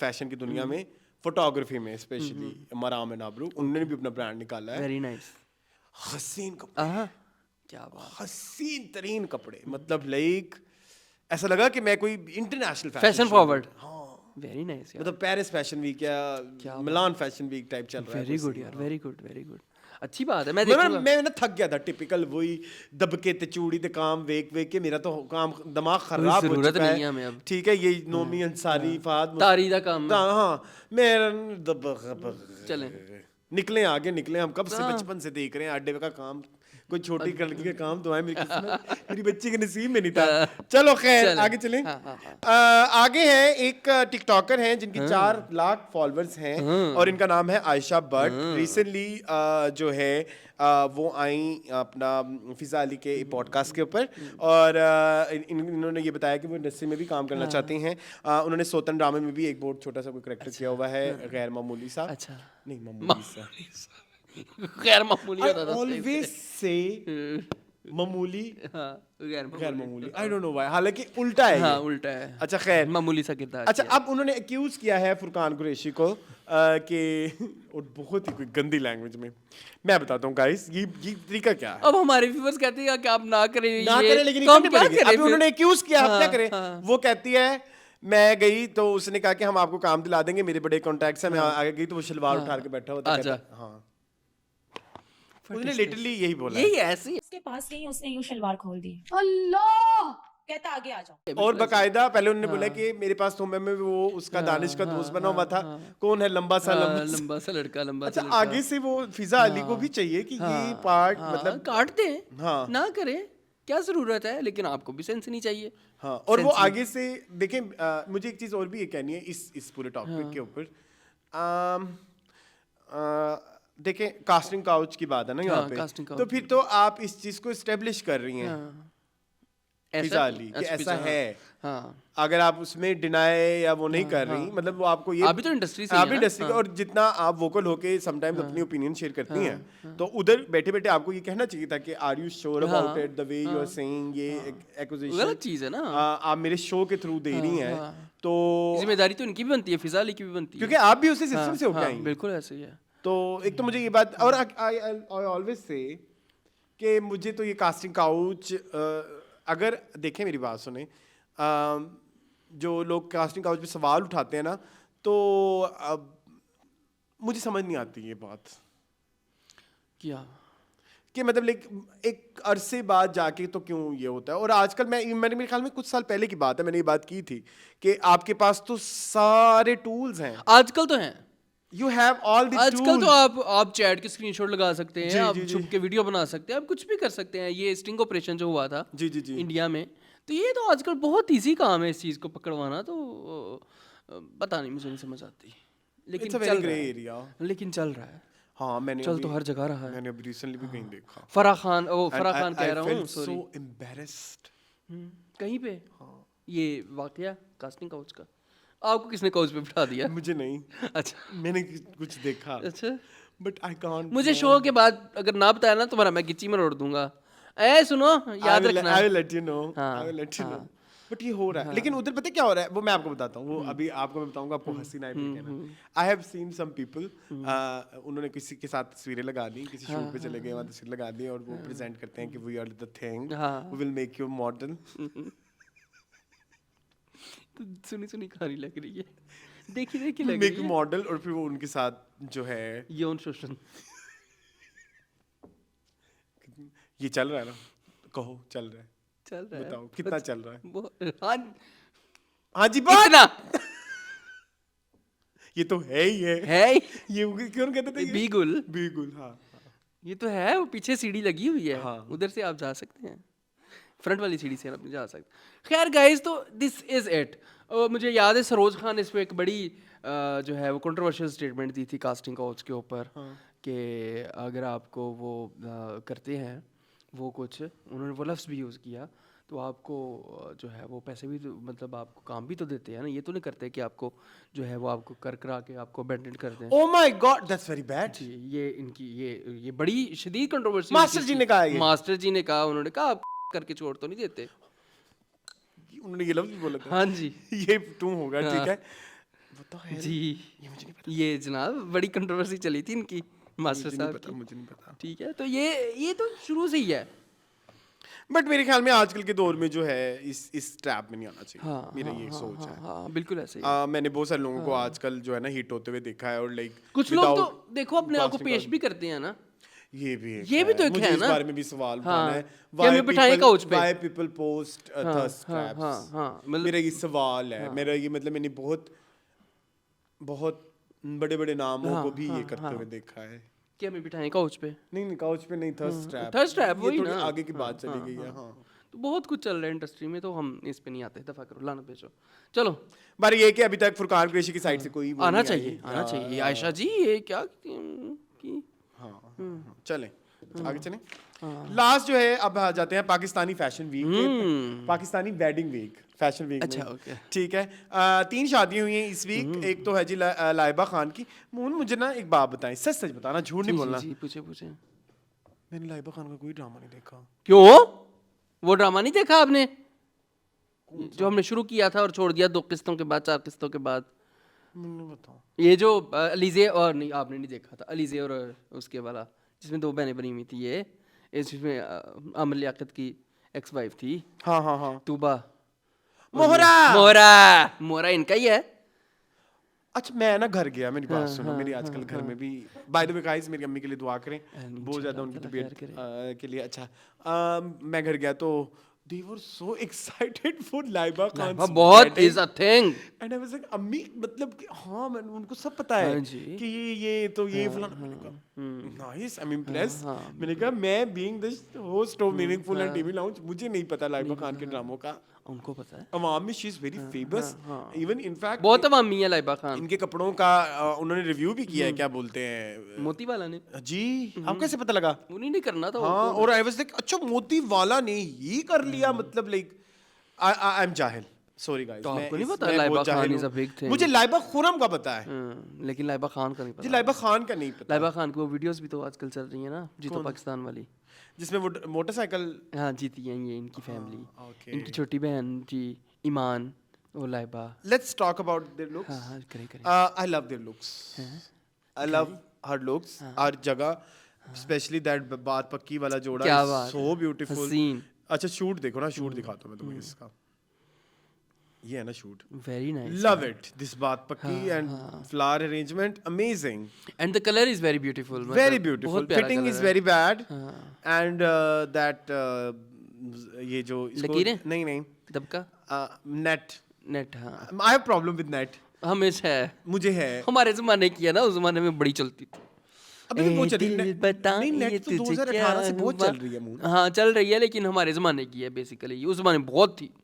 फैशन की दुनिया में, फोटोग्राफी में स्पेशली, मराम एंड आबरू। उन्होंने भी अपना ब्रांड निकाला है। Very nice. हसीन कपड़े, क्या बात। हसीन तरीन कपड़े, मतलब लाइक ऐसा लगा कि मैं कोई international fashion forward. Very nice यार, मतलब पेरिस फैशन वीक या मिलान फैशन वीक टाइप चल रहा है। वेरी गुड यार, वेरी गुड, वेरी गुड। अच्छी बात है। मैं मैं देखूंगा। मैं ना थक गया था, टिपिकल वही दबके ते चूड़ी ते काम वेख के मेरा तो काम दिमाग खराब हो जरूरत चुका नहीं है है हमें अब। ठीक है, ये नोमी अंसारी फाद तारी दा काम है। हाँ, मेरा चलें। निकले आगे निकले, हम कब से बचपन से देख रहे हैं अड्डे का काम, कोई छोटी लड़की का काम तो है मेरी किस्मत, मेरी बच्ची के नसीब में नहीं था। चलो खैर चलें। आगे चलें। हाँ। आगे है एक टिकटॉकर हैं जिनकी 4 लाख फॉलोअर्स हैं और इनका नाम है आयशा भट्ट। रिसेंटली जो है वो आई अपना फिजा अली के पॉडकास्ट के ऊपर, और इन्होंने ये बताया कि वो इंडस्ट्री में भी काम करना चाहती हैं। उन्होंने सोतन ड्रामे में भी एक बहुत छोटा सा कोई करेक्टर किया हुआ है, गैर मामूली सा। अच्छा, नहीं, मामूली सा। गैर मामूली I होता था। always say मामूली, हाँ, गैर गैर मामूली। I don't know why, हालांकि उल्टा है हाँ ये। उल्टा है। अच्छा खैर, मामूली सा किरदार। अच्छा अब उन्होंने एक्यूज किया है फुरकान कुरैशी को कि और बहुत ही कोई गंदी लैंग्वेज में। मैं बताता हूँ गाइस ये तरीका क्या है। अब हमारे व्यूअर्स कहते हैं कि आप ना करें ना ये, करें, लेकिन तो हम करनी क्या पड़ेगी। करें अभी फिर? उन्होंने एक्यूज किया, हम क्या हाँ, करें? हाँ। वो कहती है मैं गई तो उसने कहा कि हम आपको काम दिला देंगे, मेरे बड़े कॉन्टैक्ट्स हैं। मैं आगे गई तो वो शलवार उठा के बैठा होता अच्छा। है। हाँ, उसने लिटरली यही बोला है। यही ऐसी उसके पास गई, उसने यूं शलवार खोल दी, अल्लाह कहता आगे आ जाओ। और बकायदा पहले उन्होंने बोला कि मेरे पास तो मैं वो उसका दानिश का दोस्त बना हुआ था। कौन है लंबा सा लंबा सा लड़का, लंबा सा अच्छा लड़का। आगे से वो फिजा अली को भी चाहिए कि ये पार्ट मतलब काटते हैं। हाँ। ना करें, क्या जरूरत है? लेकिन आपको भी सेंस नहीं चाहिए। हाँ, और वो आगे से देखें। मुझे एक चीज और भी ये कहनी है इस पूरे टॉपिक के ऊपर। देखें, कास्टिंग काउच की बात है ना यहाँ पे, casting couch तो फिर तो आप इस चीज को एस्टेब्लिश कर रही हैं। फिजा अली कि अच्छा, ऐसा फिजा, है। हाँ अगर आप उसमें डिनाई या वो नहीं कर रही, मतलब वो आपको ये आप भी तो इंडस्ट्री से ही आप है भी ना? इंडस्ट्री का, और जितना आप वोकल होके समटाइम्स अपनी ओपिनियन शेयर करती हैं, तो उधर बैठे बैठे आपको ये कहना चाहिए था कि are you sure about it, the way you are saying ये एक्यूजेशन गलत चीज़ है ना। आप मेरे शो के थ्रू दे रही हैं, तो जिम्मेदारी तो इनकी भी बनती है, फिजा अली की भी बनती है, क्योंकि आप भी उसी सिस्टम से होके आई हैं। बिल्कुल ऐसे ही है। तो एक तो मुझे ये बात, और आई ऑलवेज से कि मुझे तो ये कास्टिंग काउच, अगर देखें मेरी बात सुने, जो लोग कास्टिंग काउच पे सवाल उठाते हैं ना, तो मुझे समझ नहीं आती ये बात क्या कि मतलब लाइक एक अरसे बाद जाके तो क्यों ये होता है। और आजकल मैंने मेरे ख्याल में कुछ साल पहले की बात है, मैंने ये बात की थी कि आपके पास तो सारे टूल्स हैं, आजकल तो हैं, यू हैव ऑल द आजकल तो आप चैट के स्क्रीनशॉट लगा सकते हैं, जी, आप जी, छुप के वीडियो बना सकते हैं, आप कुछ भी कर सकते हैं। ये स्टिंग ऑपरेशन जो हुआ था जी जी जी इंडिया में, तो ये तो आजकल बहुत इजी काम है इस चीज़ को पकड़वाना। तो पता नहीं, मुझे नहीं समझ आती, लेकिन इट्स अ चल वेरी रहा ग्रे है, एरिया। लेकिन चल रहा है, हाँ मैंने चल तो हर जगह रहा है। मैंने अभी रिसेंटली भी कहीं देखा, फराह खान कह रहा हूँ, सॉरी, so embarrassed। कहीं पे ये वाकया कास्टिंग काउच का, आपको किसने काउच पे बिठा दिया? मुझे नहीं, अच्छा मैंने कुछ देखा, अच्छा, बट आई कांट। मुझे शो के बाद अगर ना बताया ना, तुम्हारा मैं गिच्ची में रोड़ दूंगा। ए सुनो, याद रखना। I will let you know, हाँ, I will let you know. हाँ। बट ये हो रहा है, लेकिन उधर पता है क्या हो रहा है, वो मैं आपको बताता हूँ। वो अभी आपको मैं बताऊंगा, आपको हंसी ना आए। I have seen some people, उन्होंने किसी के साथ तस्वीरें लगा दी, किसी शूट पे चले गए, वहाँ तस्वीर लगा दी, और वो प्रेजेंट करते हैं कि we are the thing, we will make you model. तो सुनी सुनी कहानी लग रही है, देखी देखी लग मेक रही यू है। मॉडल, और फिर वो उनके साथ जो है यौन शोषण ये चल रहा है ना, कहो चल रहा है, चल रहा है। बताओ कितना चल रहा है। हाँ, हाँ जी बात इतना ये तो है ही है, है, ये क्यों कहते थे बीगुल, बीगुल। हाँ ये तो है, वो पीछे सीढ़ी लगी हुई है, हाँ। उधर से आप जा सकते हैं, फ्रंट वाली सीढ़ी से आप जा सकते। खैर गाइस, तो दिस इज इट। मुझे याद है सरोज खान इस पे एक बड़ी जो है वो कंट्रोवर्शियल स्टेटमेंट दी थी कास्टिंग काउच के ऊपर, कि अगर आपको वो करते हैं वो कुछ, उन्होंने वो लफ्ज़ भी यूज़ किया, तो आपको जो है वो पैसे भी मतलब आपको काम भी तो देते हैं ना, ये तो नहीं करते कि आपको जो है वो आपको कर करा के आपको अबैंडन कर दें। Oh my God, that's very bad. जी, ये इनकी ये बड़ी शदीद कंट्रोवर्सी। मास्टर जी ने कहा ये? मास्टर जी ने कहा, उन्होंने कहा आप करके छोड़ तो नहीं देते। उन्होंने ये लफ्ज़ भी बोला था। हाँ जी ये टू होगा, ठीक है। जी, ये जनाब बड़ी कंट्रोवर्सी चली थी इनकी मास्टर साहब की। मुझे नहीं पता। ठीक है, तो ये तो शुरू से ही है। बट मेरे ख्याल में आजकल के दौर में जो है इस ट्रैप में नहीं आना चाहिए। हाँ, मेरा हाँ, ये हाँ, सोच हाँ, है। हाँ, बिल्कुल ऐसे ही। मैंने बहुत सारे लोगों को आजकल जो है ना हिट होते हुए देखा है, और लाइक कुछ लोग तो देखो अपने आप को पेश भी करते हैं ना, ये भी तो एक मुझे है इस ना। बारे में भी सवाल उठाना है। कि हमें बिठाएं काउच पे। Why people post thirst traps? हाँ, मतलब मेरा ये सवाल है, मेरा ये मतलब मैंने बहुत बहुत बड़े बड़े नामों को भी ये करते हुए देखा है। कि हमें बिठाएं काउच पे। नहीं काउच पे नहीं, थर्स्ट ट्रैप। थर्स्ट ट्रैप वही थोड़ी ना, आगे की बात चली गई है। हाँ, तो बहुत कुछ चल रहा है इंडस्ट्री में, तो हम इस पे नहीं आते, दफा करो, लाना भेजो। चलो, पर ये कि अभी तक फुरकान कुरैशी की साइड से कोई वो आना नहीं चाहिए, आई। आना चाहिए। आयशा जी ये क्या की हाँ, चलें आगे चलें। लास्ट जो है, अब आ जाते हैं पाकिस्तानी फैशन वीक पे, Pakistani wedding week, fashion week. अच्छा, ओके। ठीक है। 3 शादियां हुई हैं इस वीक। एक तो है जी लाइबा खान की। मुझे ना एक बात बताएं, सच सच बताना, झूठ नहीं बोलना। जी, पूछे मैंने लाइबा खान का कोई ड्रामा नहीं देखा। क्यों? वो ड्रामा नहीं देखा आपने जो हमने शुरू किया था और छोड़ दिया 2 किस्तों के बाद, 4 किस्तों के बाद? मुझे बताओ। ये जो अलीजे, और नहीं आपने नहीं देखा था, अलीजे और उसके वाला, जिसमें 2 बहनें बनी हुई थी, ये जिसमें अमर लियाकत की एक्स वाइफ थी। हाँ तूबा, मोहरा मोहरा इनका ही है। अच्छा, मैं ना घर गया, मेरी बात सुनो। मेरी आजकल घर में भी, बाय द वे गाइस, मेरी अम्मी के लिए दुआ करें, बहुत ज़्यादा उनकी तबीयत के लिए। अच्छा, मैं घर गया तो they were so excited for Laiba Khan. बहुत is a thing। And I was like, अम्मी मतलब कि हाँ, मैंने उनको सब पता है कि ये तो ये फलाना। मैंने कहा नाइस, आई एम इम्प्रेस्ड। मैंने कहा मैं being the host of meaningful and TV lounge, मुझे नहीं पता लाइबा खान के ड्रामों का। उनको पता है, अवाम में she is very famous, even in fact बहुत अवामी है लाइबा खान। इनके कपड़ों का उन्होंने रिव्यू भी किया है, क्या बोलते हैं, मोती वाला ने। जी। आपको कैसे पता लगा? उन्हीं ने करना था। हाँ, और आई वाज लाइक अच्छा, मोती वाला ने ही कर लिया, मतलब लाइक आई एम जाहिल, सॉरी गाइस, तो मैं आपको नहीं इस- पता मैं लाइबा बहुत खान जाहिल is a हूँ। big thing? मुझे लाइबा खुरम का पता है, लेकिन लाइबा खान का नहीं जी पता। लाइबा खान का नहीं पता, लाइबा खान की वो वीडियोस भी तो आजकल चल रही है ना, जीतो पाकिस्तान वाली। जिसमें वो मोटरसाइकिल। हाँ जीती है ये इनकी फैमिली, okay. इनकी छोटी बहन जी ईमान, वो Laiba. Let's talk about their looks. हाँ हाँ करें करें। I love their looks, I love her looks, हर जगह, स्पेशली दैट बात पक्की वाला जोड़ा, क्या बात सो है, ब्यूटीफुल। हसीन। अच्छा शूट देखो ना, शूट दिखाता हूँ मैं तुम्हें इसका, ये है ना shoot, very nice. Love it, this बात पक्की and flower arrangement amazing, and the colour is very beautiful, very beautiful, fitting is very bad, and that ये जो लकीरें? नहीं नहीं दबका नेट, नेट। हाँ I have problem with net, हमेशा है, मुझे है, हमारे जमाने की है ना, उस जमाने में बड़ी चलती थी। अभी भी बहुत चल रही है दिल नहीं, बताइए नेट तो तुझे 2018 से क्या बहुत हुआ? चल रही है मून। हाँ चल रही है, लेकिन हमारे जमाने की है बेसिकली, उस जमाने में बहुत थी,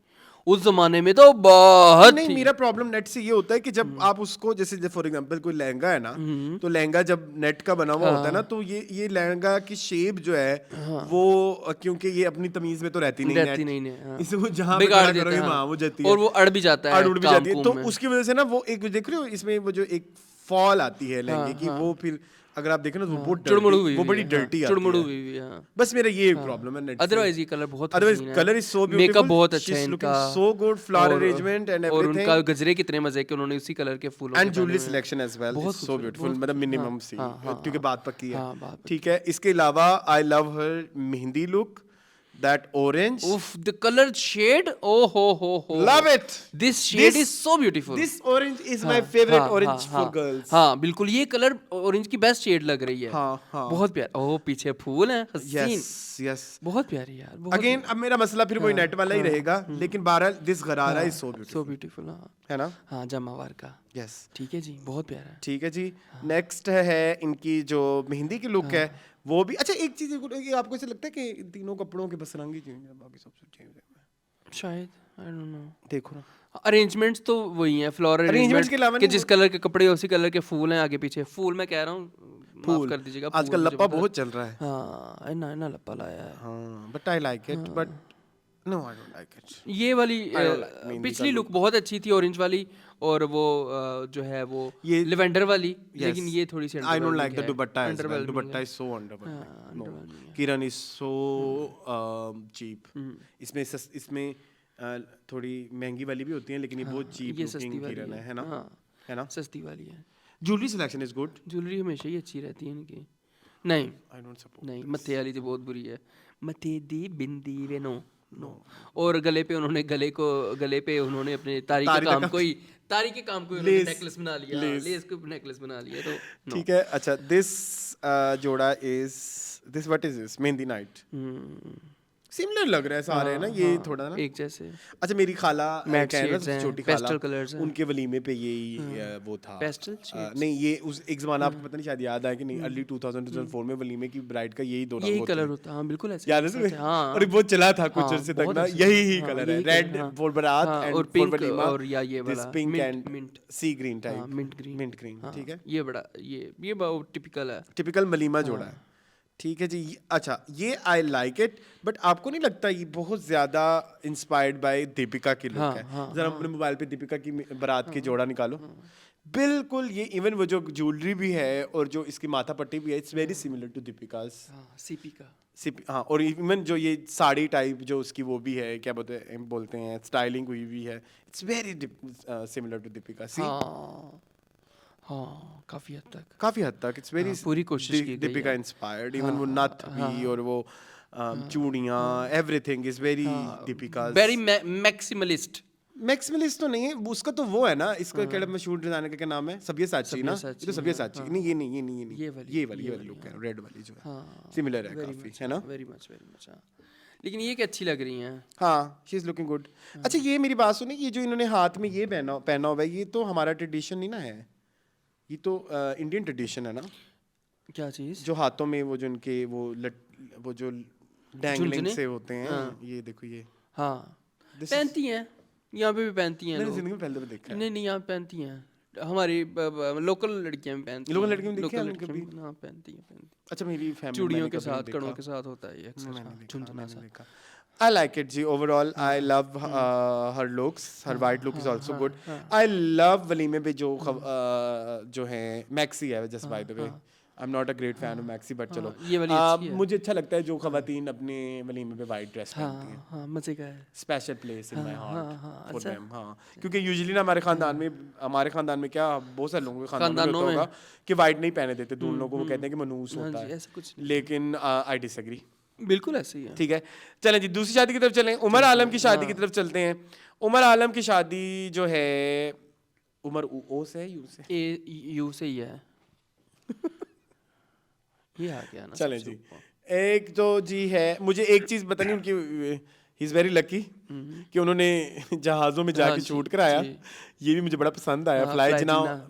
उस जमाने में तो बहुत नहीं थी। मेरा प्रॉब्लम नेट से ये होता है कि जब आप उसको, जैसे फॉर एग्जांपल कोई लहंगा है ना, तो लहंगा जब नेट का बना हुआ होता है ना, तो ये लहंगा की शेप जो है वो क्योंकि ये अपनी तमीज में तो रहती नहीं, रहती नेट नहीं है, हाँ। इसे वो जहां पे बिगाड़ खड़ा देते करोगे हैं, वहां वो जाती है, और वो अड़ भी जाता है, उड़ भी काम जाती है, कुम तो में। उसकी वजह से ना वो एक देख रहे हो इसमें वो जो एक फॉल आती है लहंगे की, वो फिर अगर आप देखें ना तो वो बहुत चुड़मुड़ू dirty, हुई वो हुई बड़ी है, डर्टी हाँ, आती चुड़मुड़ू है। हुई हुई है, हाँ। बस मेरा ये प्रॉब्लम है नेट। अदरवाइज ये कलर बहुत अदरवाइज हसीन है। Colour is so beautiful, makeup बहुत अच्छा है इनका, सो गुड, फ्लावर और- अरेंजमेंट एंड और एवरीथिंग, उनका गजरे कितने मजे के, उन्होंने उसी कलर के फूलों एंड के ज्वेलरी पहने हुए हैं। सिलेक्शन एज वेल, बहुत सो खूबसूरत, ब्यूटीफुल, बहुत मतलब खूबसूरत, मिनिमम सी, हाँ, क्योंकि बात पक्की है, हाँ, बात पक्की। ठीक है। इसके अलावा I love her mehndi look, that orange, उफ द कलर शेड, ओ हो love it, this shade is so beautiful. This orange is my favourite orange for girls. हाँ बिल्कुल, ये कलर ऑरेंज की बेस्ट शेड लग रही है। हाँ, हाँ। बहुत प्यारा, ओ पीछे फूल है, हसीन, यस यस, बहुत प्यारी यार, बहुत अगेन अब मेरा मसला फिर वही नेट वाला ही रहेगा, लेकिन बहरहाल दिस गरारा is so so beautiful, beautiful. हाँ है ना? हाँ जमावार का, यस, ठीक है जी, बहुत प्यारा है। ठीक है जी। नेक्स्ट है इनकी जो मेहंदी की लुक है वो भी अच्छा। एक चीज ये आपको ऐसा लगता है कि इन तीनों कपड़ों के बस रंग ही चेंज है, बाकी सब चेंज है? शायद, आई डोंट नो, देखो ना, अरेंजमेंट्स तो वही हैं, फ्लोरल Arrangements के अलावा कि नहीं जिस कलर के कपड़े उसी कलर के फूल हैं आगे पीछे। फूल मैं कह रहा हूँ, माफ फूल कर दीजिएगा, आजकल फूल मुझे लप्पा पता- बहुत चल रहा है। हाँ ना ना लप्पा लाया है। हाँ, but I like it, but no I don't like it. ये वाली don't like मेहंदी पिछली का लुक बहुत अच्छी थी, ऑरेंज वाली, और वो जो है वो ये- लिवेंडर वाली, लेकिन ये थोड़ी सी I don't like the underwhelming है, dupatta as well, underwhelming dupatta है। इज सो अंडरवेलमिंग, हाँ, नो, underwhelming है। Kiran is so cheap. इसमें इसमें थोड़ी महंगी वाली भी होती हैं, लेकिन ये बहुत चीप ये सस्ती लुकिंग वाली किरण है ना? हाँ, है ना? सस्ती वाली है। Jewellery selection is good, jewellery हमेशा ही अच्छी रहती है इनकी। नहीं आई डोंट सपोर्ट। नहीं, मत्थे वाली तो बहुत बुरी है, मत्थे दी बिंदी वे नो नो। और गले पे उन्होंने उन्होंने अपने तारी के काम को ही लेस- नेकलेस बना लिया, लेस को नेकलेस बना लिया, तो no। ठीक है। अच्छा, दिस जोड़ा is this, what is this? Mehndi night, similar लग रहा है सारे, है ना? ये थोड़ा ना एक जैसे अच्छा, मेरी खाला Matte क्या है ना, shades हैं, छोटी pastel खाला, colours हैं। उनके वलीमे पे यही वो था, Pastel shades? नहीं ये उस एक ज़माना आपको पता नहीं शायद याद है कि नहीं, अर्ली 2004 में वलीमे की ब्राइड का यही दो रंग यही होते कलर हैं। होता है, हाँ बिल्कुल ऐसे याद है तुम्हें? हाँ। और वो चला था कुछ हाँ, अर्से तक बहुत ना, अच्छा। यही ही हाँ, कलर है, यही रेड colour, हाँ। फॉर बारात हाँ, एंड और फॉर pink वलीमा, और या ये दिस वाला pink mint- and mint। Sea green हाँ, टाइप, मिंट ग्रीन, ठीक है, ये बड़ा ये बहुत टिपिकल है। टिपिकल मलीमा जोड़ा है, ठीक है जी। अच्छा, ये आई लाइक इट, बट आपको नहीं लगता ये बहुत ज्यादा इंस्पायर्ड बाय दीपिका की लुक है? जरा अपने मोबाइल पे दीपिका की बारात की जोड़ा निकालो, बिल्कुल ये, इवन वो जो ज्वेलरी भी है और जो इसकी माथा पट्टी भी है, it's very similar to Deepika's. सीपी का हाँ, और इवन जो ये साड़ी टाइप जो उसकी वो भी है, क्या बोलते हैं स्टाइलिंग हुई भी है, it's very similar to Deepika. सी, हाँ काफी हद तक इट्स वेरी पूरी कोशिश की गई दीपिका है। इंस्पायर्ड, इवन वो नथ भी और वो चूड़ियाँ, everything is very Deepika. Very maximalist. Maximalist तो नहीं है उसका, तो वो है ना, इसका क्या मशहूर डिजाइनर का क्या नाम है? सब्यसाची ना? सब्यसाची, ये तो सब्यसाची नहीं, ये ये वाली लुक है, रेड वाली जो है, सिमिलर है काफी, है ना? वेरी मच लेकिन ये कि अच्छी लग रही हैं। हाँ, शी इज लुकिंग गुड। अच्छा, ये मेरी बात सुनिए, ये जो इन्होंने हाथ में ये पहना हुआ है, ये तो हमारा ट्रेडिशन नहीं ना है, ये तो इंडियन ट्रेडिशन है ना? क्या चीज? जो हाथों में वो जो इनके वो जो डैंगलिंग झुनझुने? से होते हैं, ये देखो ये। हाँ This is- पहनती हैं, यहाँ पे भी पहनती हैं मैंने लोग। जिंदगी में पहले भी देखा है। नहीं यहाँ पहनती हैं, हमारी लोकल लड़कियां भी पहनती हैं। लोकल लड़कियां भी देखी है लोकल आपने लड़कियां कभी? भी, हाँ पहनती हैं। अच्छा, मेरी फैमिली चूड़ियों के साथ, कड़ों के साथ होता है ये मैंने अक्सर, नहीं देखा, झुनझुना मैंने सा। देखा। I like it ji overall. I love her looks. Her white look is also good. I love वलीमे पे जो है मैक्सी है just by the way. I'm not a great fan of maxi but चलो. ये वाली अच्छी है। मुझे अच्छा लगता है जो खवातीन अपने वलीमे पे white dress पहनती हैं. हाँ मजे का है। Special place in my heart for अच्छा। them. हाँ क्योंकि usually ना हमारे खानदान में क्या बहुत सारे लोगों के खानदान में होता होगा कि white नहीं पहने देते दूल्हों को, वो कहते हैं कि मनूस होता जी, है. ऐसा कुछ लेकिन I disagree. बिल्कुल ऐसे ही है। ठीक है चलें जी दूसरी शादी की तरफ चलें. उमर आलम की शादी की तरफ चलते हैं. उमर आलम की शादी जो है उमर ओ से है यू से यू से ही है। ये आ गया ना। चलें सबसे जी. ऊपर। एक तो जी है मुझे एक चीज बतानी उनकी ही इज वेरी लकी कि उन्होंने जहाजों में जाके जी, शूट कराया. जी। ये भी मुझे बड़ा पसंद आया. हाँ, फ्लाई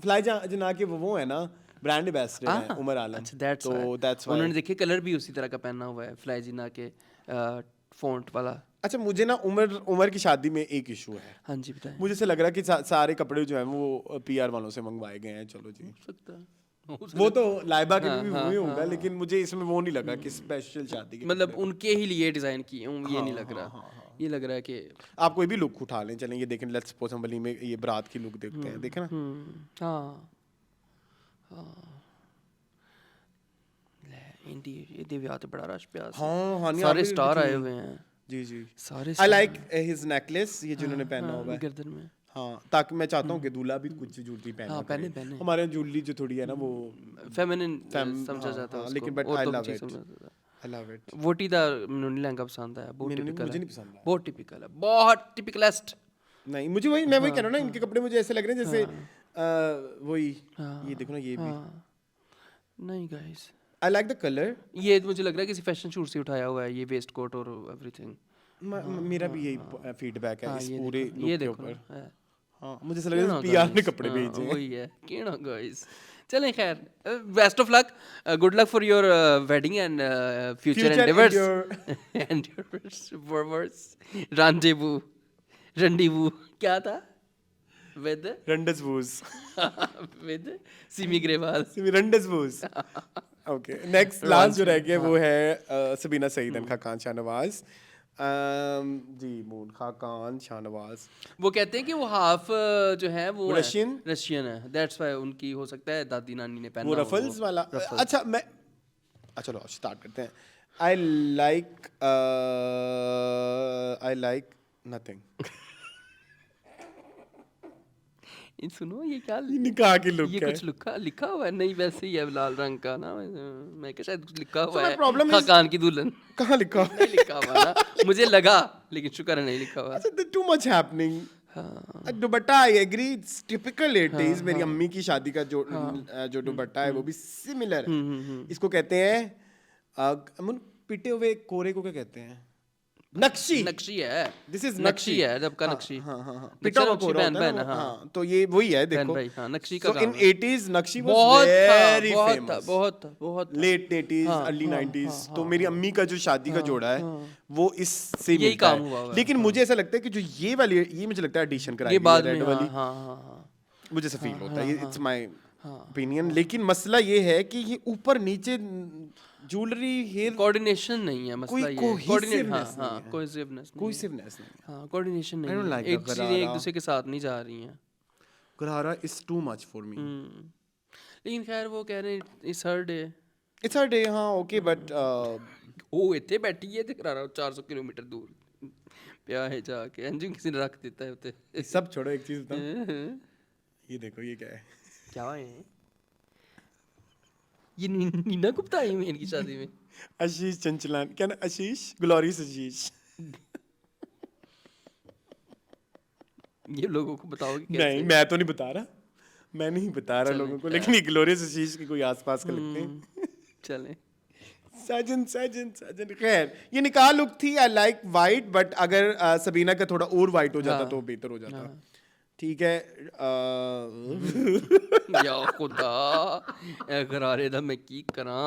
फ्लाई जना के वो है ना ब्रांड एम्बेसडर है उमर आलम. अच्छा दैट्स तो दैट्स व्हाई उन्होंने देखिए कलर भी उसी तरह का पहना हुआ है फ्लाई जिना के फॉन्ट वाला। अच्छा मुझे ना उमर की शादी में एक इशू है. हाँ जी बताएं। मुझे ऐसा लग रहा है कि सारे कपड़े जो हैं वो पीआर वालों से मंगवाए गए हैं. चलो जी सकता है। वो तो लाइबा के भी हुए होगा लेकिन मुझे इसमें वो नहीं लगा कि स्पेशल शादी के मतलब उनके ही लिए डिजाइन किए हूँ ये नहीं लग रहा। ये लग रहा है कि आप कोई भी लुक उठा लें. चलें ये देखें लेट्स सपोज हम वली में ये बारात की लुक देखते हैं. देखें ना हाँ इंडी ये विआह तो बड़ा रश प्यास है। हाँ नहीं, सारे आपने स्टार देखी आए है। हुए हैं जी जी सारे आई लाइक हिज नेकलेस ये जिन्होंने पहना हुआ है. गर्दन में। हाँ ताकि मैं चाहता हूँ कि दूल्हा भी कुछ ज्वेलरी पहना हाँ, करे. पहने। हमारे यहाँ ज्वेलरी जो थोड़ी है ना वो फेमिनिन Fem- समझा हाँ, जाता है हाँ, उसको। लेकिन but I औरतों को love चीज़ it. समझा जाता है। आई लव इट. वोटी दा ਮੈਨੂੰ नहीं लहंगा पसंद आया बहुत मुझे टिपिकल नहीं है पसंद आया. बहुत टिपिकल है बहुत टिपिकलेस्ट। नहीं मुझे वही मैं वही कह रहा हूँ ना इनके कपड़े मुझे ऐसे लग रहे हैं जैसे वही ये देखो ना ये भी. नहीं guys I like the colour. ये मुझे लग रहा है किसी फैशन शूट से उठाया हुआ है ये वेस्ट कोट और एवरीथिंग। मेरा भी यही फीडबैक है इस पूरे ये लुक के देखो ऊपर. ना, है। हाँ मुझे ऐसा लग रहा है पीआर ने कपड़े भेजे हैं. वही है केना गाइस। चलें खैर best of luck good luck for your wedding and future endeavours endeavours rendezvous क्या था with rendezvous with Simi Grewal. Rendezvous. Okay next last जो रह गया वो है सबीना सईद एंड खाकान शाहनवाज. जी मून खाकान शाहनवाज वो कहते हैं कि वो हाफ जो है वो रशियन है दैट्स व्हाई उनकी हो सकता है दादी नानी ने पहना वो हो रफल्स वो। वाला. अच्छा मैं चलो स्टार्ट करते हैं. I like nothing. सुनो ये क्या निकाह की लुक ये है. कुछ लिखा हुआ है नहीं वैसे ही है लाल रंग का ना मैं क्या शायद कुछ लिखा हुआ my है problem is- खाकान की दुल्हन कहाँ लिखा नहीं लिखा हुआ ना मुझे लगा लेकिन शुक्र है नहीं लिखा हुआ। अच्छा too much happening. Dupatta I agree it's typical 80s. मेरी अम्मी की शादी का जो दुपट्टा है वो भी सिमिलर है. इसको कहते हैं पिटे हुए कोरे को क्या कहते हैं? नक्शी. नक्शी है दिस इज नक्शी है जब का नक्शी। हाँ हाँ हाँ नक्शा पिटा हुआ नक्शी कोरा बहन होता है बहन, ना, हाँ। हाँ तो ये वही है देखो. भाई हाँ नक्शी का So in 80s नक्शी was बहुत very था famous. बहुत था। Late 80s early 90s. तो मेरी अम्मी का जो शादी का जोड़ा है वो इससे यही मिलता काम है. हुआ हुआ है, लेकिन मुझे ऐसा लगता है कि जो ये वाली ये मुझे लगता है एडिशन कराई ये गई बाद है, में red वाली. हाँ मुझे ऐसा फील होता है. It's my opinion. लेकिन मसला ये है कि ये ऊपर नीचे ज्वेलरी हेयर कोऑर्डिनेशन नहीं है मसला कोई ये cohesiveness हाँ नहीं है. कोहेसिवनेस कोहेसिवनेस नहीं है. हाँ कोऑर्डिनेशन I don't नहीं है like एक the चीजें एक गरारा. दूसरे के साथ नहीं जा रही हैं। गरारा is too much for me. लेकिन खैर वो कह रहे हैं इस हर डे इट्स हर डे. हाँ ओके बट ਉਹ ਇੱਥੇ ਬੈਠੀ ਹੈ ਤੇ ਕਰਾ ਰਹਾ 400 ਕਿਲੋਮੀਟਰ ਦੂਰ ਪਿਆ ਹੈ ਜਾ ਕੇ ਅੰਜੂ ਕਿਸੇ ਨੇ ਰੱਖ ਦਿੱਤਾ ਹੈ ਉੱਤੇ। सब छोड़ो एक चीज बताऊं. ये देखो ये क्या है. क्या है ये नीना गुप्ता आई हुई है इनकी शादी में। आशीष चंचलान क्या ना आशीष ग्लोरियस आशीष. ये लोगों को बताओ कि नहीं मैं तो नहीं बता रहा. मैं नहीं बता रहा लोगों को. लेकिन ये ग्लोरियस आशीष की कोई आसपास का लगते हैं. चलें साजन साजन साजन. खैर ये निकाह लुक थी. आई लाइक वाइट बट अगर सबीना का थोड़ा और वाइट हो जाता तो बेहतर हो जाता. ठीक है. या खुदा ए गरारे दा मैं की करा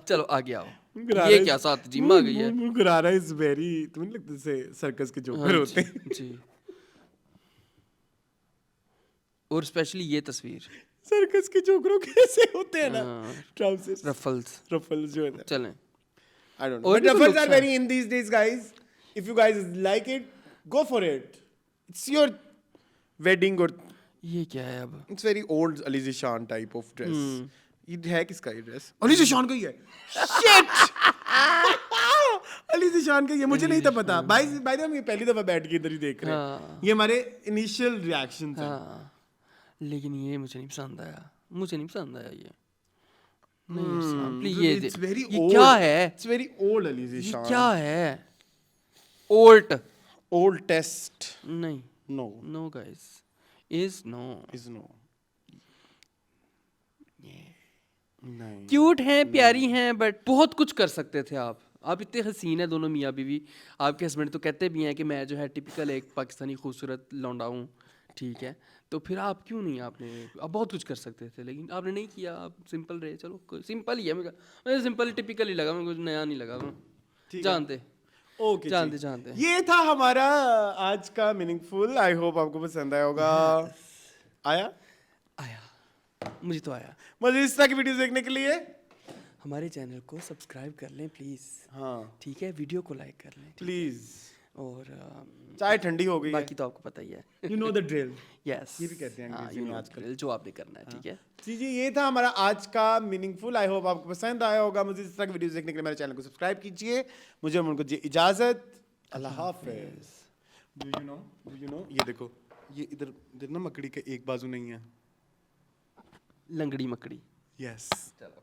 चलो आगे आओ। ये क्या साथ जिम आ गई है। गरारा इज वेरी तुम्हें नहीं लगता जैसे सर्कस के जोकर होते हैं. जी और स्पेशली ये तस्वीर सर्कस के जोकरों कैसे होते हैं ना ट्राउजर्स रफल्स रफल्स जो है. चलें I don't know. और But भी तो ruffles looks are हैं। very in these days, guys. If you guys like it, go for it. It's your wedding or ये क्या है अब? it's very old Aliza Shan type of dress. Hmm. ये है किसका ये ड्रेस? Aliza Shan का ही है. Shit! Aliza Shan का ये मुझे नहीं था पता. भाई हम ये पहली दफा बैठ के इधर ही देख रहे हैं. हाँ। ये हमारे इनिशियल रिएक्शंस हैं. हाँ, लेकिन ये मुझे नहीं पसंद आया, मुझे नहीं पसंद आया ये। नहीं पसंद, प्लीज ये It's very ये old. क्या है? It's very old Aliza ये Shan. क्या है? Old Old test. नहीं, No. No guys, is no. Is no. नहीं. क्यूट हैं, प्यारी हैं, बट बहुत कुछ कर सकते थे आप। आप इतने हसीन हैं दोनों मियाँ बीवी। आपके हस्बैंड तो कहते भी हैं कि मैं जो है टिपिकल एक पाकिस्तानी खूबसूरत लौंडा हूँ, ठीक है। तो फिर आप क्यों नहीं, आपने आप बहुत कुछ कर सकते थे, लेकिन आपने नहीं किया। आप सिंपल रहे। चलो सिंपल ही है, मुझे सिंपल टिपिकल ही लगा, मुझे कुछ नया नहीं लगा। जानते ओके जानते जानते ये था हमारा आज का मीनिंगफुल। आई होप आपको पसंद आया होगा। आया आया, मुझे तो आया। मज़ीद इस तरह की वीडियोस देखने के लिए हमारे चैनल को सब्सक्राइब कर लें प्लीज़, हाँ ठीक है। वीडियो को लाइक कर लें, प्लीज। और चाय ठंडी हो गई है, बाकी तो आपको पता ही है। You know the drill. Yes, ये भी कहते हैं अंग्रेजी में आजकल। जो आपने करना है, ठीक है। जी ये था हमारा आज का मीनिंगफुल। आई होप आपको पसंद आया होगा। मुझे इस तरह की वीडियोस देखने के लिए मेरे चैनल को सब्सक्राइब कीजिए। मुझे और उनको दीजिए इजाजत। अल्लाह हाफिज। डू यू नो ये देखो, ये इधर इधर ना मकड़ी का एक बाजू नहीं है। लंगड़ी मकड़ी। यस चलो।